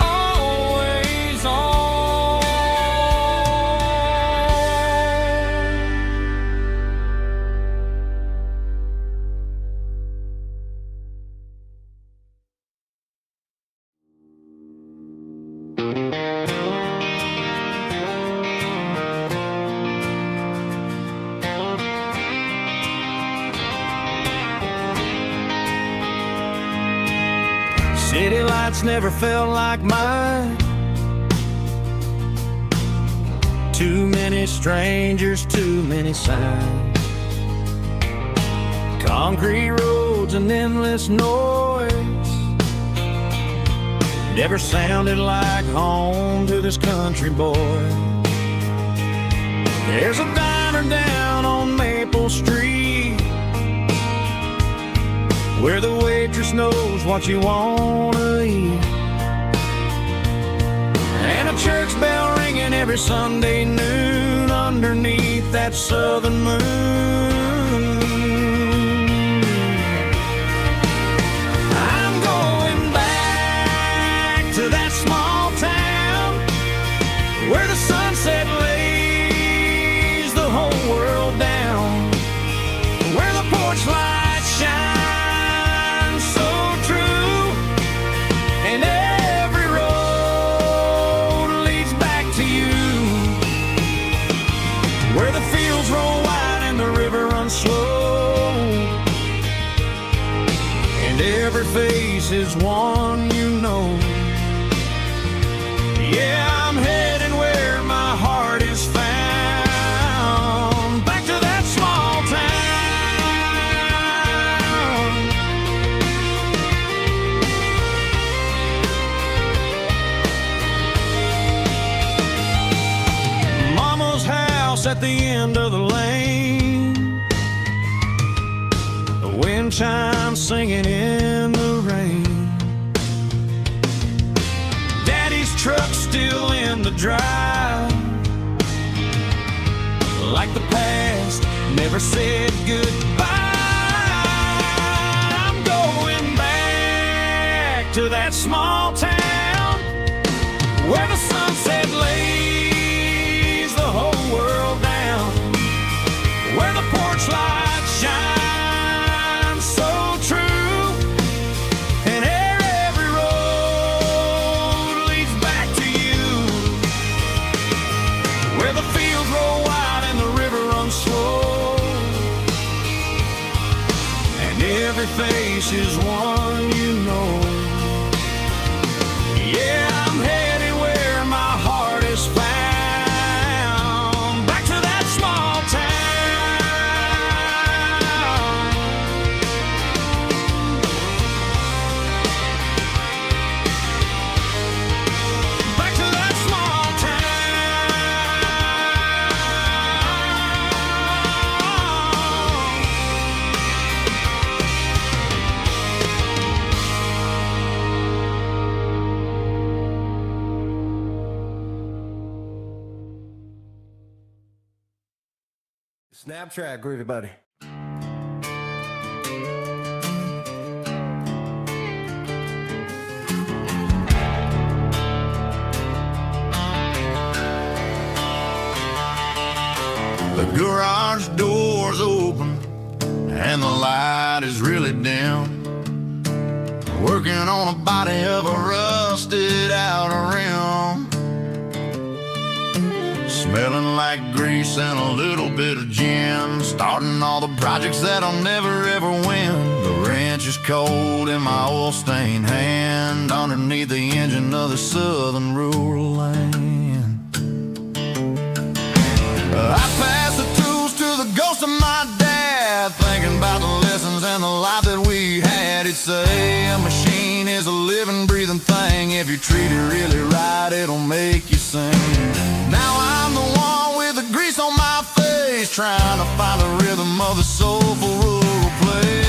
always on. City lights never felt like mine. Too many strangers, too many signs. Concrete roads and endless noise never sounded like home to this country boy. There's a diner down on Maple Street where the waitress knows what you wanna eat, and a church bell ringing every Sunday noon underneath that southern moon. I'm going back to that small town where the sunset lays the whole world down, where the porch lights shine slow, and every face is one you know. Yeah, I'm heading where my heart is found, back to that small town. Mama's house at the end of the lane, wind chimes singing in the rain. Daddy's truck still in the drive, like the past never said goodbye. I'm going back to that small town where the sunset lays the whole world down, beach is one you know. Yeah, I'm headed where my heart is found, back to that small town. Back to that small Snap track, groovy buddy. The garage door's open and the light is really dim. Working on a body of a rusted out rim. Smelling like grease and a little bit of gin. Starting all the projects that'll never ever win. The wrench is cold in my oil-stained hand, underneath the engine of the southern rural land. I pass the tools to the ghost of my dad, thinking about the lessons and the life that we had. He'd say a machine is a living, breathing thing. If you treat it really right, it'll make you sing. Now I'm the one with the grease on my face, trying to find the rhythm of the soulful rural place.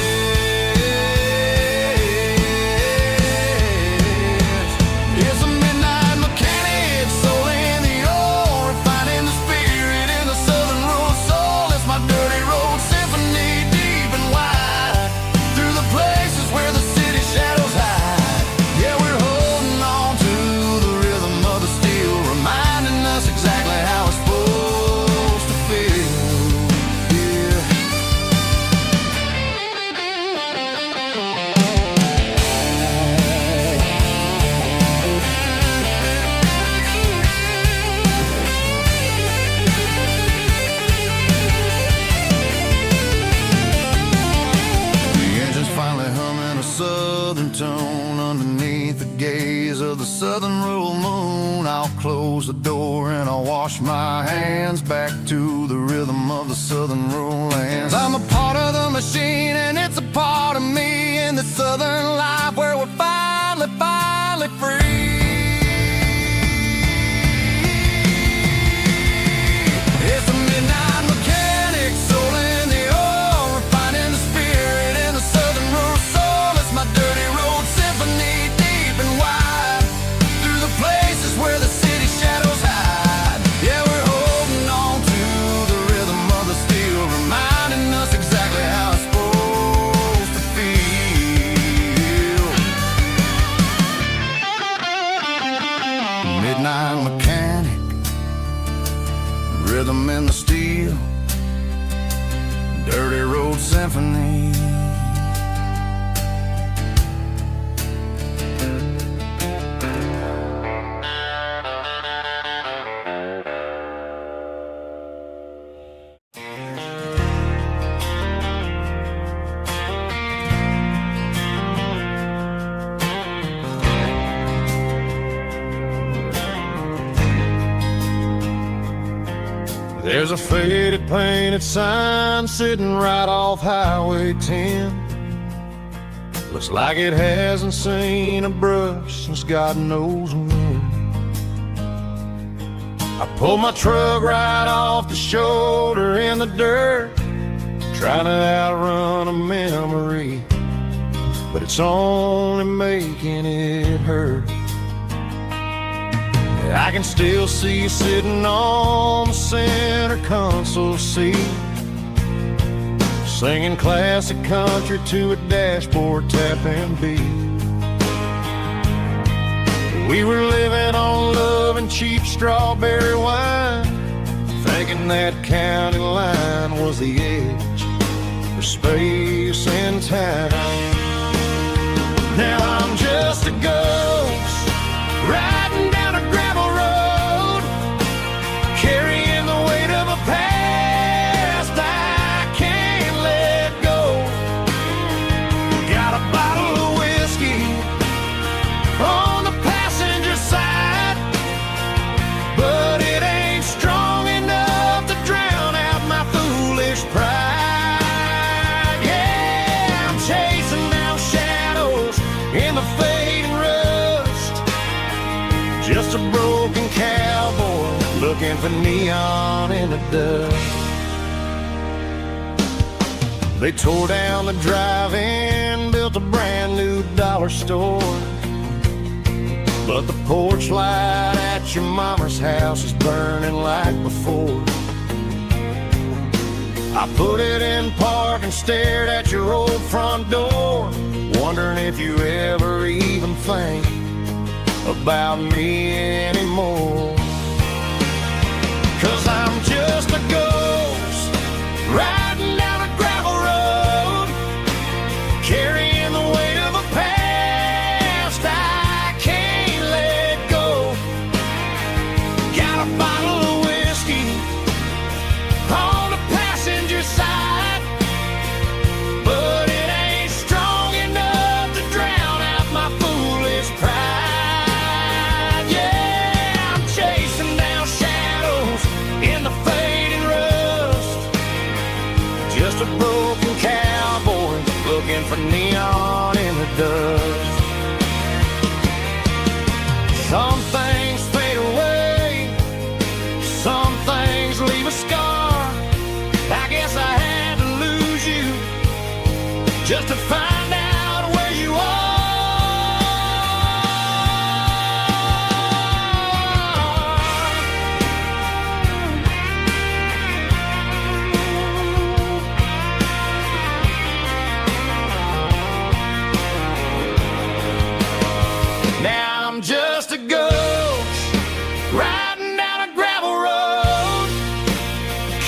It's a midnight mechanic, soul in the ore, refining the spirit in the southern rural soul. It's my dirty road symphony, deep and wide, through the places where the city shadows hide. Yeah, we're holding on to the rhythm of the steel, reminding us exactly how it's supposed to feel. Yeah. The engine's finally humming a southern tone underneath the gaze of the southern rural moon. I'll close the door and I'll wash my hands, back to the rhythm of the southern rural lands. I'm a part of the machine and it's a part of me, in the southern life where we're finally free. It's a midnight mechanic, soul in the ore, refining the spirit in the southern rural soul. It's my dirty road symphony, deep and wide, through the places where the city shadows hide. Yeah, we're holding on to the rhythm of the steel, reminding us exactly how it's supposed to feel. Midnight mechanic, rhythm in the steel, dirty road symphony. There's a faded painted sign sitting right off Highway 10. Looks like it hasn't seen a brush since God knows when. I pulled my truck right off the shoulder in the dirt, trying to outrun a memory, but it's only making it hurt. I can still see you sitting on the center console seat, singing classic country to a dashboard tapping beat. We were living on love and cheap strawberry wine, thinking that county line was the edge for space and time. Now I'm just a ghost riding down a gravel road, carrying the weight of a past I can't let go. Got a just a broken cowboy looking for neon in the dust. They tore down the drive-in, built a brand new dollar store, but the porch light at your mama's house is burning like before. I put it in park and stared at your old front door, wondering if you ever even think about me anymore. 'Cause I'm just a ghost riding down a gravel road, carrying the weight of a past I can't let go. Got a bottle of whiskey on the passenger side, but it ain't strong enough to drown out my foolish pride. Yeah, I'm chasing down shadows in the fading rust, just a broken cowboy looking for neon in the dust. Some things fade away, some things leave a scar. I guess I had to lose you just to find out where you are. Now I'm just a ghost riding down a gravel road,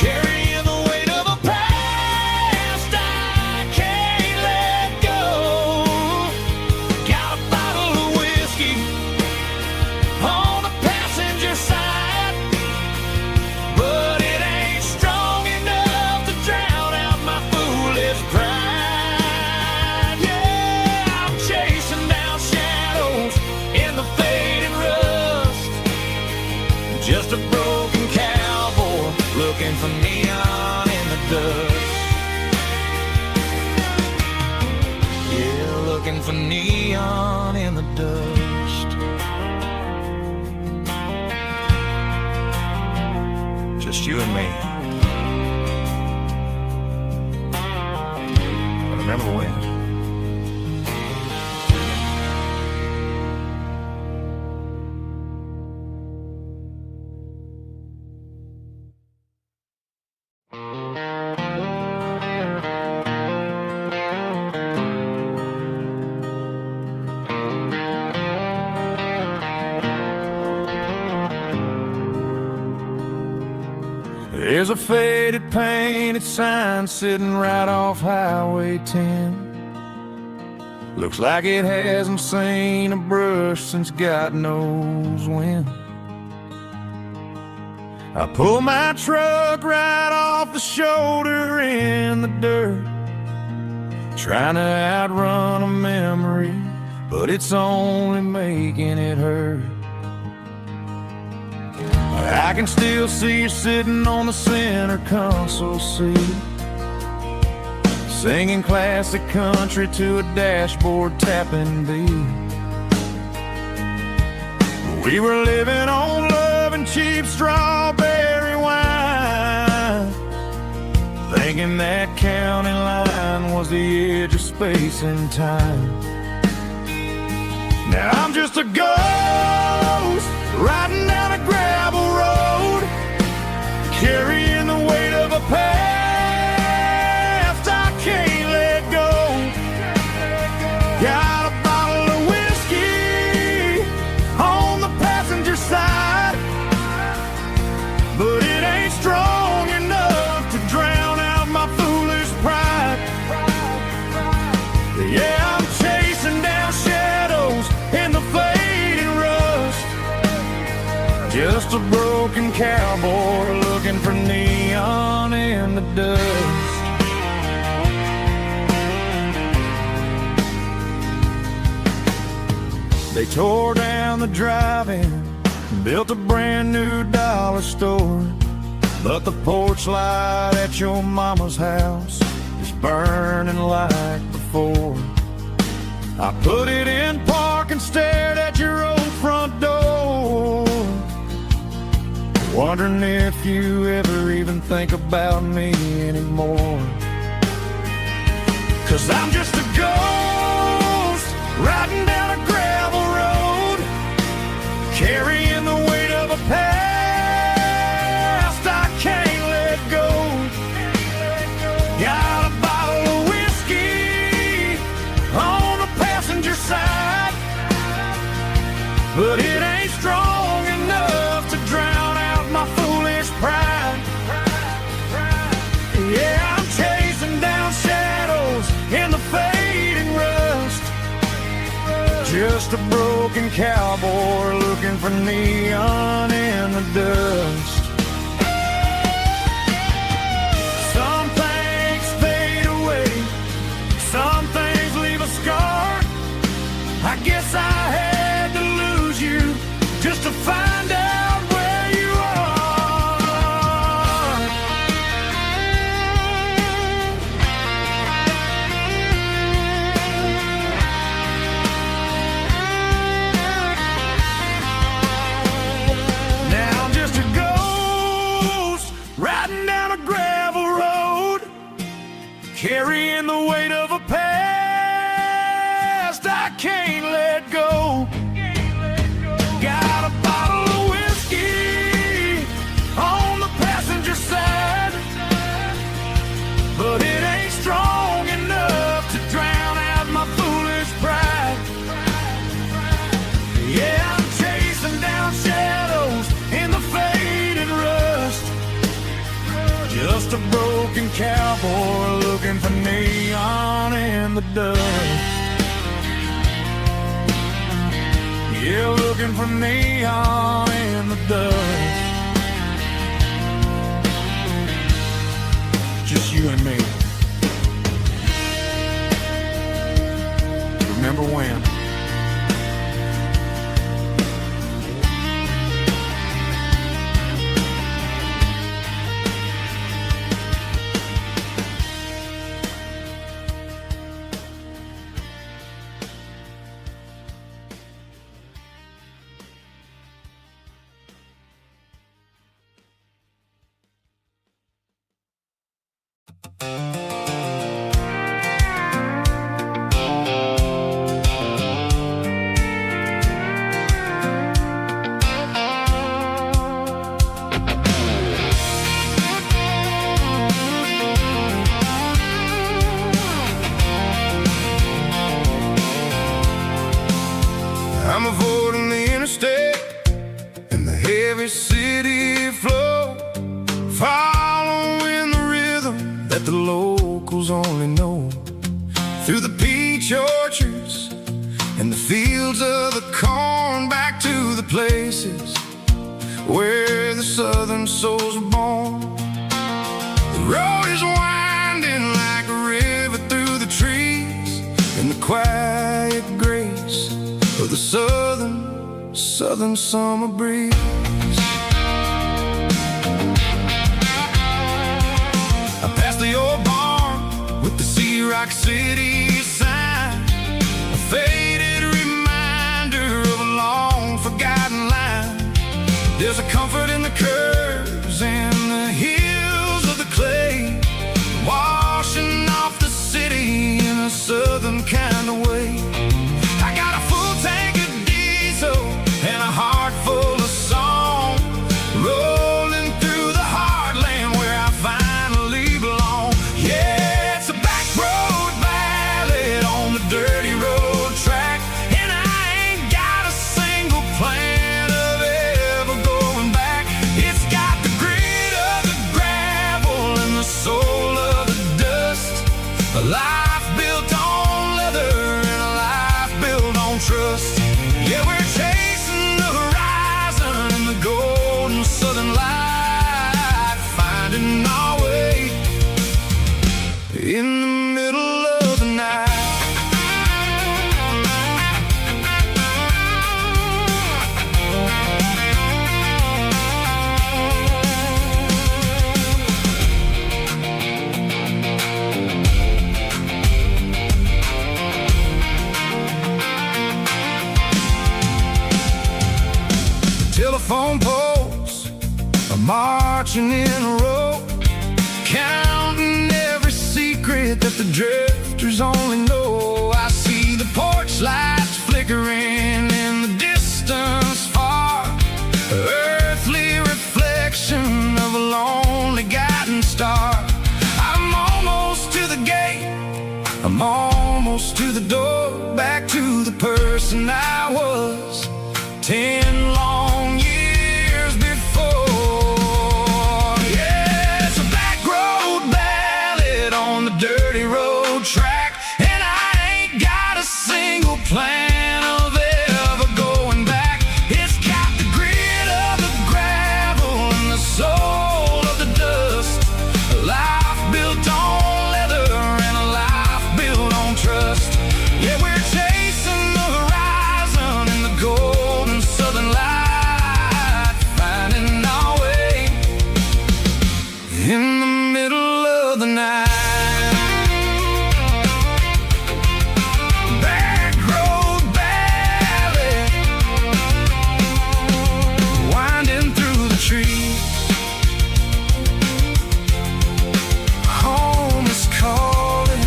carrying the weight of a past I can't let go. Got a bottle of whiskey on the passenger side, but it ain't strong enough to drown out my foolish pride. Yeah, I'm chasing down shadows in the fading rust, just a broken cowboy looking for neon in the dust. Yeah, looking for neon in the dust. Just you and me. I remember when. There's a faded painted sign sitting right off Highway 10. Looks like it hasn't seen a brush since God knows when. I pull my truck right off the shoulder in the dirt, trying to outrun a memory, but it's only making it hurt. I can still see you sitting on the center console seat, singing classic country to a dashboard tapping beat. We were living on love and cheap strawberry wine, thinking that county line was the edge of space and time. Now I'm just a ghost riding down a gravel road, carrying the weight of a past I can't let go. Got a bottle of whiskey on the passenger side, but it ain't strong enough to drown out my foolish pride. Yeah, I'm chasing down shadows in the fading rust, just a broken cowboy looking for neon in the dust. They tore down the drive-in, built a brand new dollar store, but the porch light at your mama's house is burning like before. I put it in park and stared at your old front door, wondering if you ever even think about me anymore. 'Cause I'm just a ghost riding down a gravel road, carrying the weight of a past I can't let go. Got a bottle of whiskey on the passenger side, but it ain't strong enough to drown out my foolish pride. Yeah, I'm chasing down shadows in the fading rust, just a broken cowboy looking for neon in the dust. Some things fade away, some things leave a scar. I guess I had to lose you just to find out where you are. Now I'm just a ghost riding down a gravel road, carrying the weight of a past I can't let go. Got a bottle of whiskey on the passenger side, but it ain't strong enough to drown out my foolish pride. Yeah, I'm chasing down shadows in the fading rust, just a broken cowboy looking for neon in the dust. Yeah, looking for neon in the dust. Just you and me. Remember when? I'm avoiding the interstate and the heavy city flow, following the rhythm that the locals only know, through the peach orchards and the fields of the corn, back to the places where the southern souls were born. The road is winding like a river through the trees, in the quiet grace of the southern summer breeze. I passed the old barn with the Sea Rock City sign, a faded reminder of a long forgotten line. There's a comfort in the curves and the hills of the clay, washing off the city in a southern kind of way. I got a full tank of diesel and a heart full of song, rolling through the heartland where I finally belong. Yeah, it's a back road ballad on the dirty road track, and I ain't got a single plan of ever going back. It's got the grit of the gravel and the soul of the dust, a life built on leather and a life built on trust. Yeah, we're chasing the horizon and the golden southern light, finding our way in the middle of the night. Telephone poles are marching in a row, counting every secret that the drifters only know. I see the porch lights flickering in the distance far, earthly reflection of a lonely guiding star. I'm almost to the gate, I'm almost to the door, back to the person I was 10 long years before. Yeah, it's a back road ballad on the dirty road track, and I ain't got a single plan of ever going back. It's got the grit of the gravel and the soul of the dust, a life built on leather and a life built on trust. Yeah, we're chasing the horizon in the golden southern light, finding our way in the middle of the night. Back road ballad, winding through the trees. Home is calling.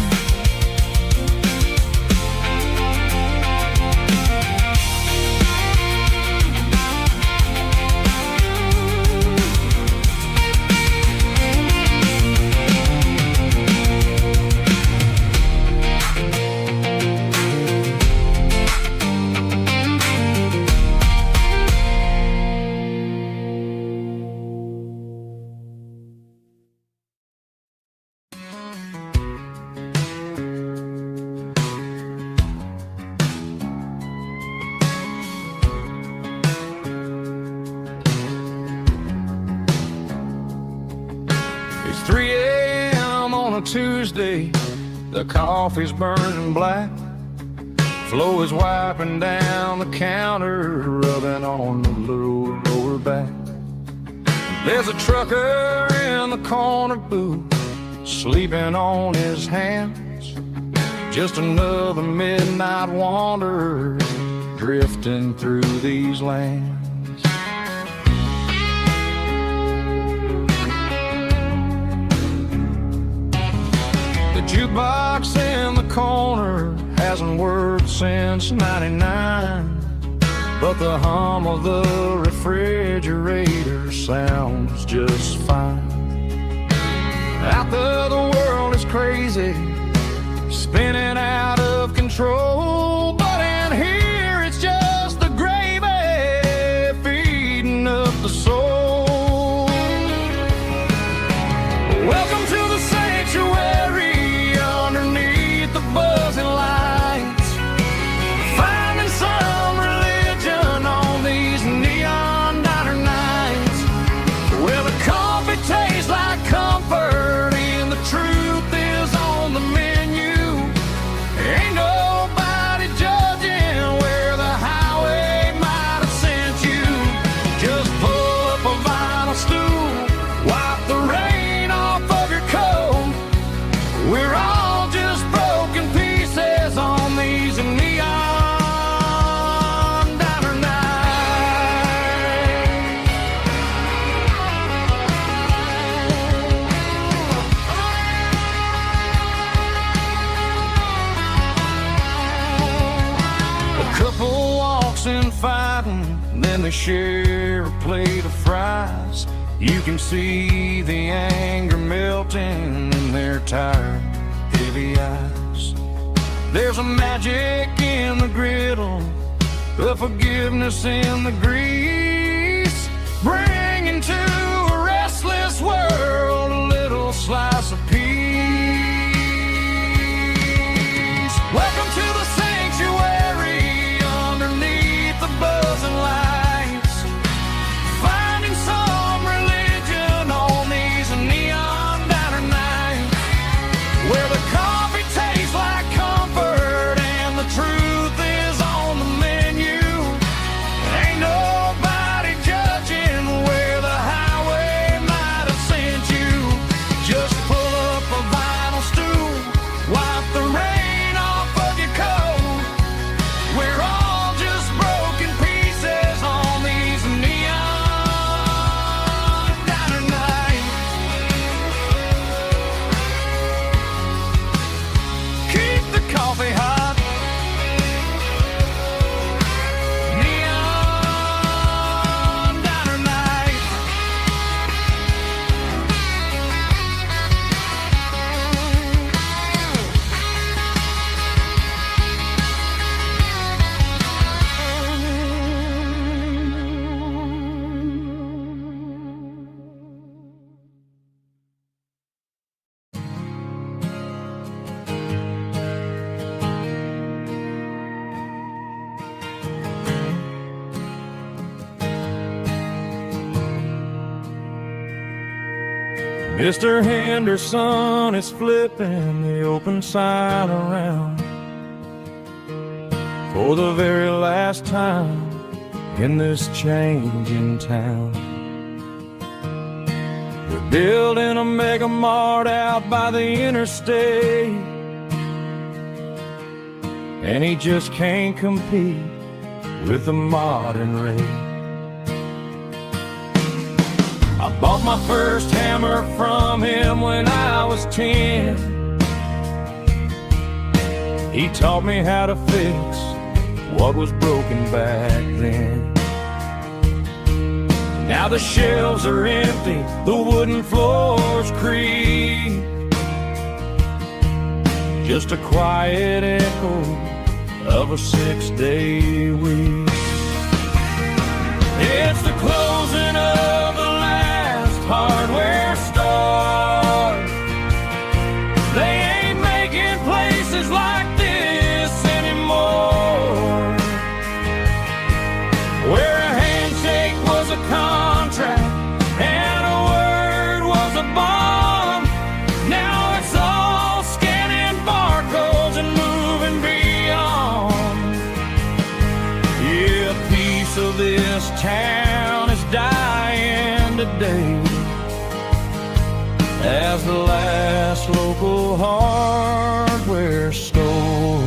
It's 3 a.m. on a Tuesday, the coffee's burning black, Flo is wiping down the counter, rubbing on the little lower back. There's a trucker in the corner booth, sleeping on his hands, just another midnight wanderer drifting through these lands. The jukebox in the corner hasn't worked since '99, but the hum of the refrigerator sounds just fine. Out there the world is crazy, spinning out of control, but in here it's just the gravy feeding up the soul. Welcome to the sanctuary underneath the buzzing lights, finding some religion on these neon diner nights, where the coffee tastes like comfort and the truth is on the menu. Ain't nobody judging where the highway might have sent you. Just pull up a vinyl stool, wipe the rain off of your coat. We're all just broken pieces on these neon diner nights. A couple walks in fighting, then they share a plate of fries. You can see the anger melting in their tired, heavy eyes. There's a magic in the griddle, a forgiveness in the grease, bringing to a restless world a little slice of peace. Welcome to the sanctuary underneath the buzzing lights, finding some religion on these neon diner nights, where the coffee tastes like comfort and the truth is on the menu. Ain't nobody Mr. Henderson is flipping the open sign around for the very last time in this changing town. They're building a mega mart out by the interstate, and he just can't compete with the modern rate. I bought my first hammer from him when I was 10. He taught me how to fix what was broken back then. Now the shelves are empty, the wooden floors creak, just a quiet echo of a 6-day week. It's the closing of the last hardware store. They ain't making places like this anymore, where a handshake was a contract and a word was a bond. Now it's all scanning barcodes and moving beyond. Yeah, a piece of this town is dying today as the last local hardware store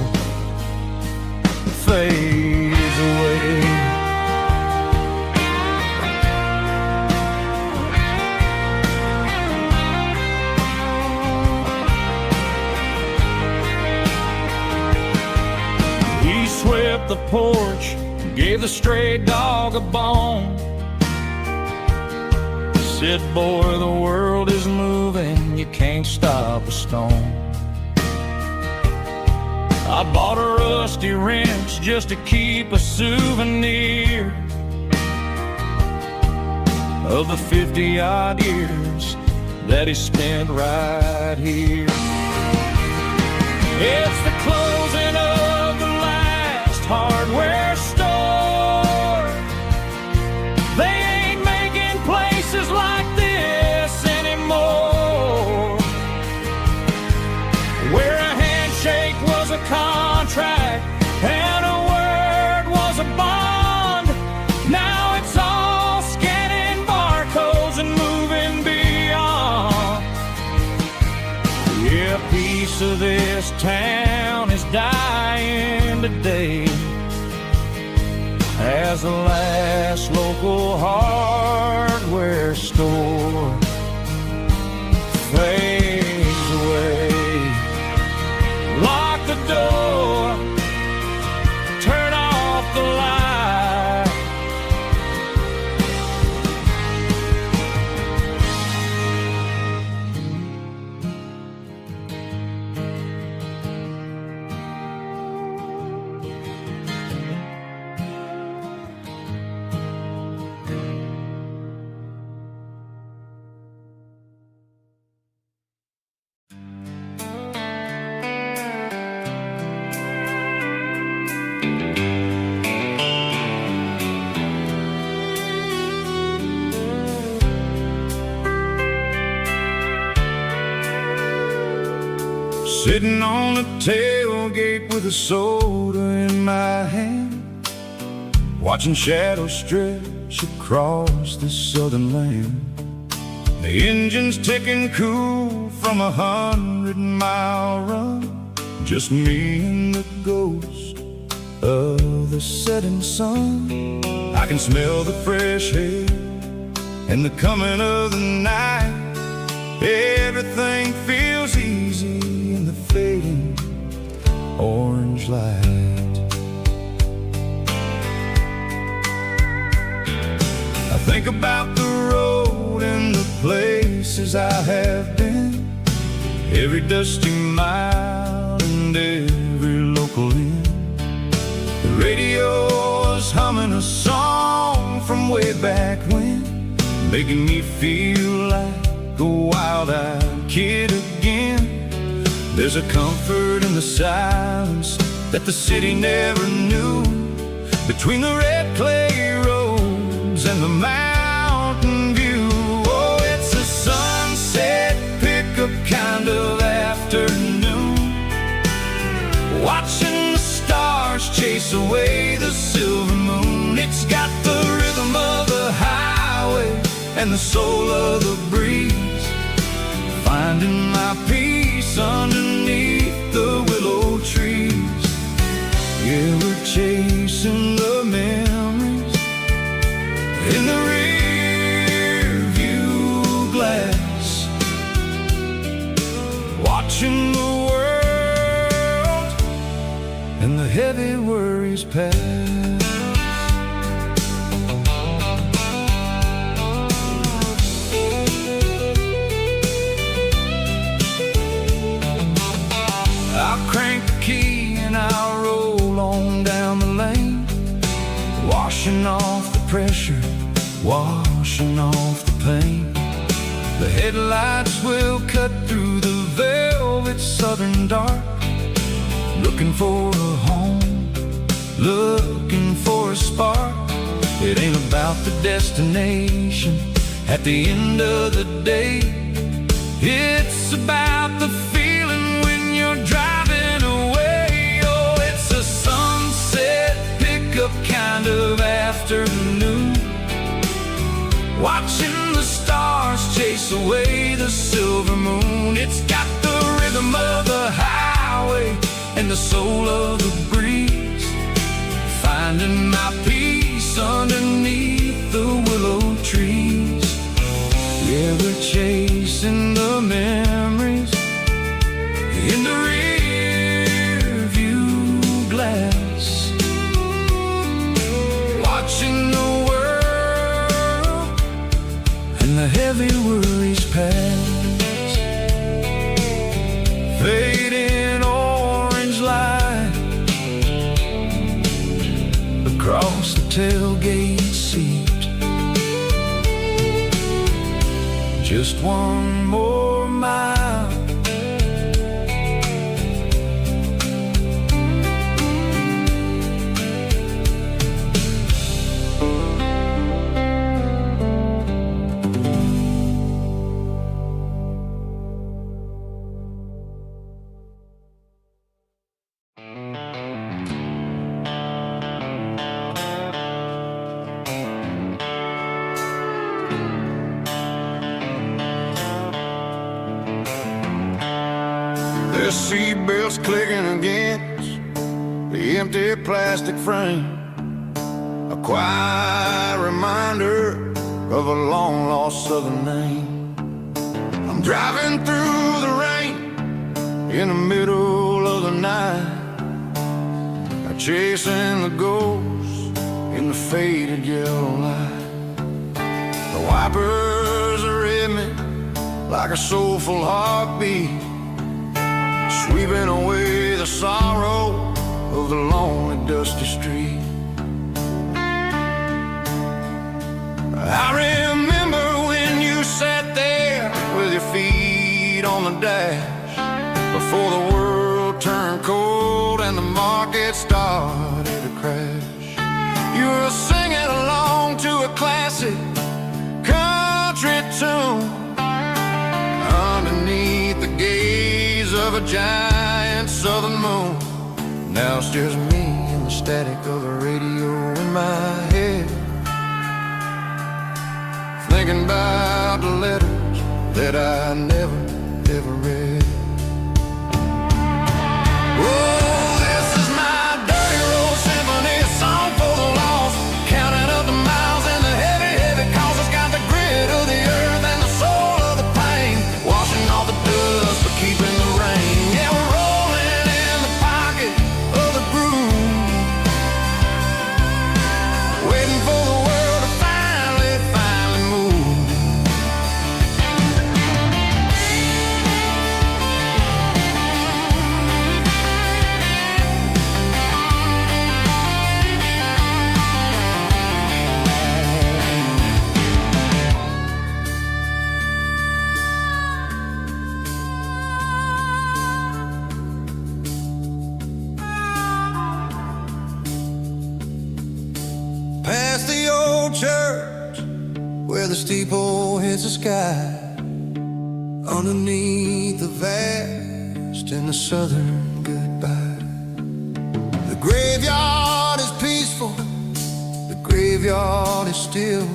fades away. He swept the porch, gave the stray dog a bone, said, boy, the world is moving, you can't stop a stone. I bought a rusty wrench just to keep a souvenir of the 50-odd years that he spent right here. It's the closing of the last hardware store. They ain't making places like this anymore, where a handshake was a contract and a word was a bond. Now it's all scanning barcodes and moving beyond. Yeah, a piece of this town is dying today as the last local hardware store fades away. Lock the door, turn off the light. Sitting on the tailgate with a soda in my hand, watching shadows stretch across this southern land. The engine's ticking cool from 100-mile run, just me and the ghost of the setting sun. I can smell the fresh air and the coming of the night. Everything feels easy in the fading orange light. I think about the road and the places I have been, every dusty mile and every local inn. The radio is humming a song from way back when, making me feel like a wild-eyed kid again. There's a comfort in the silence that the city never knew, between the red clay roads and the mountain view. Oh, it's a sunset chase away the silver moon. It's got the rhythm of the highway and the soul of the breeze, finding my peace underneath the willow trees. Yeah, we're chasing the memories in the rear view glass, watching the world and the heavy worries pass. I'll crank the key and I'll roll on down the lane, washing off the pressure, washing off the pain. The headlights will cut through the velvet southern dark, looking for a home, looking for a spark. It ain't about the destination at the end of the day. It's about the feeling when you're driving away. Oh, it's a sunset pickup kind of afternoon, watching the stars chase away the silver moon. It's got the rhythm of the highway and the soul of the breeze, finding my peace underneath the willow trees. Yeah, we're chasing the memories in the rear view glass, watching the world and the heavy worries pass. Fading orange light across the tailgate seat, just one more mile. The seatbelts clicking against the empty plastic frame, a quiet reminder of a long-lost southern name. I'm driving through the rain in the middle of the night, chasing the ghosts in the faded yellow light. The wipers are in me like a soulful heartbeat, sweeping away the sorrow of the lonely, dusty street. I remember when you sat there with your feet on the dash, before the world turned cold and the market started to crash. You were singing along to a classic country tune underneath the gaze of a giant southern moon. Now it's just me and the static of the radio in my head, thinking about the letters that I never, ever read. Oh, this is my dirty road symphony, a song for the lost, counting up the miles and the heavy, heavy calls. It's got the grit of the earth and the soul of the pain, washing off the dust but keeping the rain. Yeah, we're rolling in the pocket of the groove, waiting for the world to finally move. Past the old church where the steeple hits the sky, underneath the vast and the southern goodbye. The graveyard graveyard is still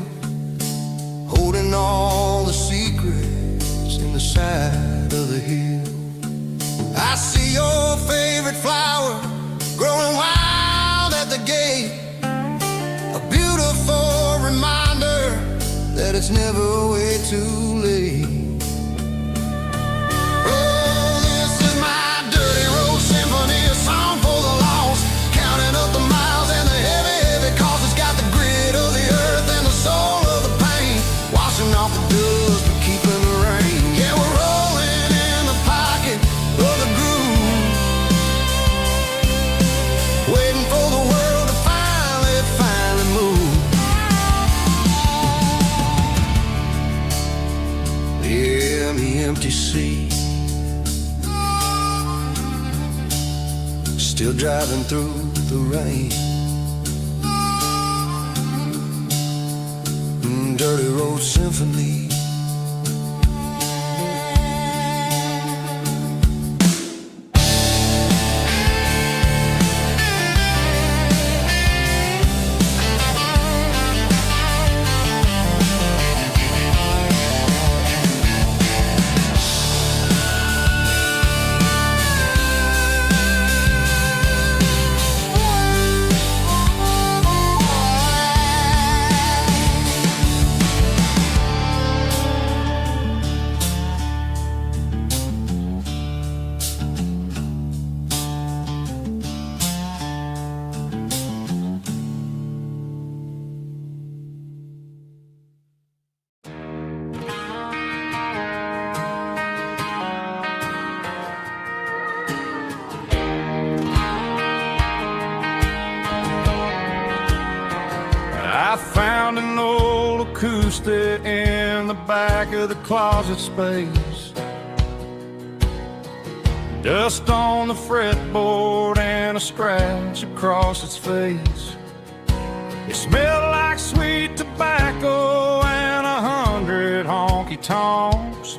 holding all the secrets in the side of the hill. I see your favorite flower growing wild at the gate, a beautiful reminder that it's never way too late. Oh, this is my dirty road symphony, a song for the lost, counting up the miles and the heavy cost. It's got the grit of the earth and the soul of the pain, washing off the dust but keeping the rain. Yeah, we're rolling in the pocket of the groove, waiting for the world to finally move. Yeah, the empty sea, still driving through the rain. Dirty road symphony. I found an old acoustic in the back of the closet space, dust on the fretboard and a scratch across its face. It smelled like sweet tobacco and 100 honky-tonks,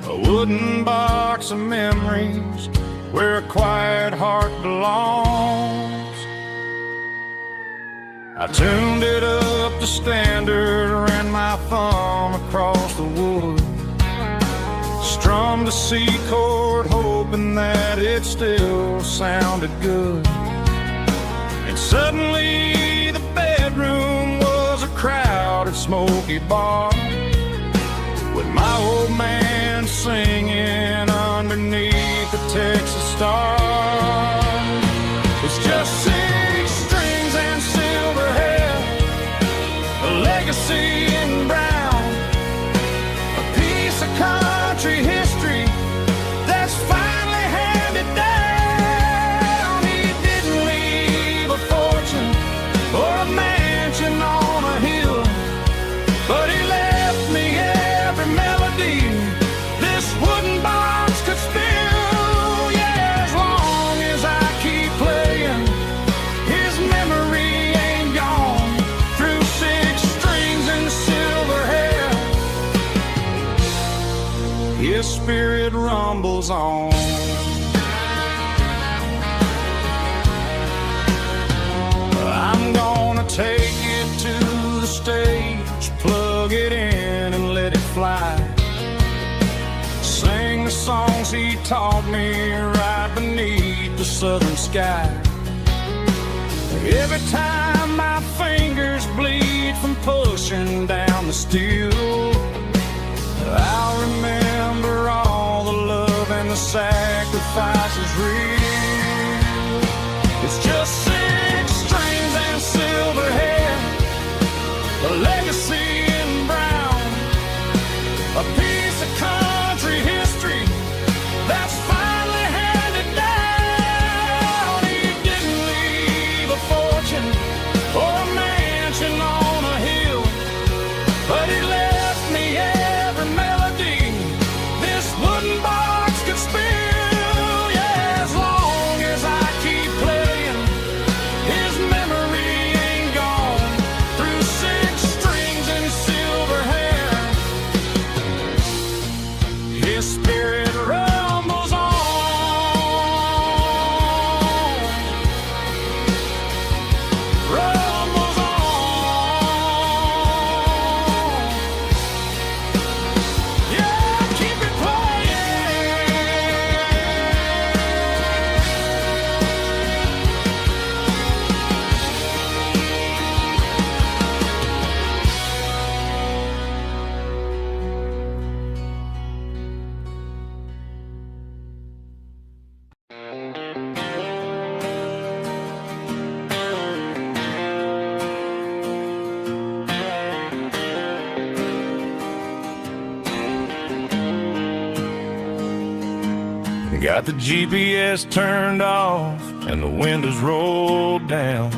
a wooden box of memories where a quiet heart belongs. I tuned it up to standard, ran my thumb across the wood, strummed a C chord hoping that it still sounded good. And suddenly the bedroom was a crowded smoky bar, with my old man singing underneath the Texas stars. It's just 6 strings and silver hair, a legacy in brown, a piece of country history that's finally handed down. He didn't leave a fortune or a mansion on a hill, but he left me every melody this wooden box could spill. Yeah, as long as I keep playing, his memory ain't gone. Through 6 strings and silver hair, his spirit rumbles on. I'm gonna take it to the stage, plug it in and let it fly, sing the songs he taught me right beneath the southern sky. Every time my fingers bleed from pushing down the steel, I'll remember all the love and the sacrifices real. It's just 6 strings and silver hair, a legacy in brown, a piece of country history that's finally handed down. He didn't leave a fortune or a mansion on a hill, but he left me every melody this wooden box could spill. Yeah, as long as I keep playing, his memory ain't gone. Through 6 strings and silver Got the GPS turned off and the windows rolled down,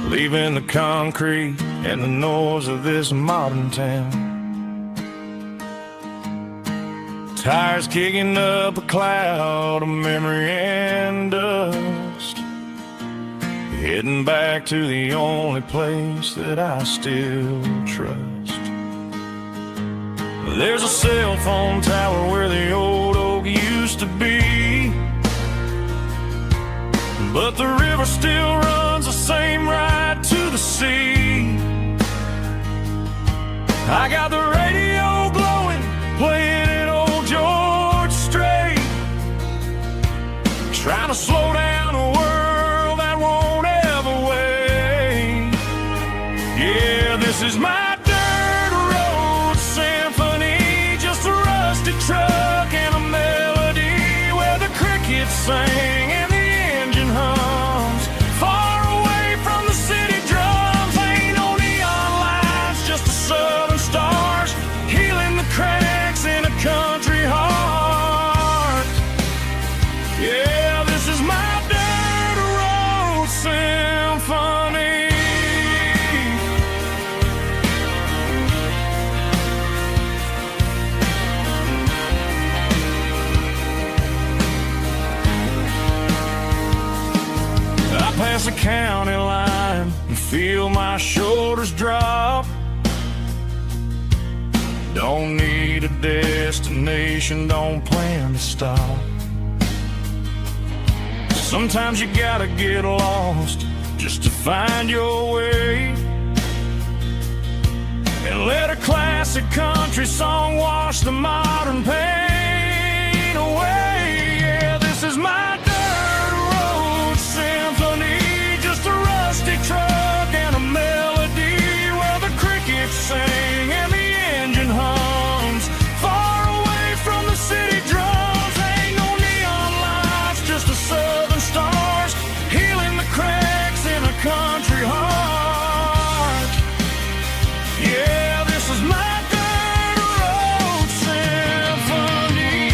leaving the concrete and the noise of this modern town. Tires kicking up a cloud of memory and dust, heading back to the only place that I still trust. There's a cell phone tower where the old oak used to be, but the river still runs the same right to the sea. I got the radio blowing, playing an old George Strait, trying to slow down a world that won't ever wait. Yeah, this is my truck and a melody where the crickets sing and the engine hums, far away from the city drums. Ain't no neon lights, just the southern stars healing the cracks in a country heart. Yeah, this is my dirt road symphony. Past the county line and feel my shoulders drop. Don't need a destination, don't plan to stop. Sometimes you gotta get lost just to find your way, and let a classic country song wash the modern pain away. Yeah, this is my truck and a melody where the crickets sing and the engine hums, far away from the city drums. Ain't no neon lights, just the southern stars healing the cracks in a country heart. Yeah, this is my dirt road symphony.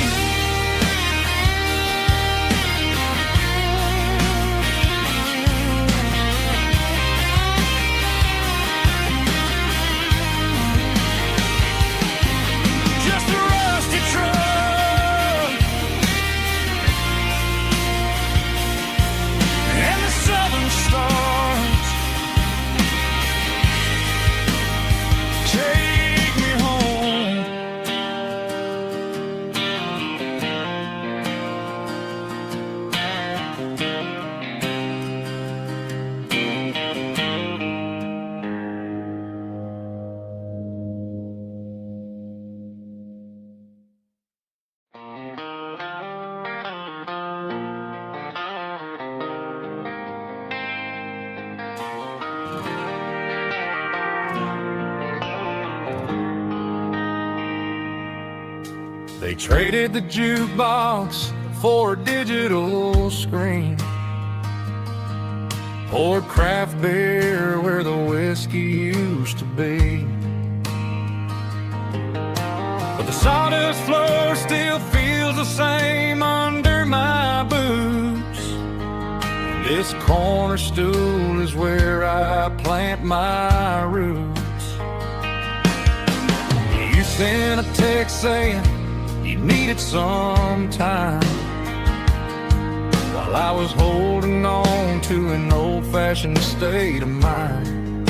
They traded the jukebox for a digital screen, poured craft beer where the whiskey used to be. But the sawdust floor still feels the same under my boots. This corner stool is where I plant my roots. You sent a text saying you needed some time, while I was holding on to an old-fashioned state of mind.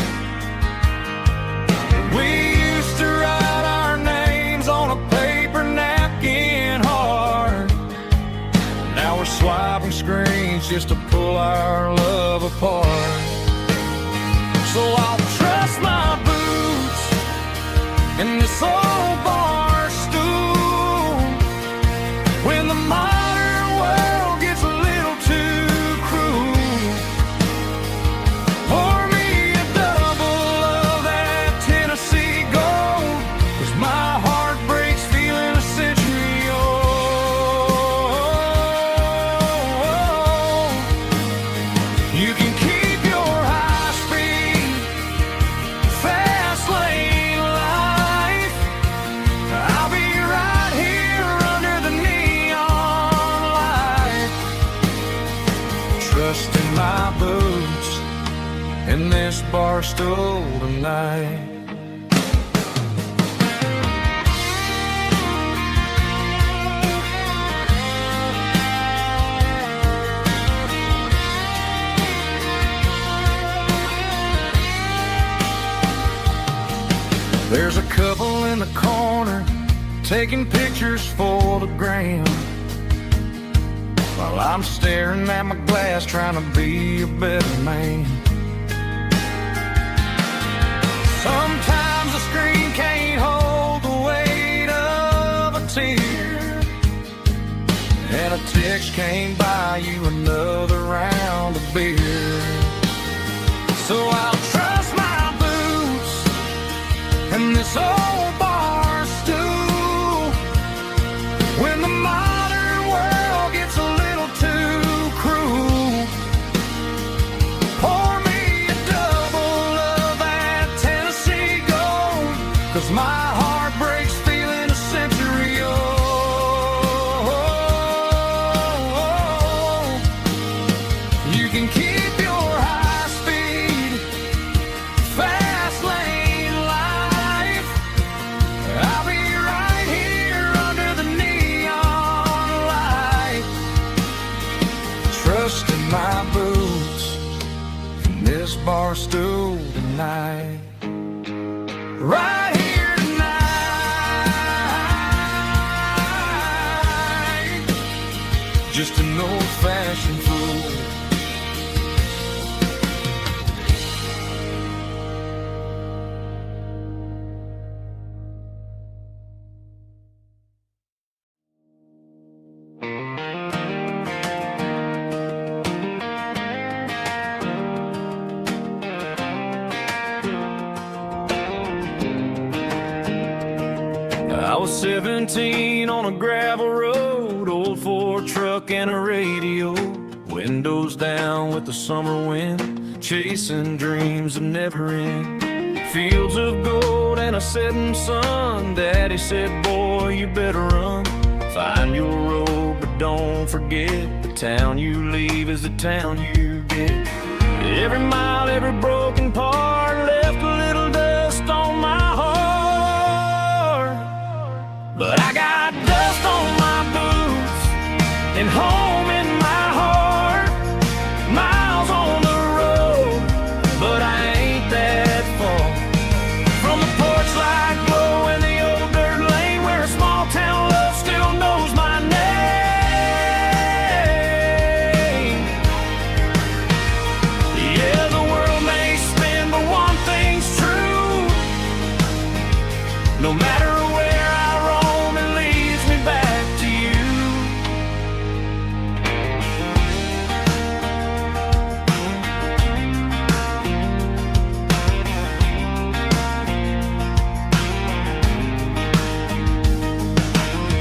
We used to write our names on a paper napkin hard. Now we're swiping screens just to pull our love apart. So I'll trust my boots in this old bar stool when the modern world gets a little too cruel. Pour me a double of that Tennessee Gold, 'cause my heart breaks feeling a century old. You can keep your high speed fast lane life, in this bar stool tonight. There's a couple in the corner taking pictures for the gram, while I'm staring at my glass trying to be a better man. Sometimes the screen can't hold the weight of a tear, and a text can't buy you another round of beer. So I'll trust my boots and this old bar stool when the modern world gets a little too cruel. Pour me a double of that Tennessee Gold, 'cause my heart breaks feeling a century old. You can keep your high speed fast lane life. I'll be right here under the neon light, trusting my boots in this bar stool tonight. Right here tonight, just an old-fashioned fool. I was 17 on a gravel road, old Ford truck and a radio, windows down with the summer wind, chasing dreams that never end. Fields of gold and a setting sun. Daddy said, boy, you better run. Find your road, but don't forget, the town you leave is the town you get. Every mile, every broken part left a little dust on my heart. But I got dust on my boots and home in my heart. Miles on the road, but I ain't that far from the porch light glow in the old dirt lane, where a small town love still knows my name. Yeah, the world may spin, but one thing's true: no matter where I roam, it leads me back to you.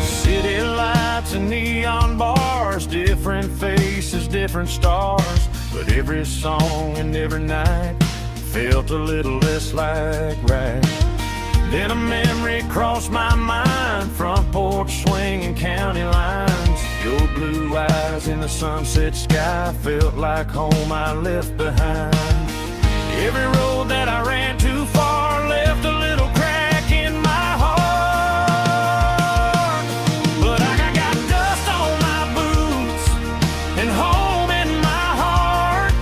City lights and neon bars, different faces, different stars, but every song and every night felt a little less like right. Then a memory crossed my mind, front porch swinging county lines. Your blue eyes in the sunset sky felt like home I left behind. Every road that I ran too far left a little crack in my heart. But I got dust on my boots and home in my heart.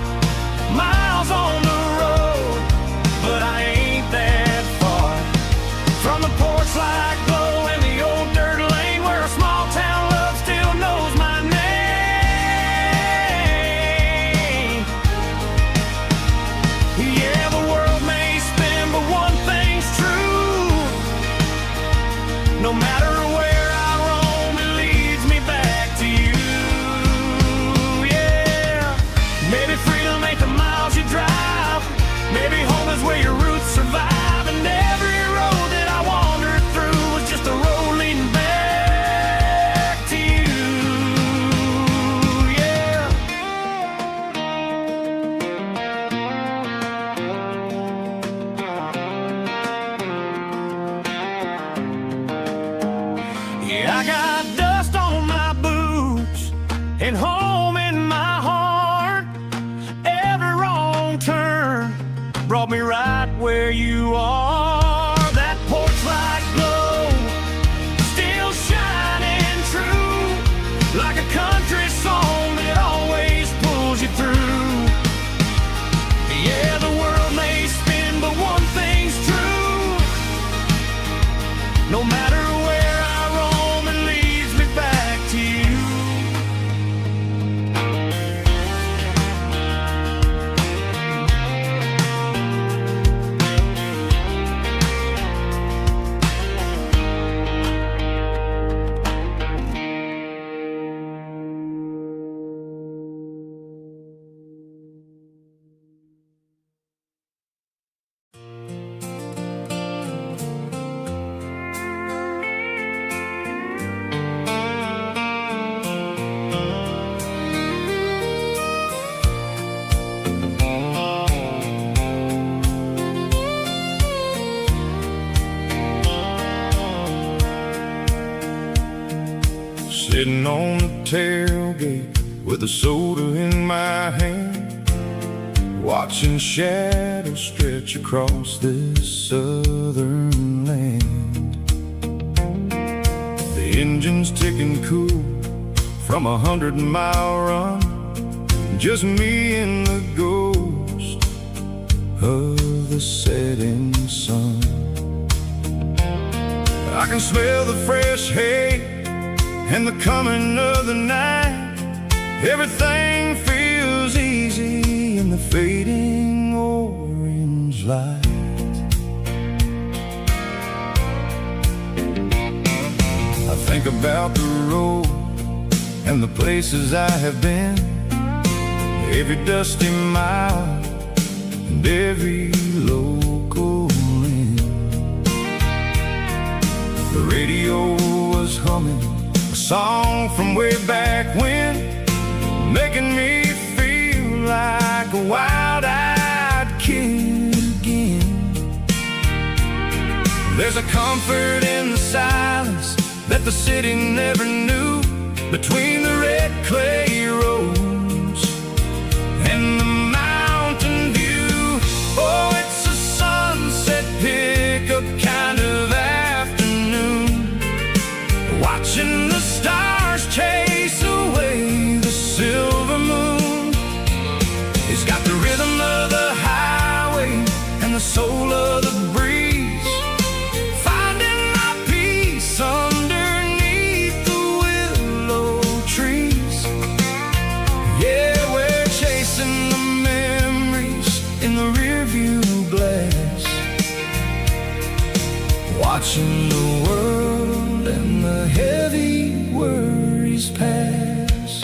Miles on the road, but I ain't that far from the porch light glow in the old dirt lane, where a small town love still knows my name. Yeah, the world may spin, but one thing's true: no matter where I roam, it leads me back to you. Yeah, maybe freedom ain't the miles you drive, maybe home is where your roots survive, and every road that I wandered through was just a road leading back to you. Yeah. Yeah, I got dust on my boots and home in my heart. Every wrong turn where you are. That porch light glow, still shining true, like a country song that always pulls you through. Yeah, the world may spin, but one thing's true. No matter where I roam, it leads me back to you. Sitting on the tailgate with a soda in my hand, watching shadows stretch across this southern land. The engine's ticking cool from 100-mile run, just me and the ghost of the setting sun. I can smell the fresh hay and the coming of the night. Everything feels easy in the fading orange light. I think about the road and the places I have been, every dusty mile and every local inn. The radio was humming a song from way back when, making me feel like a wild-eyed kid again. There's a comfort in the silence that the city never knew, between the red clay roads and the mountain view. Oh, it's a sunset pickup kind of afternoon, watching the stars chase away the silver moon. It's got the rhythm of the highway and the soul of the breeze, finding my peace underneath the willow trees. Yeah, we're chasing the memories in the rearview glass, watching the world and the heavy worries pass.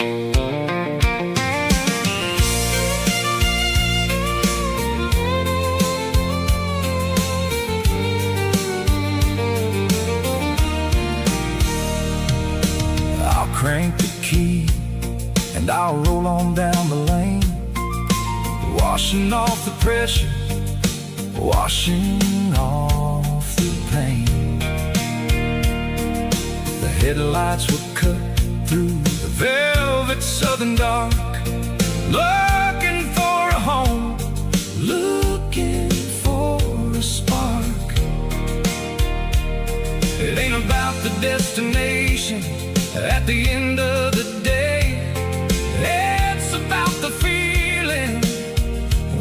I'll crank the key and I'll roll on down the lane, washing off the pressure, washing off the pain. The headlights were cut through the velvet southern dark, looking for a home, looking for a spark. It ain't about the destination at the end of the day, it's about the feeling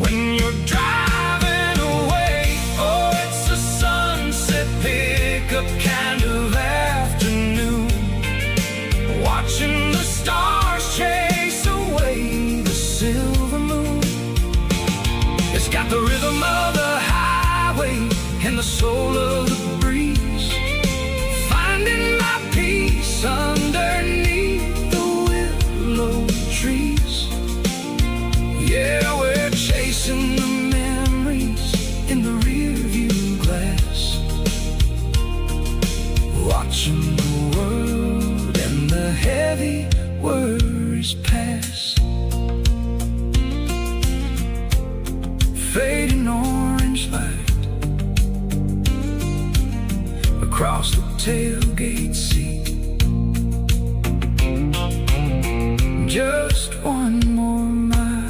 when you're driving away. Oh, it's a sunset pickup kind of afternoon, watching the stars chase away the silver moon. It's got the rhythm of the highway and the soul of the breeze, finding my peace underneath the willow trees. Yeah, we're chasing the memories in the rearview glass, watching the world and the heavy worries pass. Fading orange light across the tailgate seat. Just one more mile.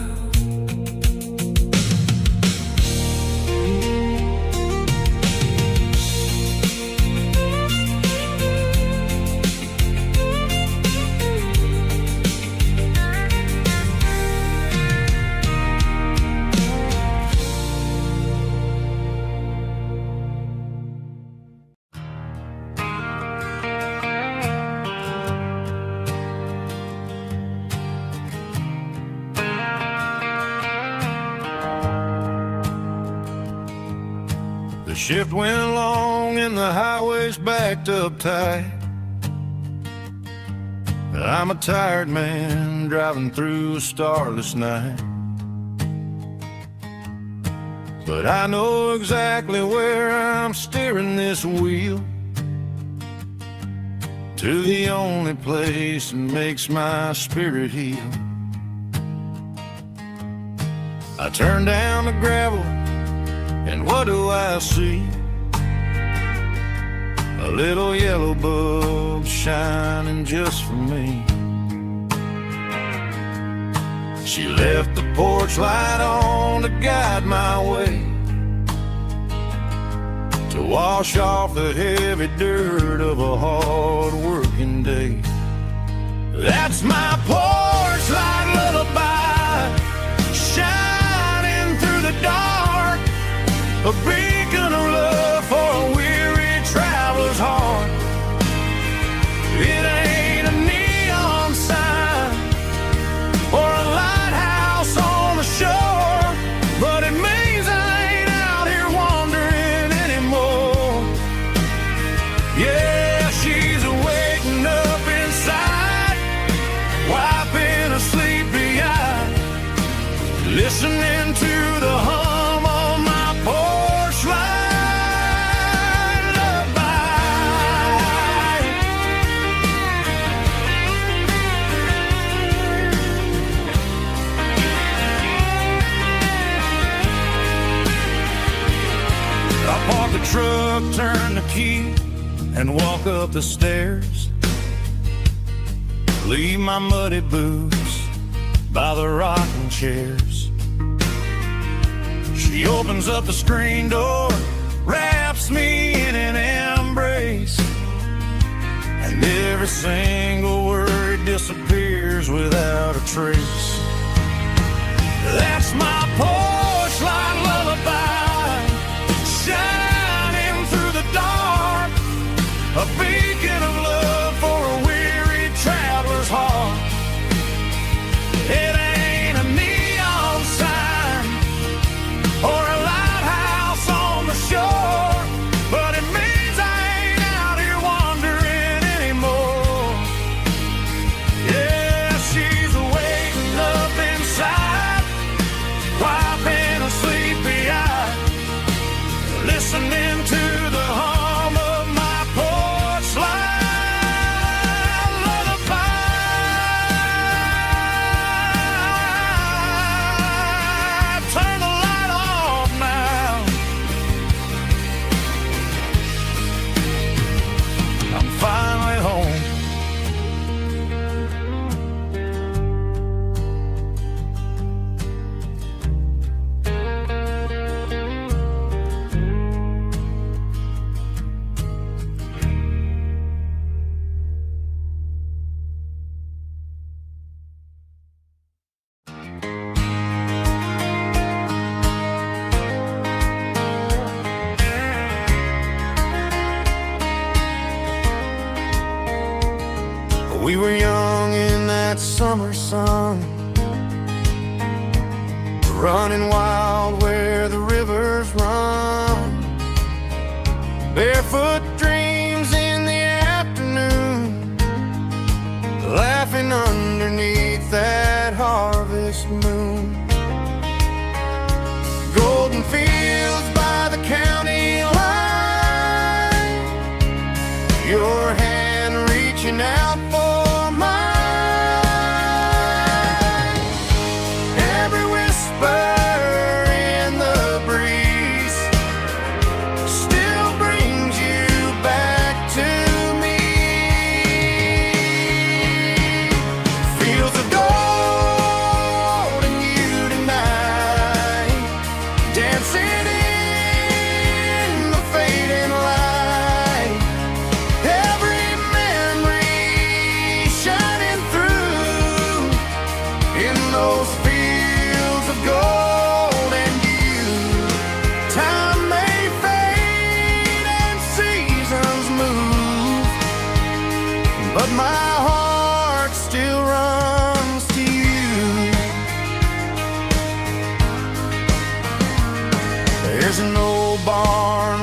shift went long and the highway's backed up tight. I'm a tired man driving through a starless night, but I know exactly where I'm steering this wheel, to the only place that makes my spirit heal. I turn down the gravel, and what do I see? A little yellow bulb shining just for me. She left the porch light on to guide my way, to wash off the heavy dirt of a hard working day. That's my porch light lullaby, shining through the dark, a beacon of love for a weary traveler's heart. It ain't a neon sign or a lighthouse on the shore, but it means I ain't out here wandering anymore. Yeah, she's waking up inside, wiping a sleepy eye, listening to the hum of my porch light lullaby. I park the truck, turn the key, and walk up the stairs. Leave my muddy boots by the rocking chairs. She opens up the screen door, wraps me in an embrace, and every single word disappears without a trace. That's my porch light lullaby, shining through the dark, a beacon of love for a weary traveler's heart. It ain't a neon sign or a lighthouse on the shore, but it means I ain't out here wandering anymore. Yeah, she's waking up inside, wiping a sleepy eye, listening to the hum of my porch light lullaby. Turn the light off now, I'm finally home. We were young in that summer sun, running wild where the rivers run, barefoot dreams in the afternoon, laughing underneath that harvest moon. Golden fields by the county line, your hand reaching out for mine. Every whisper in the breeze still brings you back to me. Fields of gold and you tonight, dancing in the fading light. Every memory shining through in those fields of gold and you. Time may fade and seasons move, but my heart still runs to you. There's an old barn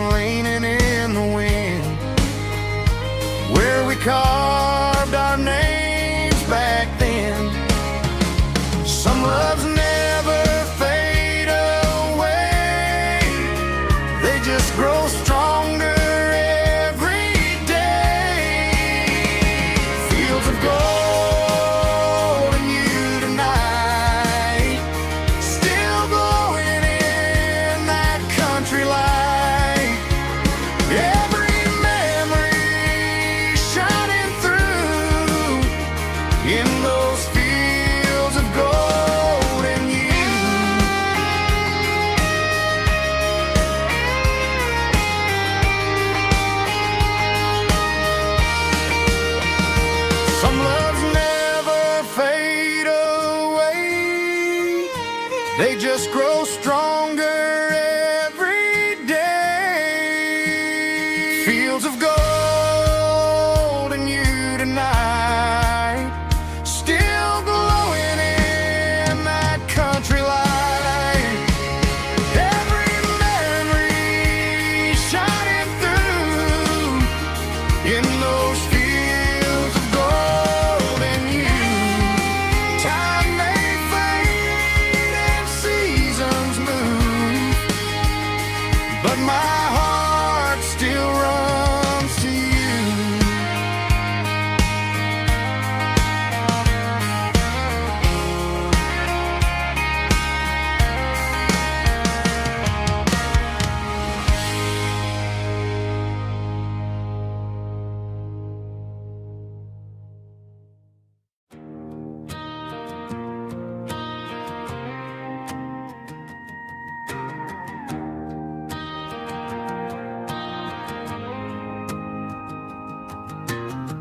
fields of gold and you tonight, still glowing in that country light. Every memory shining through in those fields of gold and you. Time may fade and seasons move, but my heart still runs to you.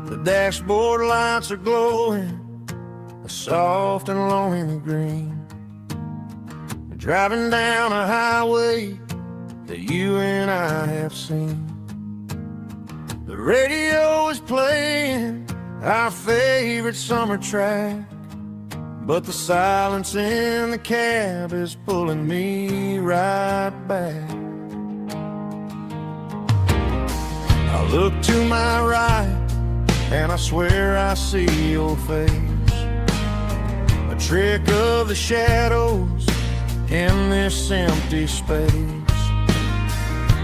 The dashboard lights are glowing, a soft and lonely green. Driving down a highway that you and I have seen. The radio is playing our favorite summer track, but the silence in the cab is pulling me right back. I look to my right and I swear I see your face, a trick of the shadows in this empty space.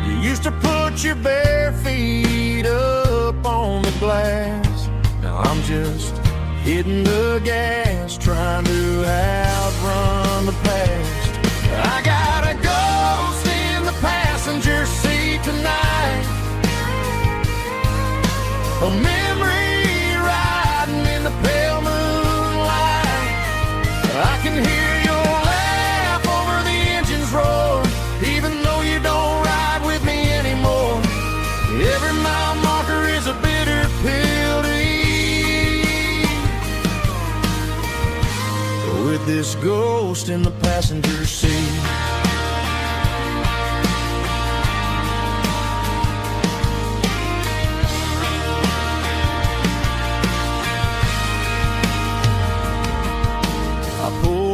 You used to put your bare feet up on the glass. Now I'm just hitting the gas, trying to outrun the past. I got a ghost in the passenger seat tonight, a memory riding in the pale moonlight. I can hear your laugh over the engine's roar, even though you don't ride with me anymore. Every mile marker is a bitter pill to eat, with this ghost in the passenger seat.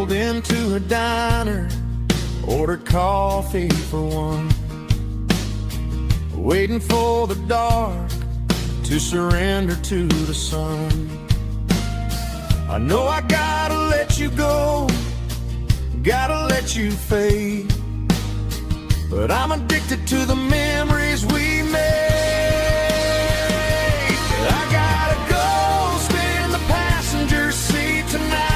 Into a diner, ordered coffee for one, waiting for the dark to surrender to the sun. I know I gotta let you go, gotta let you fade, but I'm addicted to the memories we made. I got a ghost in the passenger seat tonight,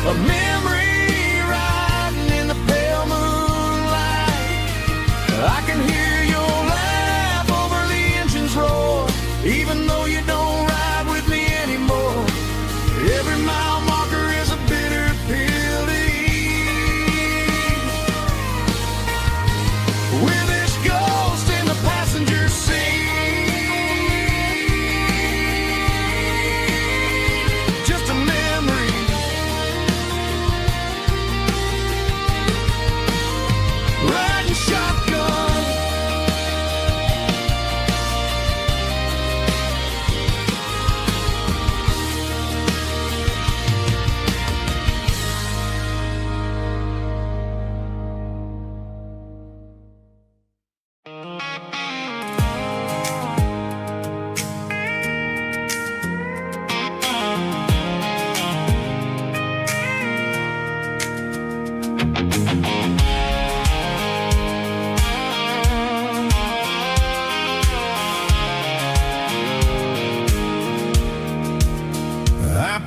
a memory riding in the pale moonlight. I can hear your laugh over the engine's roar, even though you don't ride with me anymore. Every mile marker is a bitter pill to eat, with this ghost in the passenger seat. Just a memory, riding shotgun.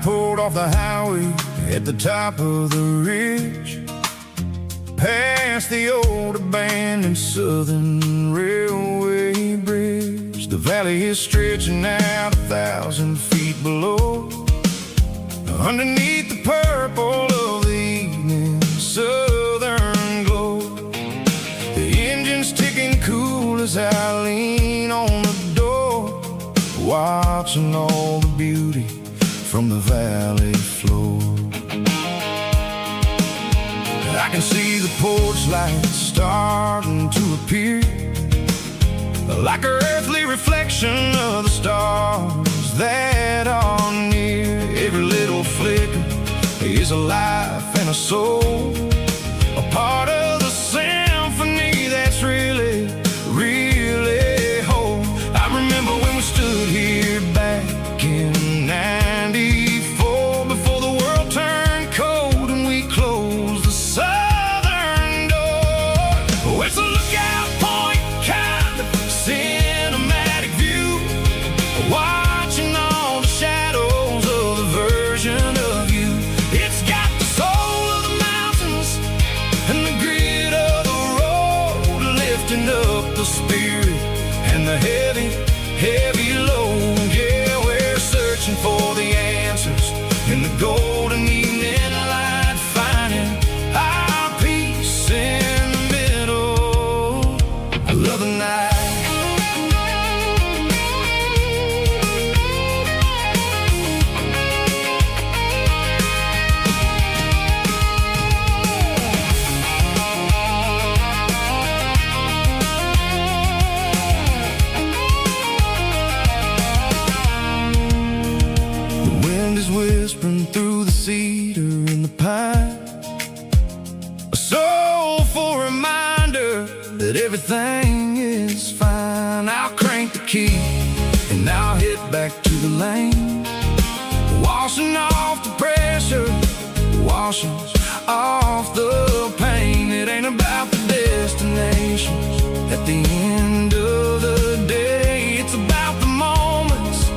Pulled off the highway at the top of the ridge, past the old abandoned Southern Railway bridge. The valley is stretching out 1,000 feet below, underneath the purple of the evening southern glow. The engine's ticking cool as I lean on the door, watching all the beauty from the valley floor. I can see the porch lights starting to appear, like an earthly reflection of the stars that are near. Every little flicker is a life and a soul, a part of the symphony that's really, really whole. I remember when we stood here back in '94, before the world turned cold and we closed the southern door. Oh, it's a lookout point kind of cinematic view, watching all the shadows of the version of you. It's got the soul of the mountains and the grit of the road, lifting up the spirit and the heavy, heavy load. Yeah, we're searching for the answers in the golden evening light, finding our peace in the middle of the night. The wind is whispering through the cedar and the pine, a soulful reminder that everything is fine. I'll crank the key and I'll hit back to the lane, washing off the pressure, washing off the pain. It ain't about the destinations at the end of the day, it's about the moments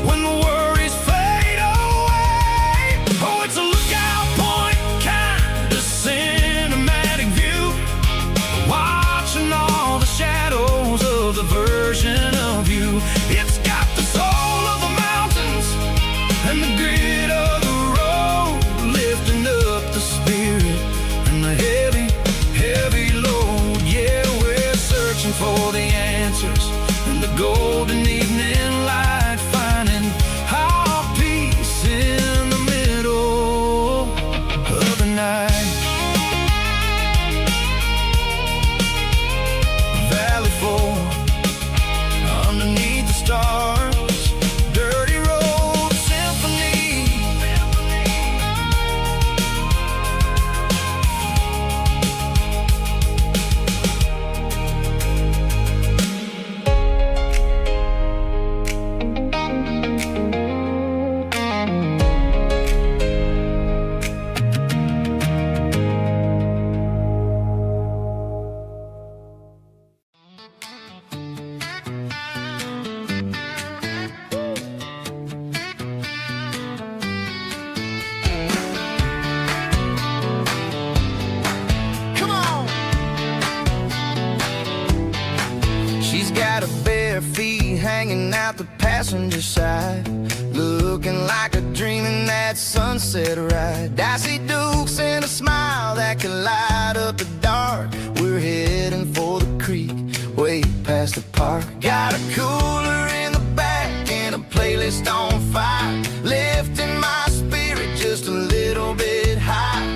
when the worries fade away. Oh, it's a lookout point kind of cinematic view, watching all the shadows of the version of you. It's got the soul of the mountains and the grit of the road, lifting up the spirit and the heavy, heavy load. Yeah, we're searching for the answers in the golden evening light, finding our peace in the middle of the night. Valley floor, underneath the stars, dirty road symphony. Come on. She's got her bare feet hanging out the passenger side, looking like a dream in that sunset ride. Dicey dukes and a smile that can light up the dark. We're heading for the creek, way past the park. Got a cooler in the back and a playlist on fire, lifting my spirit just a little bit high.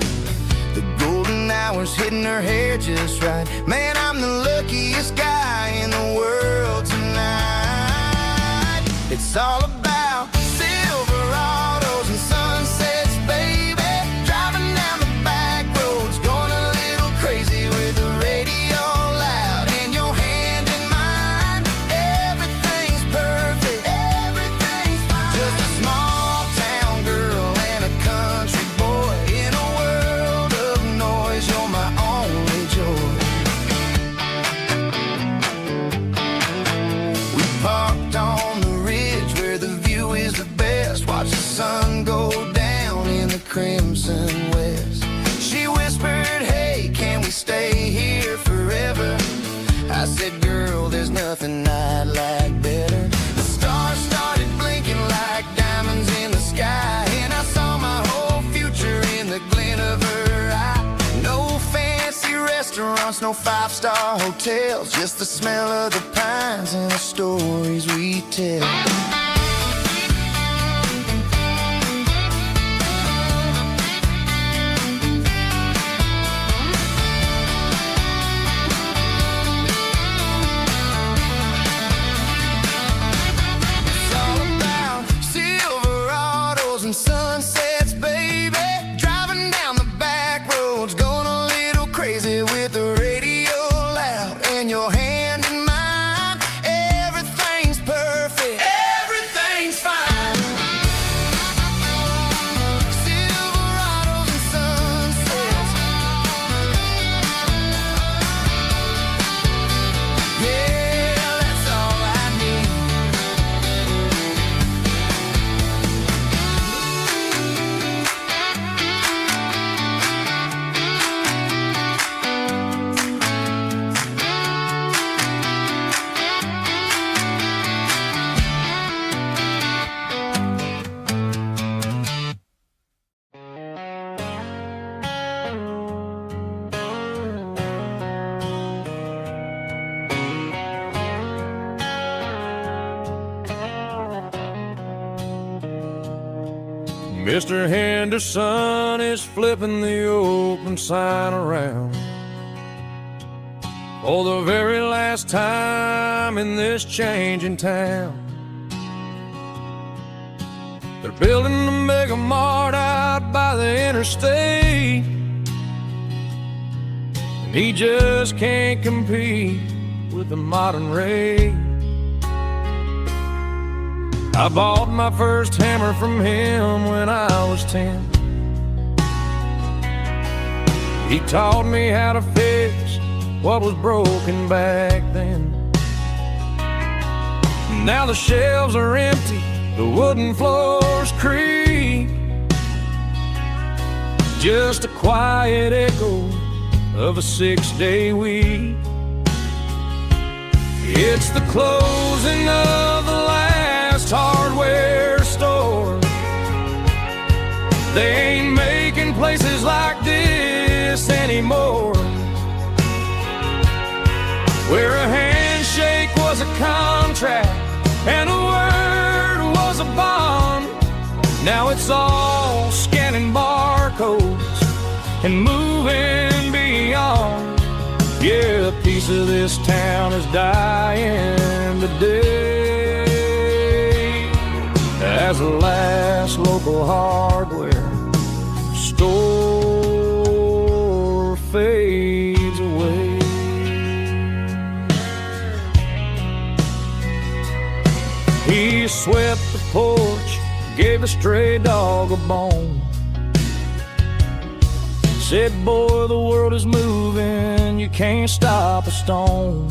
The golden hours hitting her hair just right. Man, I'm the luckiest guy in the world tonight. It's all about Silverados and sunsets, baby. Driving down the back roads, going a little crazy with the radio loud and your hand in mine. Everything's perfect, everything's fine. Just a small town girl and a country boy in a world of noise. You're my only joy. We parked on the ridge where the view is the best. Watch the sun go down in the crimson west. She whispered, hey, can we stay here forever? I said, girl, there's nothing I'd like better. The stars started blinking like diamonds in the sky, and I saw my whole future in the glint of her eye. No fancy restaurants, no five-star hotels, just the smell of the pines and the stories we tell. holding your hand in mine. Everything's perfect, everything's fine. Silverados and sunsets, yeah, that's all I need. Mr. Henderson is flipping the open sign around for the very last time in this changing town. They're building a mega mart out by the interstate, and he just can't compete with the modern rate. I bought my first hammer from him when I was 10. He taught me how to fix what was broken back then. Now the shelves are empty, the wooden floors creak, just a quiet echo of a 6-day week. It's the closing of the last hardware store. They ain't making places like this anymore, where a handshake was a contract and a word was a bond. Now it's all scanning barcodes and moving beyond. Yeah, a piece of this town is dying today as the last local hardware store fades away. He swept the porch, gave a stray dog a bone, said, boy, the world is moving, you can't stop a stone.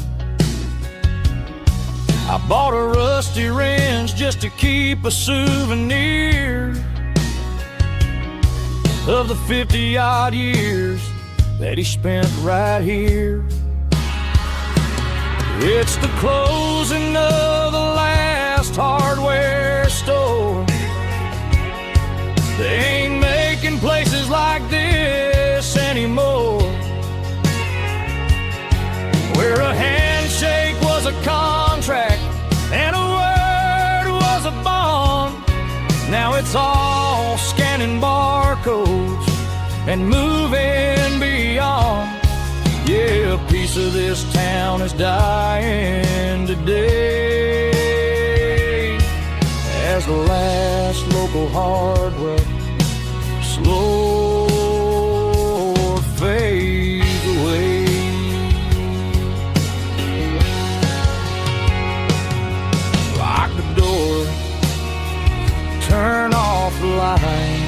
I bought a rusty wrench just to keep a souvenir of the 50-odd years that he spent right here. It's the closing of the last hardware store. They ain't making places like this anymore, where a handshake was a contract and a word was a bond. Now it's all scanning barcodes and moving beyond. Yeah, a piece of this town is dying today as the last local hardware slow fades away. Lock the door, turn off the light.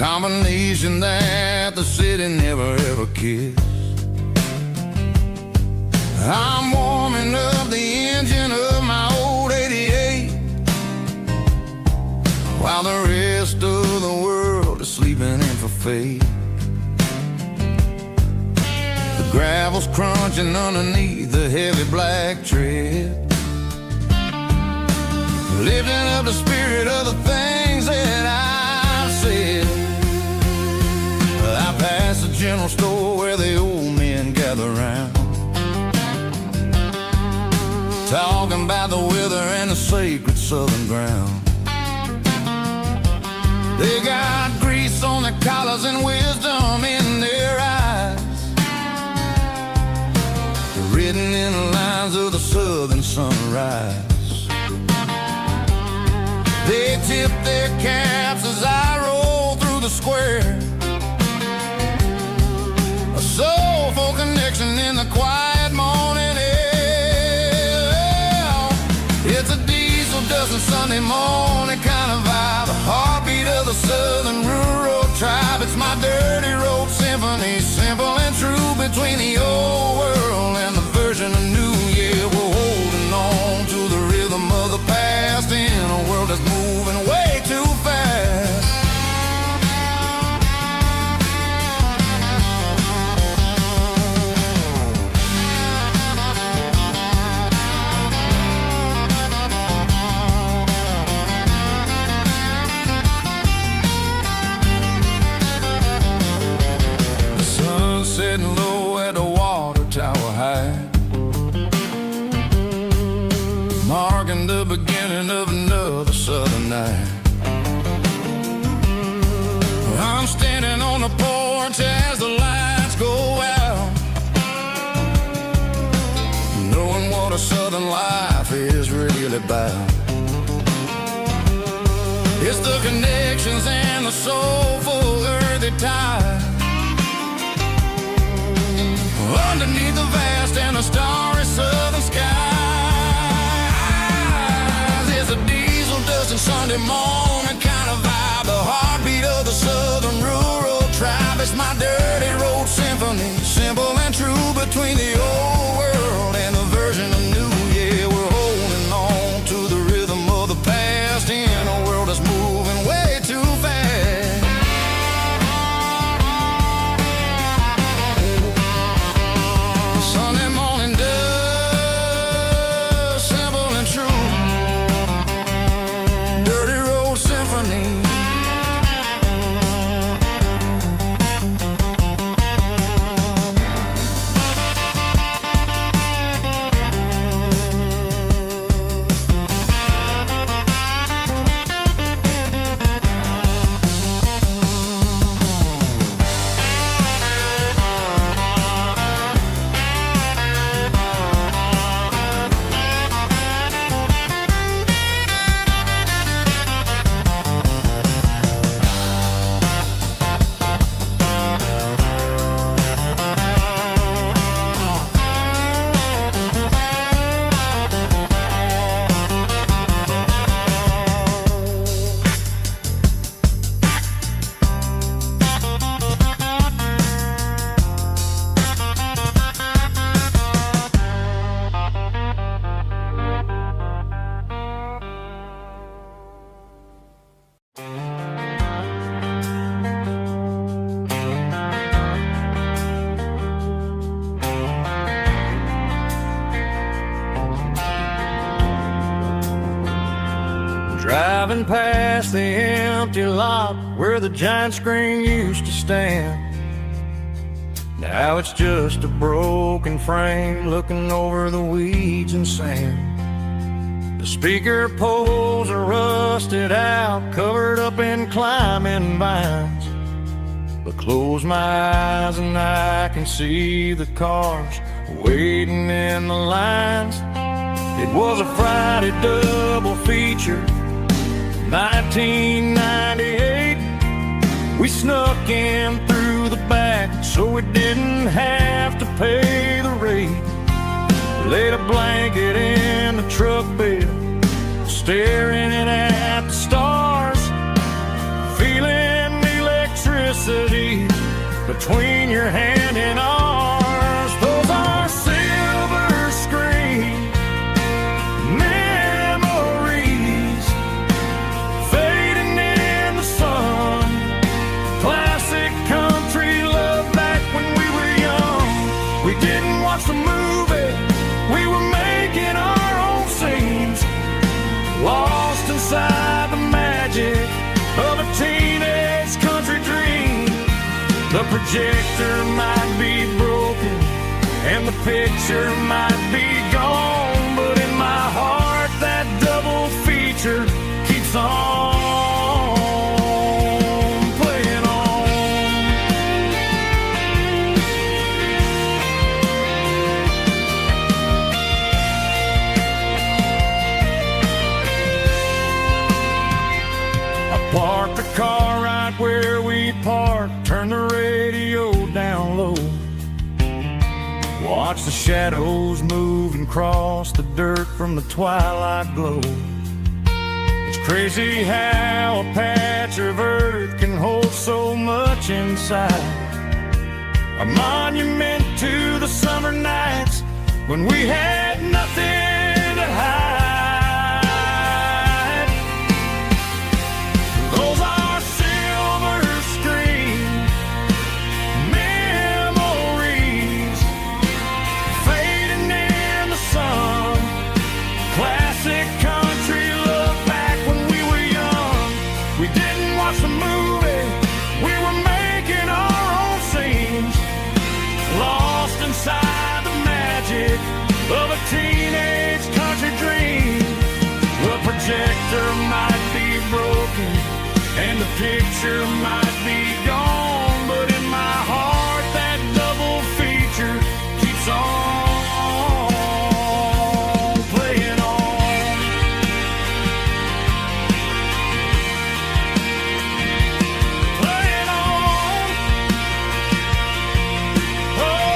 combination that the city never ever kissed. I'm warming up the engine of my old 88, while the rest of the world is sleeping in for fate. The gravel's crunching underneath the heavy black tread, lifting up the spirit of the things that I've said. I passed the general store where the old men gather round, talking about the weather and the sacred southern ground. They got grease on their collars and wisdom in their eyes, written in the lines of the southern sunrise. They tip their caps as I roll through the square, a soulful connection in the quiet morning air. It's a diesel dusting Sunday morning kind of vibe, the heartbeat of the southern rural tribe. It's my dirty road symphony, simple and true, between the old world and the version of new. Yeah, we're holding on to the rhythm of the past in a world that's moving way too fast. The sun's setting low at the water tower high, marking the beginning of another southern night. I'm standing on the porch as the lights go out, knowing what a southern life is really about. It's the connections and the soulful earthy tide, underneath the vast and the starry southern skies. It's a diesel dusting Sunday morning kind of vibe, the heartbeat of the southern rural tribe. It's my dirty road symphony, simple and true, between the old world and the version of new. Yeah, we're holding on to the rhythm of the past in a world that's moving way too fast. Sunday morning dust, simple and true, dirty road symphony. Driving past the empty lot where the giant screen used to stand, now it's just a broken frame looking over the weeds and sand. The speaker poles are rusted out, covered up in climbing vines, but close my eyes and I can see the cars waiting in the lines. It was a Friday double feature, 1998. We snuck in through the back so we didn't have to pay the rate. Laid a blanket in the truck bed, staring at the stars, feeling the electricity curiosity between your hand and ours. Those are silver screen memories fading in the sun. Classic country love back when we were young. We didn't watch the movie, we were making our own scenes, lost inside the magic of a teenage country dream. The projector might be broken and the picture might be gone, but in my heart that double feature keeps on playing on. I parked the car right where we parked, turn the radio down low, watch the shadows move and cross the dirt from the twilight glow. It's crazy how a patch of earth can hold so much inside, a monument to the summer nights when we had nothing to hide. Those are silver screen memories fading in the sun. Classic country love back when we were young. We didn't watch the movie, we were making our own scenes, lost inside the magic of a teenage country dream. The projector might be broken and the picture might be gone, but in my heart that double feature keeps on playing on. Playing on. Oh,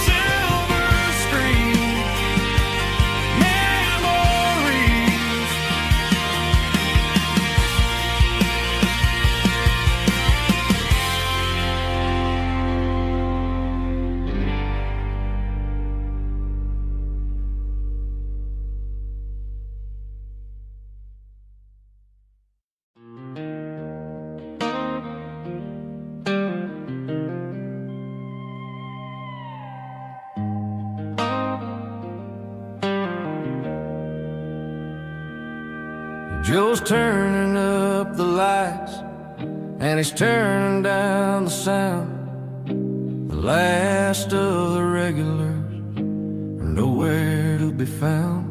silver screen memories. Joe's turning up the lights and he's turning down the sound. The last of the regulars are nowhere to be found.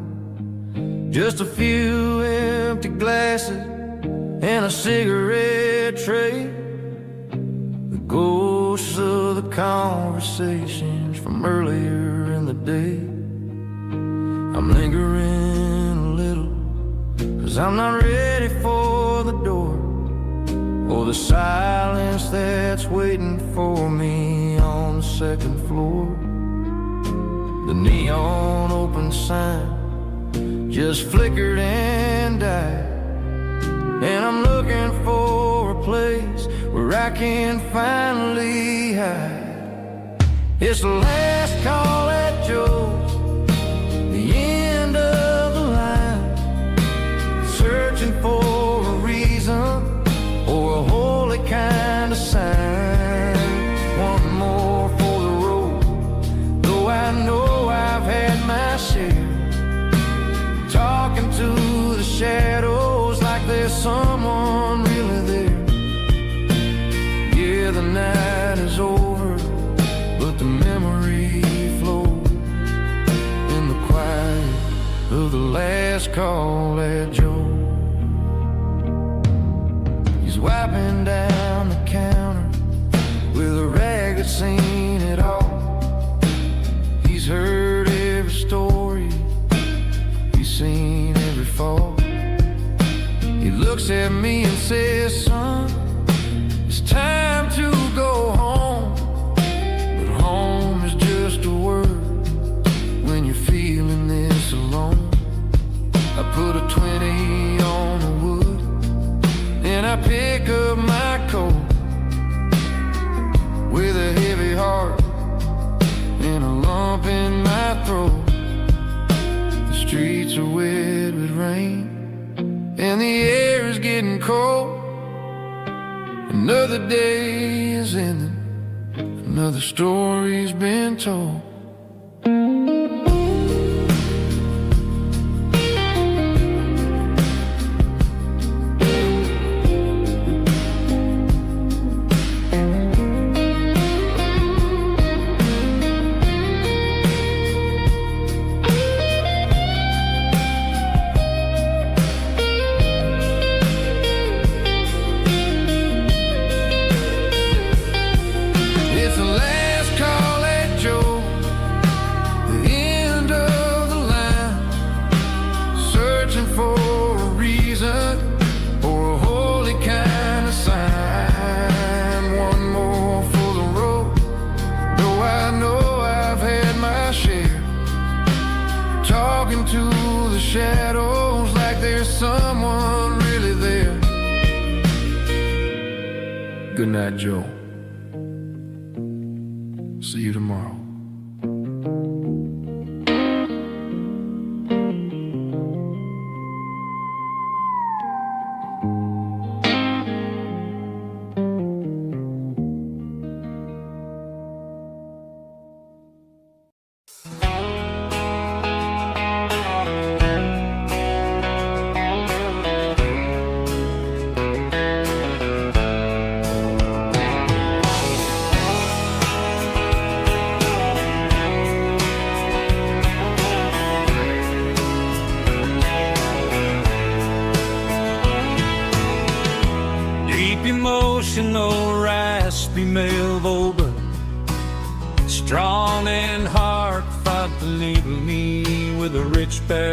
Just a few empty glasses and a cigarette tray, the ghosts of the conversations from earlier in the day. I'm lingering a little, 'cause I'm not ready for the door or the silence that's waiting for me on the second floor. The neon open sign just flickered and died, and I'm looking for a place where I can finally hide. It's the last call at Joe's, the end of the line, searching for a reason or a holy kind of sign. One more for the road, though I know I've had my share, talking to the shadows like there's someone really there. Yeah, the night is over, but the memory flows in the quiet of the last call at Joe. He's wiping down the counter with a rag that's seen it all. He's heard every story, he's seen every fall. He looks at me and says, son, it's time to go home. But home is just a word when you're feeling this alone. I put a 20 on the wood, and I pick up a heavy heart and a lump in my throat. The streets are wet with rain and the air is getting cold. Another day is ending, another story's been told. To the shadows like there's someone really there. Good night, Joe. See you tomorrow. Emotional, raspy male vulgar, strong and heartfelt, enable me with a rich bare